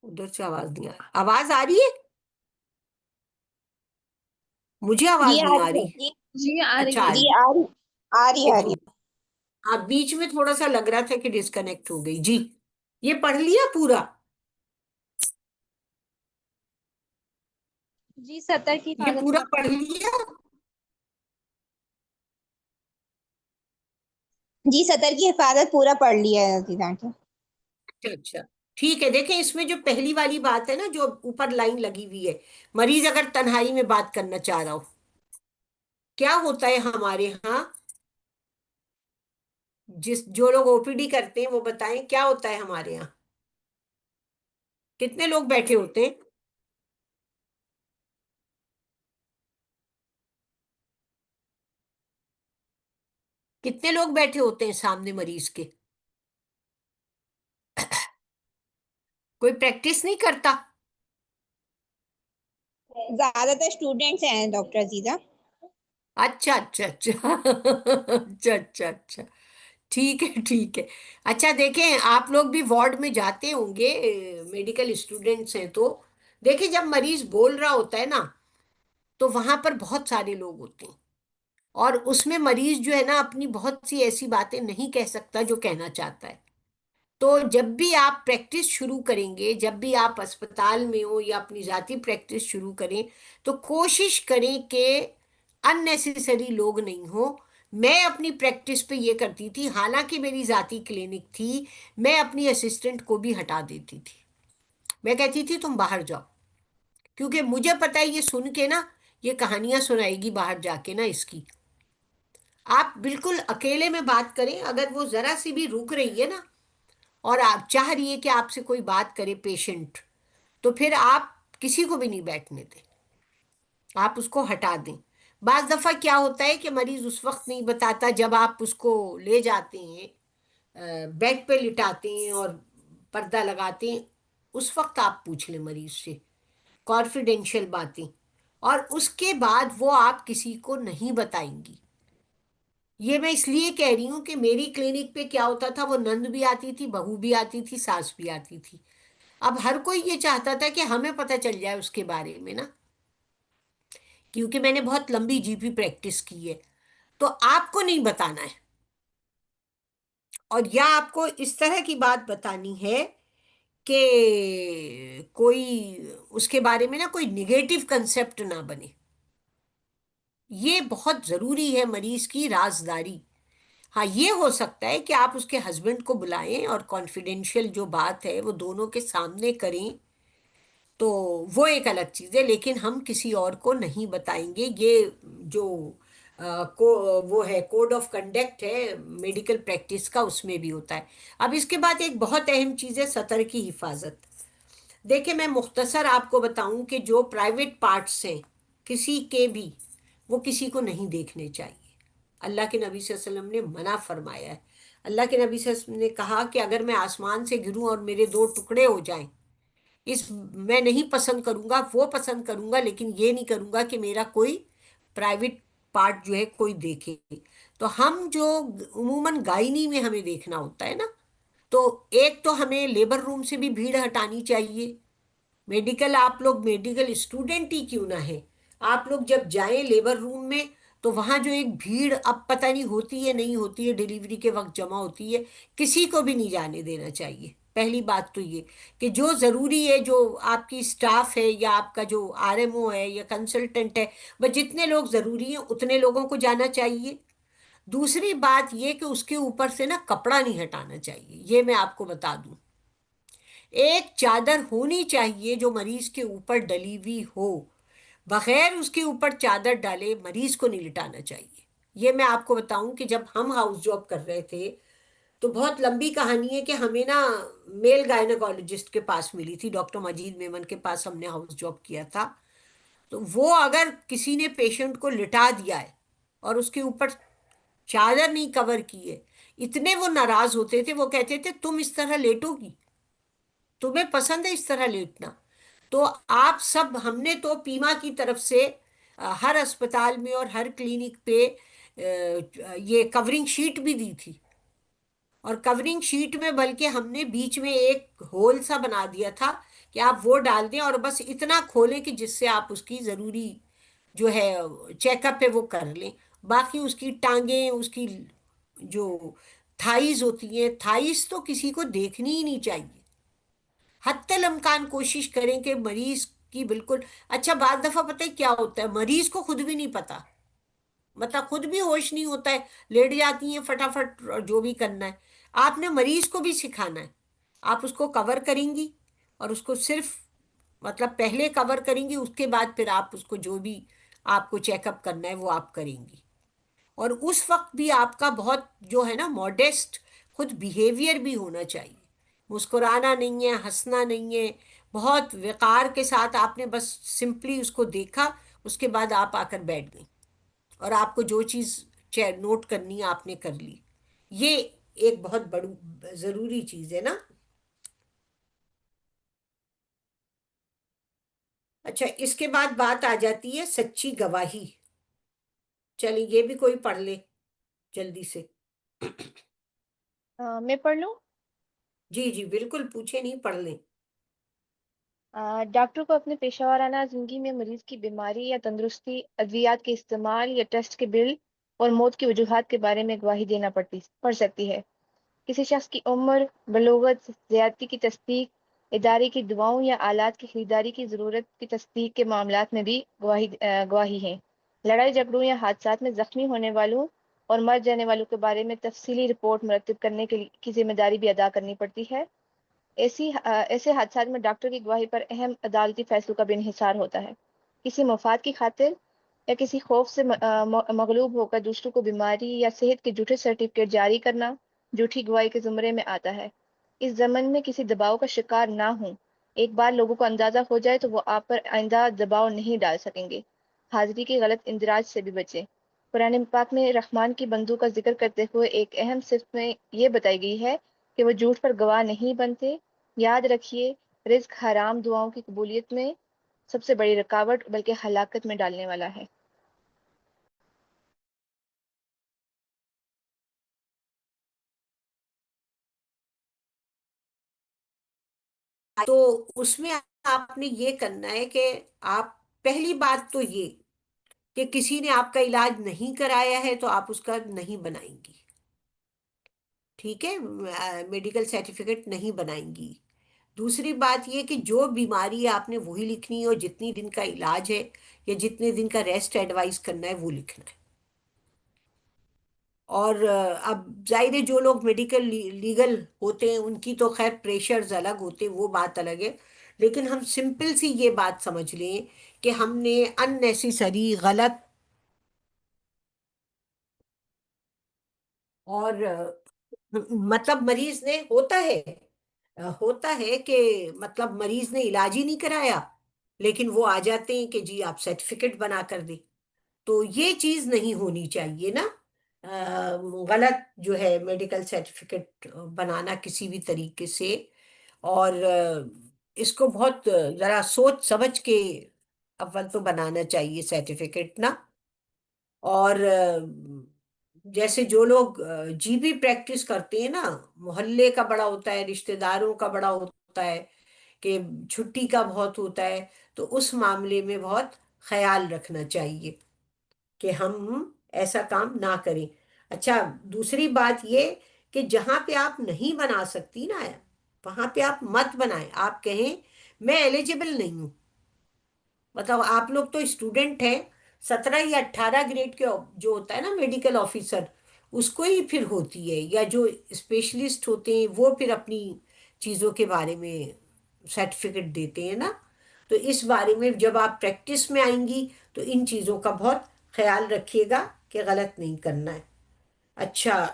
ادھر سے آواز نہیں آواز آ رہی ہے؟ مجھے آواز نہیں آ رہی. جی آ رہی اچھا ہے. جی آ رہی ہے. ہاں بیچ میں تھوڑا سا لگ رہا تھا کہ ڈسکنیکٹ ہو گئی. جی یہ پڑھ لیا پورا؟ جی سطر کی یہ حفاظت. پورا پڑھ لیا؟ جی سطر کی حفاظت پورا پڑھ لیا ہے عزیزاں کی. اچھا اچھا ٹھیک ہے. دیکھیں اس میں جو پہلی والی بات ہے نا جو اوپر لائن لگی ہوئی ہے، مریض اگر تنہائی میں بات کرنا چاہ رہا ہو، کیا ہوتا ہے ہمارے ہاں؟ جو لوگ او پی ڈی کرتے ہیں وہ بتائیں کیا ہوتا ہے ہمارے یہاں؟ کتنے لوگ بیٹھے ہوتے ہیں؟ کتنے لوگ بیٹھے ہوتے ہیں سامنے مریض کے؟ کوئی پریکٹس نہیں کرتا؟ زیادہ تر اسٹوڈینٹس ہیں ڈاکٹر عزیزہ. اچھا اچھا اچھا اچھا اچھا اچھا ٹھیک ہے ٹھیک ہے. اچھا دیکھیں آپ لوگ بھی وارڈ میں جاتے ہوں گے، میڈیکل اسٹوڈینٹس ہیں تو دیکھیں جب مریض بول رہا ہوتا ہے نا تو وہاں پر بہت سارے لوگ ہوتے ہیں اور اس میں مریض جو ہے نا اپنی بہت سی ایسی باتیں نہیں کہہ سکتا جو کہنا چاہتا ہے. تو جب بھی آپ پریکٹس شروع کریں گے، جب بھی آپ اسپتال میں ہو یا اپنی ذاتی پریکٹس شروع کریں تو کوشش کریں کہ اننیسیسری لوگ نہیں ہو. میں اپنی پریکٹس پہ یہ کرتی تھی، حالانکہ میری ذاتی کلینک تھی، میں اپنی اسسٹنٹ کو بھی ہٹا دیتی تھی. میں کہتی تھی تم باہر جاؤ، کیونکہ مجھے پتا ہے یہ سن کے نا یہ کہانیاں سنائے گی باہر جا کے نا اس کی. آپ بالکل اکیلے میں بات کریں، اگر وہ ذرا سی بھی رک رہی ہے نا اور آپ چاہ رہی ہے کہ آپ سے کوئی بات کرے پیشنٹ، تو پھر آپ کسی کو بھی نہیں بیٹھنے دیں، آپ اس کو ہٹا دیں. بعض دفعہ کیا ہوتا ہے کہ مریض اس وقت نہیں بتاتا جب آپ اس کو لے جاتے ہیں بیڈ پہ لٹاتے ہیں اور پردہ لگاتے ہیں، اس وقت آپ پوچھ لیں مریض سے کانفیڈینشیل باتیں، اور اس کے بعد وہ آپ کسی کو نہیں بتائیں گی. یہ میں اس لیے کہہ رہی ہوں کہ میری کلینک پہ کیا ہوتا تھا، وہ نند بھی آتی تھی، بہو بھی آتی تھی، ساس بھی آتی تھی. اب ہر کوئی یہ چاہتا تھا کہ ہمیں پتہ چل جائے اس کے بارے میں نا، کیونکہ میں نے بہت لمبی جی پی پریکٹس کی ہے، تو آپ کو نہیں بتانا ہے. اور یا آپ کو اس طرح کی بات بتانی ہے کہ کوئی اس کے بارے میں نا کوئی نگیٹو کنسپٹ نہ بنے. یہ بہت ضروری ہے مریض کی رازداری. ہاں یہ ہو سکتا ہے کہ آپ اس کے ہسبینڈ کو بلائیں اور کانفیڈینشیل جو بات ہے وہ دونوں کے سامنے کریں، تو وہ ایک الگ چیز ہے، لیکن ہم کسی اور کو نہیں بتائیں گے. یہ جو وہ ہے کوڈ آف کنڈکٹ ہے میڈیکل پریکٹس کا، اس میں بھی ہوتا ہے. اب اس کے بعد ایک بہت اہم چیز ہے سطر کی حفاظت. دیکھیں میں مختصر آپ کو بتاؤں کہ جو پرائیویٹ پارٹس ہیں کسی کے بھی، وہ کسی کو نہیں دیکھنے چاہیے. اللہ کے نبی صلی اللہ علیہ وسلم نے منع فرمایا ہے. اللہ کے نبی صلی اللہ علیہ وسلم نے کہا کہ اگر میں آسمان سے گروں اور میرے 2 ٹکڑے ہو جائیں، میں نہیں پسند کروں گا، وہ پسند کروں گا، لیکن یہ نہیں کروں گا کہ میرا کوئی پرائیویٹ پارٹ جو ہے کوئی دیکھے. تو ہم جو عموماً گائنی میں ہمیں دیکھنا ہوتا ہے نا، تو ایک تو ہمیں لیبر روم سے بھی بھیڑ ہٹانی چاہیے. میڈیکل، آپ لوگ میڈیکل اسٹوڈنٹ ہی کیوں نہ ہیں، آپ لوگ جب جائیں لیبر روم میں تو وہاں جو ایک بھیڑ اب پتہ نہیں ہوتی ہے نہیں ہوتی ہے، ڈیلیوری کے وقت جمع ہوتی ہے، کسی کو بھی نہیں جانے دینا چاہیے. پہلی بات تو یہ کہ جو ضروری ہے، جو آپ کی اسٹاف ہے یا آپ کا جو RMO ہے یا کنسلٹنٹ ہے، بس جتنے لوگ ضروری ہیں اتنے لوگوں کو جانا چاہیے. دوسری بات یہ کہ اس کے اوپر سے نا کپڑا نہیں ہٹانا چاہیے، یہ میں آپ کو بتا دوں. ایک چادر ہونی چاہیے جو مریض کے اوپر ڈلی ہوئی ہو، بغیر اس کے اوپر چادر ڈالے مریض کو نہیں لٹانا چاہیے. یہ میں آپ کو بتاؤں کہ جب ہم ہاؤس جاب کر رہے تھے تو بہت لمبی کہانی ہے کہ ہمیں نا میل گائنیکالوجسٹ کے پاس ملی تھی، ڈاکٹر مجید میمن کے پاس ہم نے ہاؤس جاب کیا تھا. تو وہ اگر کسی نے پیشنٹ کو لٹا دیا ہے اور اس کے اوپر چادر نہیں کور کی ہے، اتنے وہ ناراض ہوتے تھے، وہ کہتے تھے تم اس طرح لیٹو گی، تمہیں پسند ہے اس طرح لیٹنا؟ تو آپ سب، ہم نے تو پیما کی طرف سے ہر اسپتال میں اور ہر کلینک پہ یہ کورنگ شیٹ بھی دی تھی، اور کورنگ شیٹ میں بلکہ ہم نے بیچ میں ایک ہول سا بنا دیا تھا کہ آپ وہ ڈال دیں اور بس اتنا کھولیں کہ جس سے آپ اس کی ضروری جو ہے چیک اپ ہے وہ کر لیں. باقی اس کی ٹانگیں، اس کی جو تھائیز ہوتی ہیں، تھائیز تو کسی کو دیکھنی ہی نہیں چاہیے. حتی الامکان کوشش کریں کہ مریض کی بالکل. اچھا بعض دفعہ پتہ ہے کیا ہوتا ہے، مریض کو خود بھی نہیں پتا، مطلب خود بھی ہوش نہیں ہوتا ہے، لیٹ جاتی ہیں فٹافٹ جو بھی کرنا ہے. آپ نے مریض کو بھی سکھانا ہے. آپ اس کو کور کریں گی اور اس کو صرف مطلب پہلے کور کریں گی، اس کے بعد پھر آپ اس کو جو بھی آپ کو چیک اپ کرنا ہے وہ آپ کریں گی. اور اس وقت بھی آپ کا بہت جو ہے نا موڈیسٹ خود بیہیویئر بھی ہونا چاہیے. مسکرانا نہیں ہے، ہنسنا نہیں ہے، بہت وقار کے ساتھ آپ نے بس سمپلی اس کو دیکھا، اس کے بعد آپ آ کر بیٹھ گئیں اور آپ کو جو چیز نوٹ کرنی ہے آپ نے کر لی. یہ ایک بہت بڑی ضروری چیز ہے نا. اچھا، اس کے بعد بات آ جاتی ہے سچی گواہی. چلیے یہ بھی کوئی پڑھ لے جلدی سے. میں پڑھ لوں؟ جی جی بالکل، پوچھے نہیں، پڑھ لیں. ڈاکٹر کو اپنے پیشہ ورانہ زندگی میں مریض کی بیماری یا تندرستی، ادویات کے استعمال یا ٹیسٹ کے بل اور موت کی وجوہات کے بارے میں گواہی دینا پڑ سکتی ہے. کسی شخص کی عمر، بلوغت، زیادتی کی تصدیق، ادارے کی دواؤں یا آلات کی خریداری کی ضرورت کی تصدیق کے معاملات میں بھی گواہی ہیں. لڑائی جھگڑوں یا حادثات میں زخمی ہونے والوں اور مر جانے والوں کے بارے میں تفصیلی رپورٹ مرتب کرنے کی ذمہ داری بھی ادا کرنی پڑتی ہے. ایسے حادثات میں ڈاکٹر کی گواہی پر اہم عدالتی فیصلوں کا بھی انحصار ہوتا ہے. کسی مفاد کی خاطر یا کسی خوف سے مغلوب ہو کر دوسروں کو بیماری یا صحت کے جھوٹے سرٹیفکیٹ جاری کرنا جھوٹی گواہی کے زمرے میں آتا ہے. اس ضمن میں کسی دباؤ کا شکار نہ ہوں. ایک بار لوگوں کو اندازہ ہو جائے تو وہ آپ پر آئندہ دباؤ نہیں ڈال سکیں گے. حاضری کے غلط اندراج سے بھی بچیں. قرآن پاک میں رحمان کی بندوں کا ذکر کرتے ہوئے ایک اہم صفت میں یہ بتائی گئی ہے کہ وہ جھوٹ پر گواہ نہیں بنتے. یاد رکھیے، رزق حرام دعاؤں کی قبولیت میں سب سے بڑی رکاوٹ بلکہ ہلاکت میں ڈالنے والا ہے. تو اس میں آپ نے یہ کرنا ہے کہ آپ پہلی بات تو یہ کہ کسی نے آپ کا علاج نہیں کرایا ہے تو آپ اس کا نہیں بنائیں گی، ٹھیک ہے، میڈیکل سرٹیفکیٹ نہیں بنائیں گی. دوسری بات یہ کہ جو بیماری ہے آپ نے وہی لکھنی ہے، اور جتنی دن کا علاج ہے یا جتنے دن کا ریسٹ ایڈوائز کرنا ہے وہ لکھنا ہے. اور اب ظاہر ہے جو لوگ میڈیکل لیگل ہوتے ہیں ان کی تو خیر پریشرز الگ ہوتے ہیں، وہ بات الگ ہے. لیکن ہم سمپل سی یہ بات سمجھ لیں کہ ہم نے ان نیسیسری غلط اور مطلب مریض نے ہوتا ہے کہ مطلب مریض نے علاج ہی نہیں کرایا، لیکن وہ آ جاتے ہیں کہ جی آپ سرٹیفکیٹ بنا کر دیں. تو یہ چیز نہیں ہونی چاہیے نا، غلط جو ہے میڈیکل سرٹیفکیٹ بنانا کسی بھی طریقے سے. اور اس کو بہت ذرا سوچ سمجھ کے اول تو بنانا چاہیے سرٹیفکیٹ نا. اور جیسے جو لوگ جی بھی پریکٹس کرتے ہیں نا، محلے کا بڑا ہوتا ہے، رشتہ داروں کا بڑا ہوتا ہے، کہ چھٹی کا بہت ہوتا ہے، تو اس معاملے میں بہت خیال رکھنا چاہیے کہ ہم ایسا کام نہ کریں. اچھا، دوسری بات یہ کہ جہاں پہ آپ نہیں بنا سکتی نا، وہاں پہ آپ مت بنائیں. آپ کہیں میں ایلیجیبل نہیں ہوں. مطلب آپ لوگ تو اسٹوڈنٹ ہیں، 17 یا 18 گریڈ کے جو ہوتا ہے نا میڈیکل آفیسر، اس کو ہی پھر ہوتی ہے، یا جو اسپیشلسٹ ہوتے ہیں وہ پھر اپنی چیزوں کے بارے میں سرٹیفکیٹ دیتے ہیں نا. تو اس بارے میں جب آپ پریکٹس میں آئیں گی تو ان چیزوں کا بہت خیال رکھیے گا کہ غلط نہیں کرنا ہے. اچھا،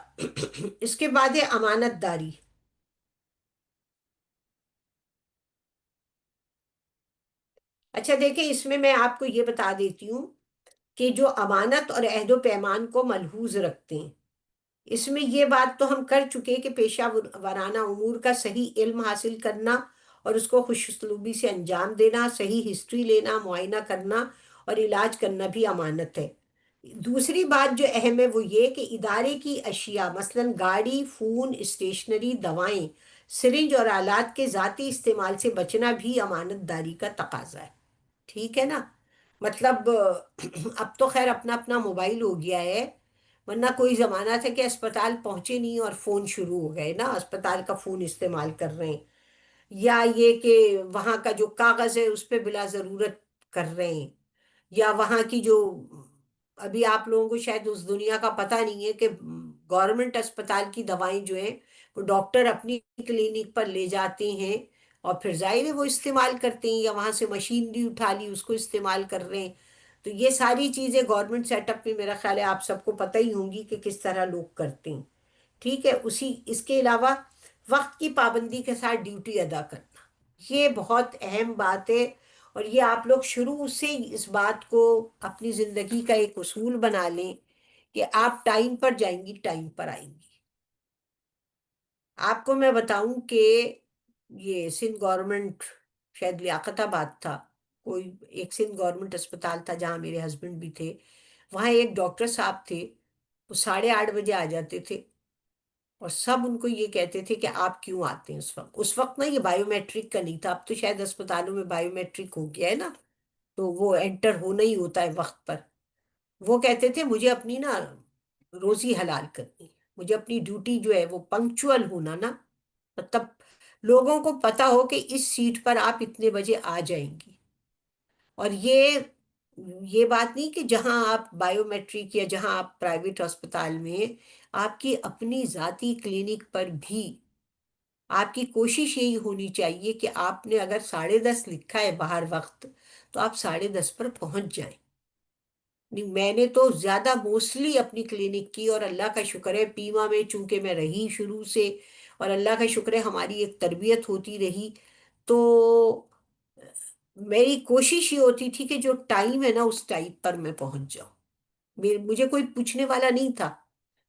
اس کے بعد ہے امانت داری. اچھا دیکھیں، اس میں میں آپ کو یہ بتا دیتی ہوں کہ جو امانت اور عہد و پیمان کو ملحوظ رکھتے ہیں، اس میں یہ بات تو ہم کر چکے کہ پیشہ ورانہ امور کا صحیح علم حاصل کرنا اور اس کو خوش اسلوبی سے انجام دینا، صحیح ہسٹری لینا، معائنہ کرنا اور علاج کرنا بھی امانت ہے. دوسری بات جو اہم ہے وہ یہ کہ ادارے کی اشیاء مثلا گاڑی، فون، اسٹیشنری، دوائیں، سرنج اور آلات کے ذاتی استعمال سے بچنا بھی امانت داری کا تقاضا ہے. ٹھیک ہے نا؟ مطلب اب تو خیر اپنا اپنا موبائل ہو گیا ہے، ورنہ کوئی زمانہ تھا کہ اسپتال پہنچے نہیں اور فون شروع ہو گئے نا، اسپتال کا فون استعمال کر رہے ہیں، یا یہ کہ وہاں کا جو کاغذ ہے اس پہ بلا ضرورت کر رہے ہیں، یا وہاں کی جو ابھی آپ لوگوں کو شاید اس دنیا کا پتہ نہیں ہے کہ گورنمنٹ اسپتال کی دوائیں جو ہیں وہ ڈاکٹر اپنی کلینک پر لے جاتے ہیں اور پھر ظاہر ہے وہ استعمال کرتے ہیں، یا وہاں سے مشینری اٹھا لی اس کو استعمال کر رہے ہیں. تو یہ ساری چیزیں گورنمنٹ سیٹ اپ میں میرا خیال ہے آپ سب کو پتہ ہی ہوں گی کہ کس طرح لوگ کرتے ہیں. ٹھیک ہے، اس کے علاوہ وقت کی پابندی کے ساتھ ڈیوٹی ادا کرنا، یہ بہت اہم بات ہے. اور یہ آپ لوگ شروع سے اس بات کو اپنی زندگی کا ایک اصول بنا لیں کہ آپ ٹائم پر جائیں گی، ٹائم پر آئیں گی. آپ کو میں بتاؤں کہ یہ سندھ گورنمنٹ، شاید لیاقت آباد تھا، کوئی ایک سندھ گورنمنٹ اسپتال تھا جہاں میرے ہسبینڈ بھی تھے، وہاں ایک ڈاکٹر صاحب تھے، وہ 8:30 بجے آ جاتے تھے اور سب ان کو یہ کہتے تھے کہ آپ کیوں آتے ہیں. اس وقت نا یہ بایو میٹرک کا نہیں تھا، اب تو شاید اسپتالوں میں بایو میٹرک ہو گیا ہے نا، تو وہ انٹر ہونا ہی ہوتا ہے وقت پر. وہ کہتے تھے مجھے اپنی نا روزی حلال کرنی، مجھے اپنی ڈیوٹی جو ہے وہ پنکچول ہونا نا، مطلب لوگوں کو پتا ہو کہ اس سیٹ پر آپ اتنے بجے آ جائیں گی. اور یہ بات نہیں کہ جہاں آپ بایو میٹرک یا جہاں آپ پرائیویٹ ہسپتال میں، آپ کی اپنی ذاتی کلینک پر بھی آپ کی کوشش یہی ہونی چاہیے کہ آپ نے اگر 10:30 لکھا ہے باہر وقت، تو آپ 10:30 پر پہنچ جائیں. میں نے تو زیادہ موسٹلی اپنی کلینک کی، اور اللہ کا شکر ہے پیما میں چونکہ میں رہی شروع سے، اور اللہ کا شکر ہے ہماری ایک تربیت ہوتی رہی، تو میری کوشش یہ ہوتی تھی کہ جو ٹائم ہے نا اس ٹائم پر میں پہنچ جاؤں. مجھے کوئی پوچھنے والا نہیں تھا،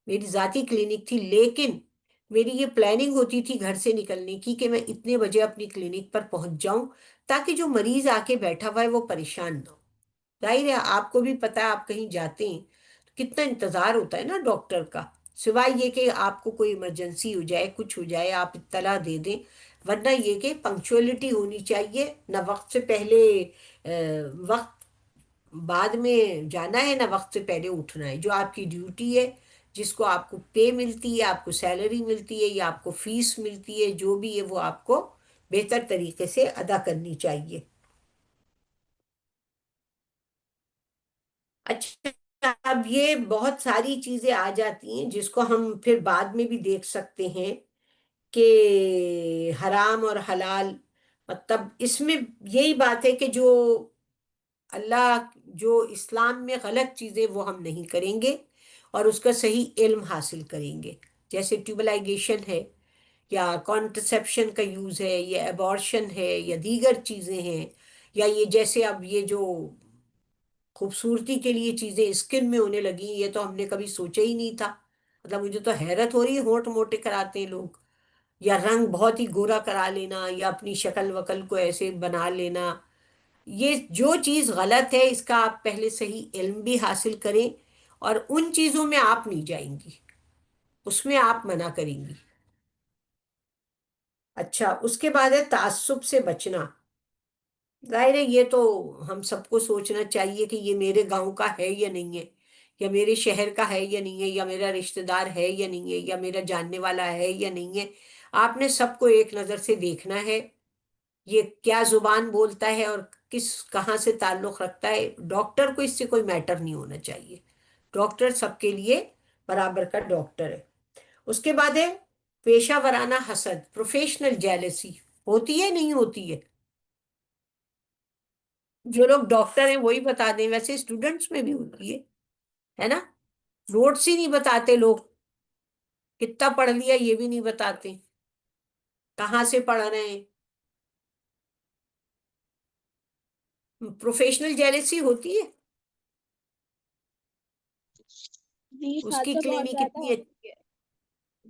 میری ذاتی کلینک تھی، لیکن میری یہ پلاننگ ہوتی تھی گھر سے نکلنے کی کہ میں اتنے بجے اپنی کلینک پر پہنچ جاؤں تاکہ جو مریض آ کے بیٹھا ہوا ہے وہ پریشان نہ ہو. ظاہر ہے آپ کو بھی پتا ہے، آپ کہیں جاتے ہیں تو کتنا انتظار ہوتا ہے نا ڈاکٹر کا، سوائے یہ کہ آپ کو کوئی ایمرجنسی ہو جائے، کچھ ہو جائے، آپ اطلاع دے دیں، ورنہ یہ کہ پنکچولیٹی ہونی چاہیے. نہ وقت سے پہلے وقت بعد میں جانا ہے، نہ وقت سے پہلے اٹھنا ہے. جو آپ کی ڈیوٹی ہے، جس کو آپ کو پے ملتی ہے، آپ کو سیلری ملتی ہے یا آپ کو فیس ملتی ہے، جو بھی ہے وہ آپ کو بہتر طریقے سے ادا کرنی چاہیے. اچھا، اب یہ بہت ساری چیزیں آ جاتی ہیں جس کو ہم پھر بعد میں بھی دیکھ سکتے ہیں کہ حرام اور حلال، مطلب اس میں یہی بات ہے کہ جو اللہ، جو اسلام میں غلط چیزیں وہ ہم نہیں کریں گے اور اس کا صحیح علم حاصل کریں گے. جیسے ٹیوبلائگیشن ہے، یا کانٹرسیپشن کا یوز ہے، یا ایبارشن ہے، یا دیگر چیزیں ہیں، یا یہ جیسے اب یہ جو خوبصورتی کے لیے چیزیں اسکن میں ہونے لگی، یہ تو ہم نے کبھی سوچا ہی نہیں تھا. مطلب مجھے تو حیرت ہو رہی ہے، ہونٹ موٹے کراتے ہیں لوگ، یا رنگ بہت ہی گورا کرا لینا، یا اپنی شکل وکل کو ایسے بنا لینا. یہ جو چیز غلط ہے اس کا آپ پہلے صحیح علم بھی حاصل کریں، اور ان چیزوں میں آپ نہیں جائیں گی، اس میں آپ منع کریں گی. اچھا، اس کے بعد ہے تعصب سے بچنا. ظاہر ہے یہ تو ہم سب کو سوچنا چاہیے کہ یہ میرے گاؤں کا ہے یا نہیں ہے، یا میرے شہر کا ہے یا نہیں ہے، یا میرا رشتہ دار ہے یا نہیں ہے، یا میرا جاننے والا ہے یا نہیں ہے. آپ نے سب کو ایک نظر سے دیکھنا ہے، یہ کیا زبان بولتا ہے اور کہاں سے تعلق رکھتا ہے. ڈاکٹر کو اس سے کوئی میٹر نہیں ہونا چاہیے. ڈاکٹر سب کے لیے برابر کا ڈاکٹر ہے. اس کے بعد ہے پیشہ ورانہ حسد، پروفیشنل جیلسی. ہوتی ہے نہیں ہوتی ہے؟ جو لوگ ڈاکٹر ہیں وہی بتا دیں، ویسے اسٹوڈنٹس میں بھی ہوتی ہے نا. نوٹس ہی نہیں بتاتے لوگ، کتنا پڑھ لیا یہ بھی نہیں بتاتے، کہاں سے پڑھ رہے ہیں. پروفیشنل جیلسی ہوتی ہے. جی اس کی ساتھ بہت کلینک زیادہ کتنی ہوتی ہے.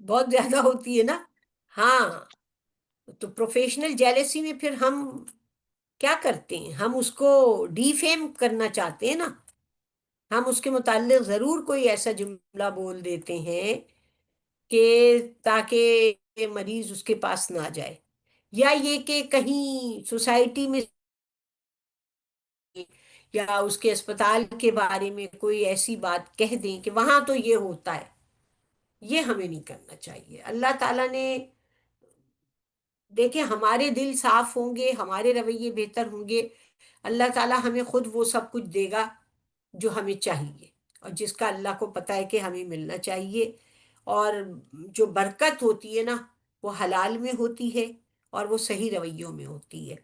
بہت زیادہ ہوتی ہے نا. ہاں، تو پروفیشنل جیلسی میں پھر ہم کیا کرتے ہیں؟ ہم اس کو ڈی فیم کرنا چاہتے ہیں نا. ہم اس کے متعلق ضرور کوئی ایسا جملہ بول دیتے ہیں کہ تاکہ مریض اس کے پاس نہ جائے، یا یہ کہ کہیں سوسائٹی میں یا اس کے اسپتال کے بارے میں کوئی ایسی بات کہہ دیں کہ وہاں تو یہ ہوتا ہے. یہ ہمیں نہیں کرنا چاہیے. اللہ تعالیٰ نے، دیکھیں، ہمارے دل صاف ہوں گے، ہمارے رویے بہتر ہوں گے، اللہ تعالیٰ ہمیں خود وہ سب کچھ دے گا جو ہمیں چاہیے، اور جس کا اللہ کو پتہ ہے کہ ہمیں ملنا چاہیے. اور جو برکت ہوتی ہے نا، وہ حلال میں ہوتی ہے اور وہ صحیح رویوں میں ہوتی ہے.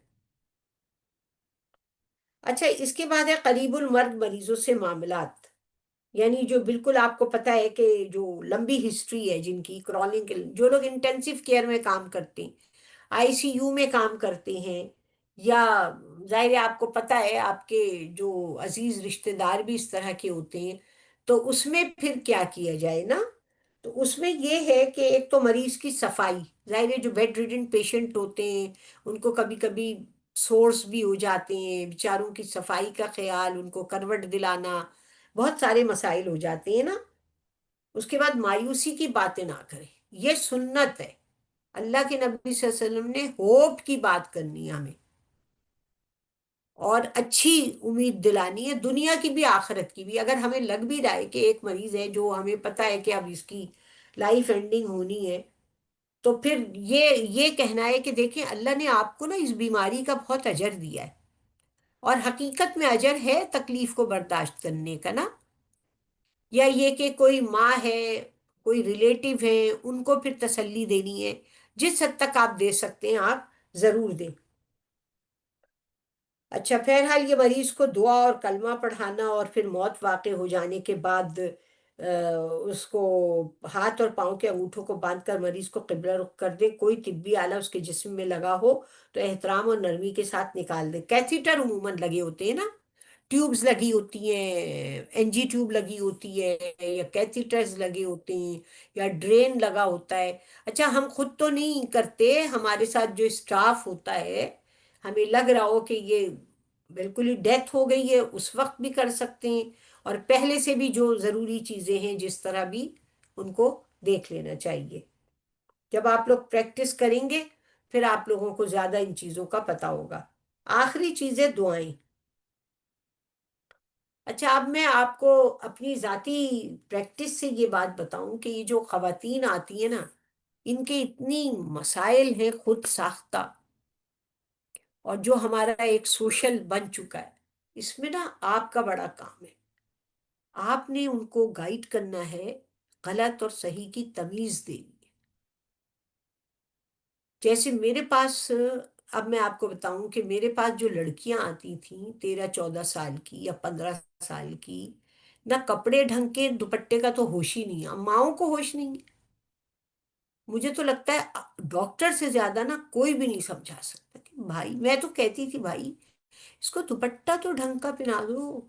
اچھا، اس کے بعد ہے قریب المرد مریضوں سے معاملات. یعنی جو بالکل آپ کو پتہ ہے کہ جو لمبی ہسٹری ہے، جن کی کرونک، جو لوگ انٹینسیو کیئر میں کام کرتے ہیں، آئی سی یو میں کام کرتے ہیں، یا ظاہر ہے آپ کو پتہ ہے آپ کے جو عزیز رشتہ دار بھی اس طرح کے ہوتے ہیں، تو اس میں پھر کیا کیا جائے نا. تو اس میں یہ ہے کہ ایک تو مریض کی صفائی. ظاہر ہے جو بیڈ ریڈن پیشنٹ ہوتے ہیں ان کو کبھی کبھی سورس بھی ہو جاتے ہیں، بیچاروں کی صفائی کا خیال، ان کو کروٹ دلانا، بہت سارے مسائل ہو جاتے ہیں نا. اس کے بعد مایوسی کی باتیں نہ کریں، یہ سنت ہے. اللہ کے نبی صلی اللہ علیہ وسلم نے ہوپ کی بات کرنی ہے ہمیں، اور اچھی امید دلانی ہے، دنیا کی بھی آخرت کی بھی. اگر ہمیں لگ بھی رہا ہے کہ ایک مریض ہے جو ہمیں پتہ ہے کہ اب اس کی لائف اینڈنگ ہونی ہے، تو پھر یہ کہنا ہے کہ دیکھیں اللہ نے آپ کو نا اس بیماری کا بہت اجر دیا ہے، اور حقیقت میں اجر ہے تکلیف کو برداشت کرنے کا نا. یا یہ کہ کوئی ماں ہے، کوئی ریلیٹیو ہے، ان کو پھر تسلی دینی ہے. جس حد تک آپ دے سکتے ہیں آپ ضرور دیں. اچھا، بہرحال یہ مریض کو دعا اور کلمہ پڑھانا، اور پھر موت واقع ہو جانے کے بعد اس کو ہاتھ اور پاؤں کے انگوٹھوں کو باندھ کر مریض کو قبلہ رخ کر دیں. کوئی طبی آلہ اس کے جسم میں لگا ہو تو احترام اور نرمی کے ساتھ نکال دیں. کیتھیٹر عموماً لگے ہوتے ہیں نا، ٹیوبز لگی ہوتی ہیں، این جی ٹیوب لگی ہوتی ہے، یا کیتھیٹرز لگے ہوتے ہیں، یا ڈرین لگا ہوتا ہے. اچھا، ہم خود تو نہیں کرتے، ہمارے ساتھ جو اسٹاف ہوتا ہے، ہمیں لگ رہا ہو کہ یہ بالکل ہی ڈیتھ ہو گئی ہے، اس وقت بھی کر سکتے ہیں. اور پہلے سے بھی جو ضروری چیزیں ہیں جس طرح بھی ان کو دیکھ لینا چاہیے. جب آپ لوگ پریکٹس کریں گے پھر آپ لوگوں کو زیادہ ان چیزوں کا پتہ ہوگا. آخری چیز ہے دعائیں. اچھا، اب میں آپ کو اپنی ذاتی پریکٹس سے یہ بات بتاؤں کہ یہ جو خواتین آتی ہیں نا، ان کے اتنی مسائل ہیں خود ساختہ، اور جو ہمارا ایک سوشل بن چکا ہے، اس میں نا آپ کا بڑا کام ہے. آپ نے ان کو گائیڈ کرنا ہے، غلط اور صحیح کی تمیز دینی ہے. جیسے میرے پاس، اب میں آپ کو بتاؤں کہ میرے پاس جو لڑکیاں آتی تھیں 13-14 سال کی یا 15 سال کی، نہ کپڑے ڈھنگ کے، دوپٹے کا تو ہوش ہی نہیں ہے. ماؤں کو ہوش نہیں ہے. مجھے تو لگتا ہے ڈاکٹر سے زیادہ نا کوئی بھی نہیں سمجھا سکتا کہ بھائی، میں تو کہتی تھی بھائی اس کو دوپٹہ تو ڈھنگ کا پہنا دو.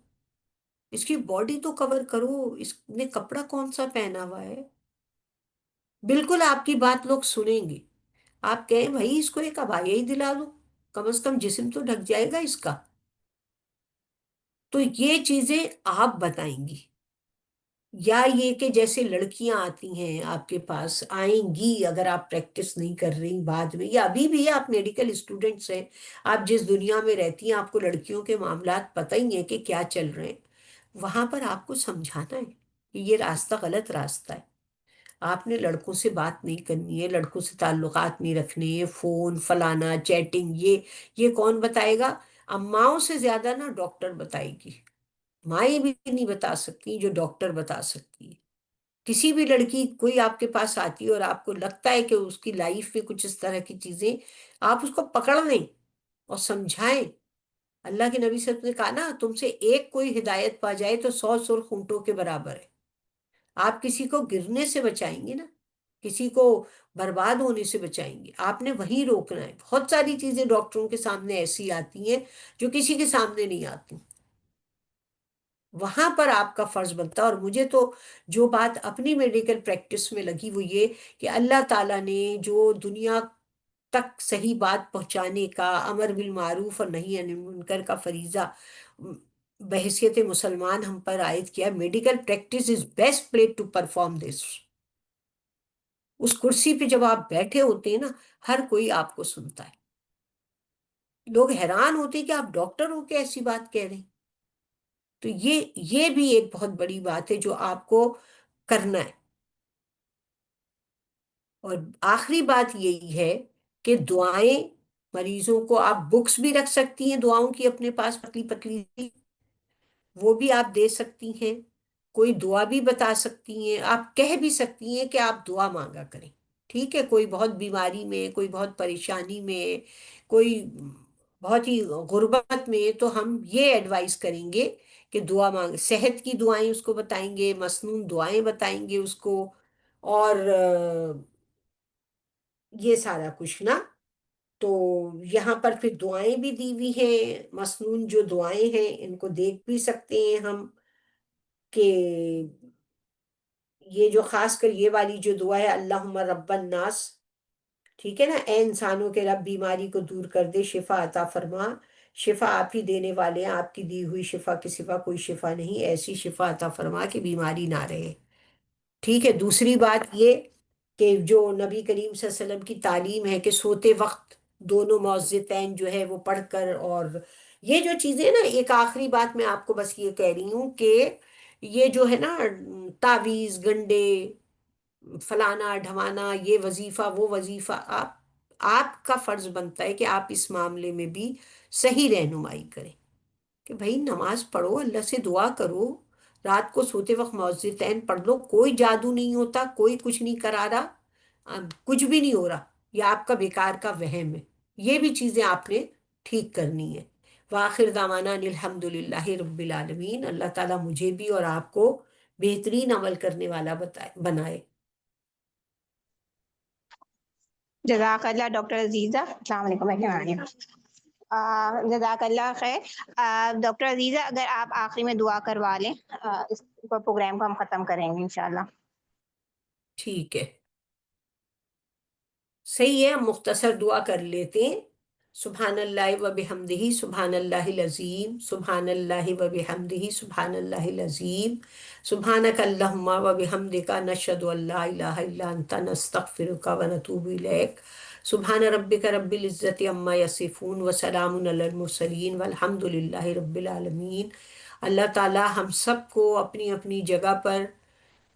اس کی باڈی تو کور کرو، اس نے کپڑا کون سا پہنا ہوا ہے. بالکل آپ کی بات لوگ سنیں گے. آپ کہیں بھائی اس کو ایک عبایا ہی دلا دو، کم از کم جسم تو ڈھک جائے گا اس کا. تو یہ چیزیں آپ بتائیں گی. یا یہ کہ جیسے لڑکیاں آتی ہیں آپ کے پاس، آئیں گی اگر آپ پریکٹس نہیں کر رہی بعد میں، یا ابھی بھی آپ میڈیکل اسٹوڈنٹس ہیں، آپ جس دنیا میں رہتی ہیں آپ کو لڑکیوں کے معاملات پتہ ہی ہیں کہ کیا چل رہے ہیں. وہاں پر آپ کو سمجھانا ہے کہ یہ راستہ غلط راستہ ہے. آپ نے لڑکوں سے بات نہیں کرنی ہے، لڑکوں سے تعلقات نہیں رکھنے ہیں، فون فلانا چیٹنگ یہ کون بتائے گا؟ اماؤں سے زیادہ نا ڈاکٹر بتائے گی. مائیں بھی نہیں بتا سکتی جو ڈاکٹر بتا سکتی ہے. کسی بھی لڑکی کوئی آپ کے پاس آتی ہے اور آپ کو لگتا ہے کہ اس کی لائف میں کچھ اس طرح کی چیزیں، آپ اس کو پکڑ لیں اور سمجھائیں. اللہ کے نبی صلی اللہ علیہ وسلم نے کہا نا، تم سے ایک کوئی ہدایت پا جائے تو 100 سرخ اونٹوں کے برابر ہے. آپ کسی کو گرنے سے بچائیں گے نا، کسی کو برباد ہونے سے بچائیں گے. آپ نے وہیں روکنا ہے. بہت ساری چیزیں ڈاکٹروں کے سامنے ایسی آتی ہیں جو کسی کے سامنے نہیں آتی. وہاں پر آپ کا فرض بنتا ہے. اور مجھے تو جو بات اپنی میڈیکل پریکٹس میں لگی وہ یہ کہ اللہ تعالیٰ نے جو دنیا تک صحیح بات پہنچانے کا، امر بالمعروف اور نہی عن المنکر کا فریضہ بحیثیت مسلمان ہم پر عائد کیا. Medical practice is best place to perform this. اس کرسی پہ جب آپ بیٹھے ہوتے ہیں نا، ہر کوئی آپ کو سنتا ہے. لوگ حیران ہوتے ہیں کہ آپ ڈاکٹر ہو کے ایسی بات کہہ رہے ہیں. تو یہ بھی ایک بہت بڑی بات ہے جو آپ کو کرنا ہے. اور آخری بات یہی ہے کہ دعائیں مریضوں کو، آپ بکس بھی رکھ سکتی ہیں دعاؤں کی اپنے پاس، پتلی پتلی سی، وہ بھی آپ دے سکتی ہیں. کوئی دعا بھی بتا سکتی ہیں. آپ کہہ بھی سکتی ہیں کہ آپ دعا مانگا کریں. ٹھیک ہے، کوئی بہت بیماری میں، کوئی بہت پریشانی میں، کوئی بہت ہی غربت میں، تو ہم یہ ایڈوائز کریں گے کہ دعا مانگ. صحت کی دعائیں اس کو بتائیں گے، مسنون دعائیں بتائیں گے اس کو. اور یہ سارا کچھ نا، تو یہاں پر پھر دعائیں بھی دی ہوئی ہیں. مسنون جو دعائیں ہیں ان کو دیکھ بھی سکتے ہیں ہم، کہ یہ جو خاص کر یہ والی جو دعا ہے، اللہم رب الناس، ٹھیک ہے نا، اے انسانوں کے رب بیماری کو دور کر دے، شفا عطا فرما. شفا آپ ہی دینے والے ہیں، آپ کی دی ہوئی شفا کے سوا کوئی شفا نہیں. ایسی شفا عطا فرما کہ بیماری نہ رہے. ٹھیک ہے. دوسری بات یہ کہ جو نبی کریم صلی اللہ علیہ وسلم کی تعلیم ہے کہ سوتے وقت دونوں معوذتین جو ہے وہ پڑھ کر، اور یہ جو چیزیں نا، ایک آخری بات میں آپ کو بس یہ کہہ رہی ہوں کہ یہ جو ہے نا تعویذ گنڈے فلانا ڈھوانا، یہ وظیفہ وہ وظیفہ، آپ کا فرض بنتا ہے کہ آپ اس معاملے میں بھی صحیح رہنمائی کریں کہ بھائی نماز پڑھو، اللہ سے دعا کرو، رات کو سوتے وقت معوذتین پڑھ لو. کوئی جادو نہیں ہوتا، کوئی کچھ نہیں کرا رہا، کچھ بھی نہیں ہو رہا. یہ آپ کا بیکار کا وہم ہے. یہ بھی چیزیں آپ نے ٹھیک کرنی ہے. وآخر دعوانا ان الحمد للہ رب العالمین. اللہ تعالیٰ مجھے بھی اور آپ کو بہترین عمل کرنے والا بنائے. جزاک اللہ ڈاکٹر عزیزہ. السلام علیکم. جزاک اللہ خیر. ڈاکٹر عزیزہ اگر آپ آخری میں دعا کروا لیں، اس پروگرام کو ہم ختم کریں گے انشاءاللہ. ٹھیک ہے، صحیح ہے. ہم مختصر دعا کر لیتے ہیں. سبحان اللہ و بحمدہ سبحان اللہ العظیم، سبحان اللہ و بحمدہ سبحان اللہ العظیم، سبحانک اللہم و بحمدک نشہد ان لا الہ الا انت نستغفرک و نتوب الیک. سبحان ربک رب العزت عما یصفون وسلام علی المرسلین والحمد للہ رب العالمین. اللہ تعالی ہم سب کو اپنی اپنی جگہ پر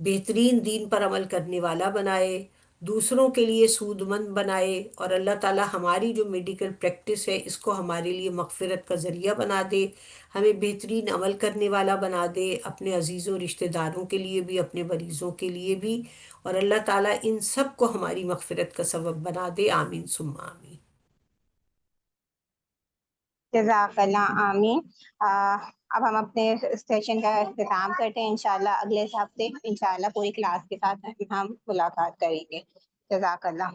بہترین دین پر عمل کرنے والا بنائے، دوسروں کے لیے سود مند بنائے، اور اللہ تعالی ہماری جو میڈیکل پریکٹس ہے اس کو ہمارے لیے مغفرت کا ذریعہ بنا دے، ہمیں بہترین عمل کرنے والا بنا دے، اپنے عزیزوں رشتہ داروں کے لیے بھی، اپنے مریضوں کے لیے بھی. اور اللہ تعالی ان سب کو ہماری مغفرت کا سبب بنا دے. آمین ثم آمین. جزاک اللہ. آمین. اب ہم اپنے سیشن کا اختتام کرتے ہیں. انشاءاللہ اگلے ہفتے انشاءاللہ پوری کلاس کے ساتھ ہم ملاقات کریں گے. جزاک اللہ.